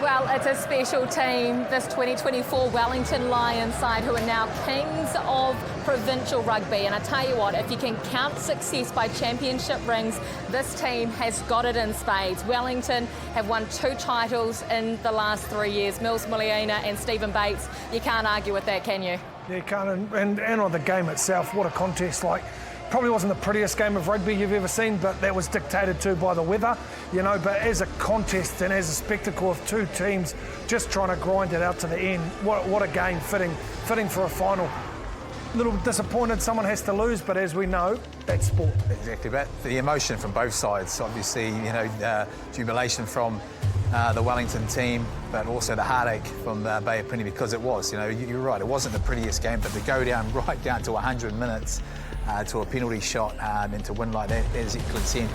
Well, it's a special team, this 2024 Wellington Lions side, who are now kings of provincial rugby. And I tell you what, if you can count success by championship rings, this team has got it in spades. Wellington have won 2 titles in the last 3 years. Mills Muliaina and Stephen Bates. You can't argue with that, can you? Yeah, you can't. And on the game itself, what a contest. Like, probably wasn't the prettiest game of rugby you've ever seen, but that was dictated to by the weather, you know. But as a contest and as a spectacle of 2 teams just trying to grind it out to the end, what a game, fitting for a final. A little disappointed someone has to lose, but as we know, that's sport. Exactly, but the emotion from both sides, obviously, you know, jubilation from the Wellington team, but also the heartache from Bay of Plenty, because it was, you know, you're right, it wasn't the prettiest game, but to go down right down to 100 minutes to a penalty shot and to win like that, as Eclipse said,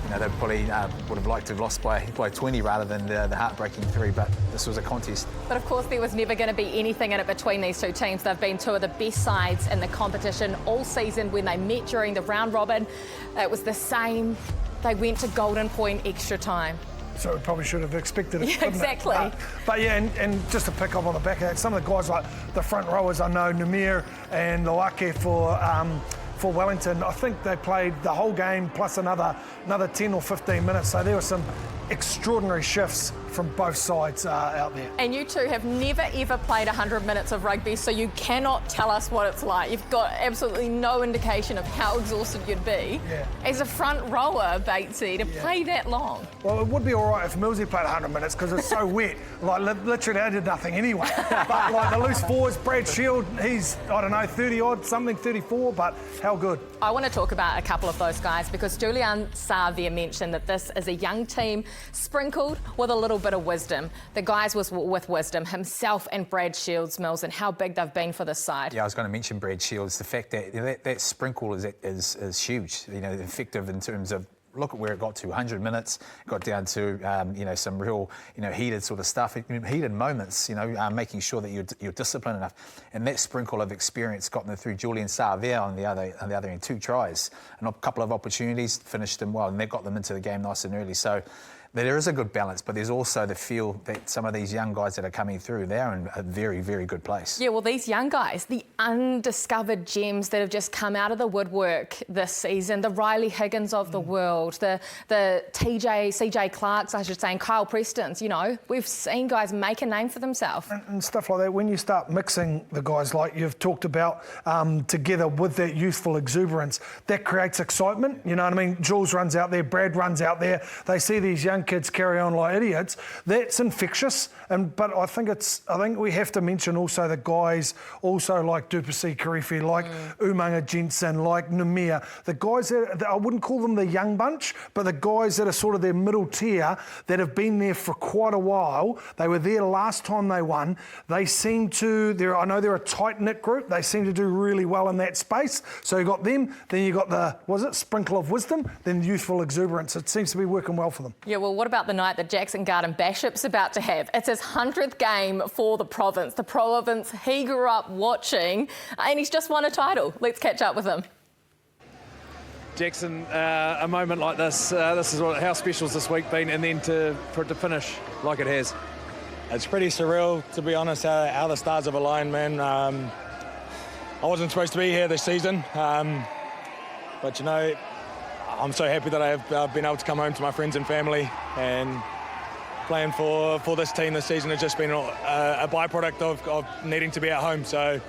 You know, they probably would have liked to have lost by 20 rather than the heartbreaking 3, but this was a contest. But of course there was never going to be anything in it between these two teams. They've been two of the best sides in the competition all season. When they met during the round robin, it was the same. They went to golden point extra time. So we probably should have expected it. Yeah, exactly. But yeah, and just to pick up on the back of that, some of the guys like the front rowers, I know Numia and Lauaki for Wellington, I think they played the whole game plus another 10 or 15 minutes. So there were some extraordinary shifts from both sides out there. And you two have never ever played 100 minutes of rugby, so you cannot tell us what it's like. You've got absolutely no indication of how exhausted you'd be as a front rower, Batesy, to play that long. Well, it would be all right if Millsy played 100 minutes because it's so wet. Like, literally, I did nothing anyway. But, like, the loose forwards, Brad Shield, he's, I don't know, 30-odd, something, 34, but how good? I want to talk about a couple of those guys because Julian Savea mentioned that this is a young team sprinkled with a little bit of wisdom. The guys with wisdom, himself and Brad Shields, Mills, and how big they've been for this side. Yeah, I was going to mention Brad Shields. The fact that that sprinkle is huge. You know, effective in terms of look at where it got to, 100 minutes, got down to, you know, some real, you know, heated sort of stuff, heated moments, you know, making sure that you're disciplined enough. And that sprinkle of experience got them through Julian Savea on the other end, 2 tries and a couple of opportunities, finished them well, and that got them into the game nice and early. So there is a good balance, but there's also the feel that some of these young guys that are coming through, they're in a very, very good place. Yeah, well, these young guys, the undiscovered gems that have just come out of the woodwork this season, the Riley Higgins of the world, the CJ Clarks, I should say, and Kyle Prestons, you know, we've seen guys make a name for themselves. And stuff like that, when you start mixing the guys like you've talked about together with that youthful exuberance, that creates excitement, you know what I mean? Jules runs out there, Brad runs out there, they see these young kids carry on like idiots. That's infectious. But I think we have to mention also the guys also like Duplessis Karifi, like Umaga-Jensen, like Numia. The guys that I wouldn't call them the young bunch, but the guys that are sort of their middle tier that have been there for quite a while. They were there last time they won. They seem to, I know they're a tight-knit group. They seem to do really well in that space. So you got them, then you got the, sprinkle of wisdom, then youthful exuberance. It seems to be working well for them. Yeah, well, what about the night that Jackson Garden-Bachop's about to have? It's his 100th game for the province he grew up watching, and he's just won a title. Let's catch up with him. Jackson, a moment like this, this is how special's this week been, and then for it to finish like it has. It's pretty surreal, to be honest, how the stars have aligned, man. I wasn't supposed to be here this season, but, you know, I'm so happy that I've been able to come home to my friends and family, and playing for this team this season has just been a byproduct of needing to be at home. So,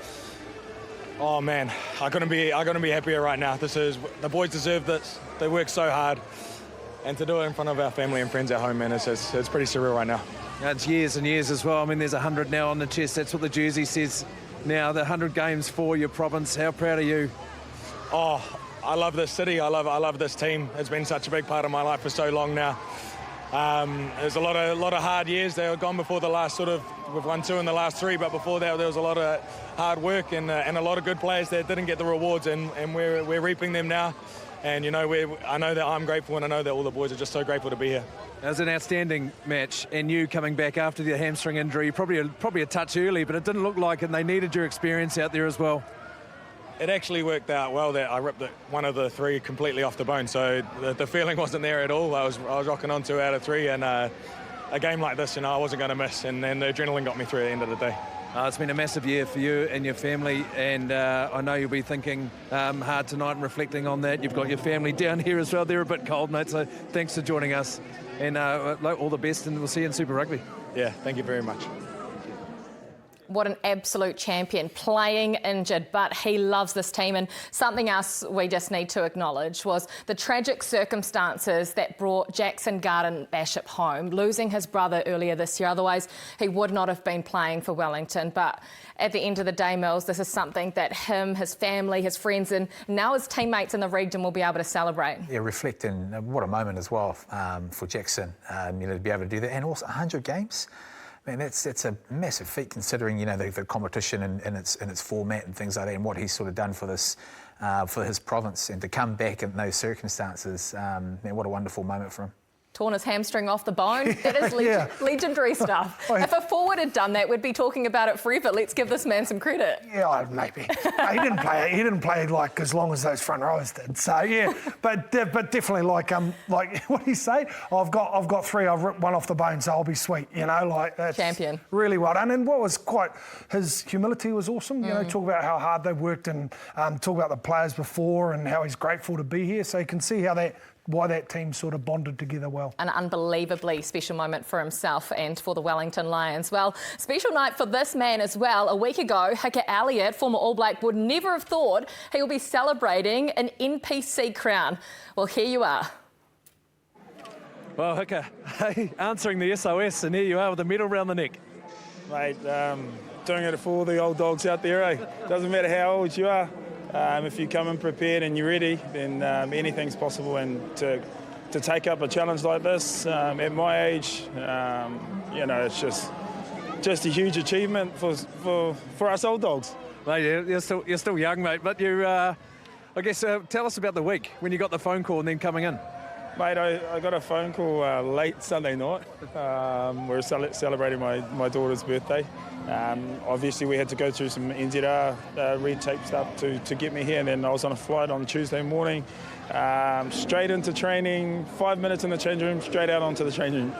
oh man, I couldn't be happier right now. The boys deserve this. They work so hard, and to do it in front of our family and friends at home, man, it's pretty surreal right now. It's years and years as well. I mean, there's 100 now on the chest. That's what the jersey says now. The 100 games for your province. How proud are you? Oh, I love this city. I love this team. It's been such a big part of my life for so long now. There's a lot of hard years. They were gone before the last we've won 2 in the last 3, but before that there was a lot of hard work and a lot of good players that didn't get the rewards, and we're reaping them now. And you know, I know that I'm grateful, and I know that all the boys are just so grateful to be here. It was an outstanding match, and you coming back after the hamstring injury, probably a touch early, but it didn't look like it, and they needed your experience out there as well. It actually worked out well that I ripped one of the 3 completely off the bone, so the feeling wasn't there at all. I was rocking on 2 out of 3, and a game like this, you know, I wasn't going to miss, and then the adrenaline got me through at the end of the day. It's been a massive year for you and your family, and I know you'll be thinking hard tonight and reflecting on that. You've got your family down here as well. They're a bit cold, mate, so thanks for joining us, and all the best, and we'll see you in Super Rugby. Yeah, thank you very much. What an absolute champion, playing injured, but he loves this team. And something else we just need to acknowledge was the tragic circumstances that brought Jackson Garden-Bachop home, losing his brother earlier this year. Otherwise, he would not have been playing for Wellington. But at the end of the day, Mills, this is something that him, his family, his friends, and now his teammates in the region will be able to celebrate. Yeah, reflecting what a moment as well for Jackson, you know, to be able to do that. And also 100 games. Man, that's a massive feat considering, you know, the competition and its format and things like that, and what he's sort of done for this for his province, and to come back in those circumstances, man, what a wonderful moment for him. Torn his hamstring off the bone. That is legendary stuff. If a forward had done that, we'd be talking about it forever. Let's give this man some credit. Yeah, maybe. He didn't play like as long as those front rowers did. So yeah, but definitely like what do you say? I've got 3. I've ripped 1 off the bone, so I'll be sweet. You know, like that's champion. Really well done. And what was his humility was awesome. You know, talk about how hard they worked and talk about the players before and how he's grateful to be here. So you can see why that team sort of bonded together well. An unbelievably special moment for himself and for the Wellington Lions. Well, special night for this man as well. A week ago, Hika Elliot, former All Black, would never have thought he will be celebrating an NPC crown. Well, here you are. Well, Hika, hey, answering the SOS, and here you are with a medal around the neck. Mate, doing it for all the old dogs out there, eh? Doesn't matter how old you are. If you come in prepared and you're ready, then anything's possible. And to take up a challenge like this at my age, you know, it's just a huge achievement for us old dogs. Mate, you're still young, mate, but you, I guess, tell us about the week when you got the phone call and then coming in. Mate, I got a phone call late Sunday night. We were celebrating my daughter's birthday. Obviously, we had to go through some NZR red tape stuff to get me here, and then I was on a flight on Tuesday morning, straight into training, 5 minutes in the change room, straight out onto the training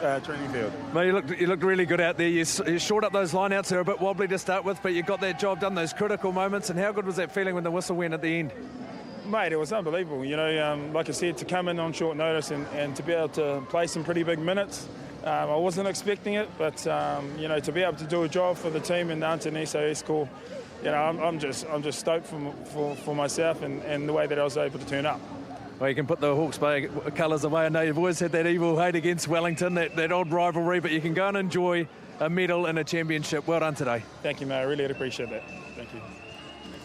field. Mate, you looked really good out there. You short up those lineouts. They're a bit wobbly to start with, but you got that job done, those critical moments. And how good was that feeling when the whistle went at the end? Mate, it was unbelievable. You know, like I said, to come in on short notice and to be able to play some pretty big minutes. I wasn't expecting it, but you know, to be able to do a job for the team in the Antoniso Escort, you know, I'm just stoked for myself and the way that I was able to turn up. Well, you can put the Hawke's Bay colours away. I know you've always had that evil hate against Wellington, that old rivalry, but you can go and enjoy a medal and a championship. Well done today. Thank you, mate. I really appreciate that. Thank you.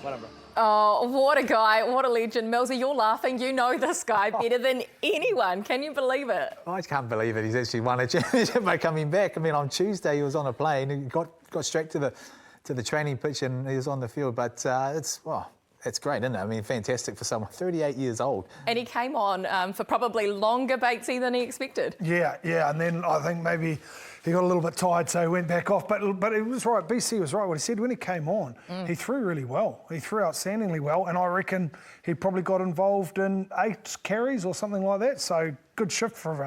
Well done, bro. Oh, what a guy, what a legend. Millsy, you're laughing. You know this guy better than anyone. Can you believe it? I can't believe it. He's actually won a championship by coming back. I mean, on Tuesday he was on a plane and got straight to the training pitch and he was on the field. But it's great, isn't it? I mean, fantastic for someone 38 years old. And he came on for probably longer, Batesy, than he expected. Yeah, and then I think maybe he got a little bit tired, so he went back off. But it was right. BC was right what he said. When he came on, he threw really well. He threw outstandingly well, and I reckon he probably got involved in 8 carries or something like that. So good shift from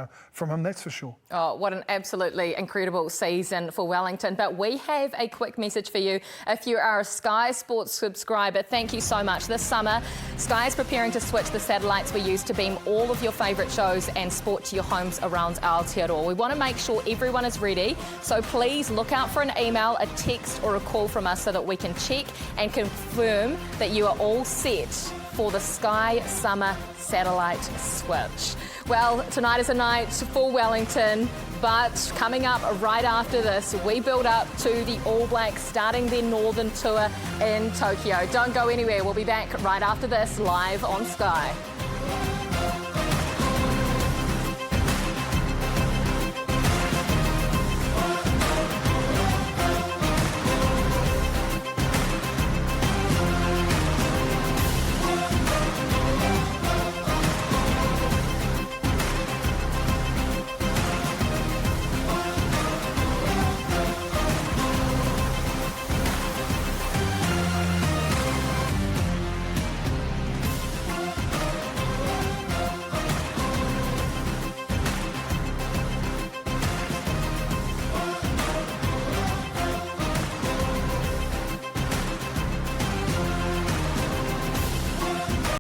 him, that's for sure. Oh, what an absolutely incredible season for Wellington. But we have a quick message for you. If you are a Sky Sports subscriber, thank you so much. This summer, Sky is preparing to switch the satellites we use to beam all of your favourite shows and sport to your homes around Aotearoa. We want to make sure everyone is ready, so please look out for an email, a text or a call from us so that we can check and confirm that you are all set for the Sky Summer Satellite Switch. Well, tonight is a night for Wellington, but coming up right after this, we build up to the All Blacks starting their Northern Tour in Tokyo. Don't go anywhere. We'll be back right after this, live on Sky.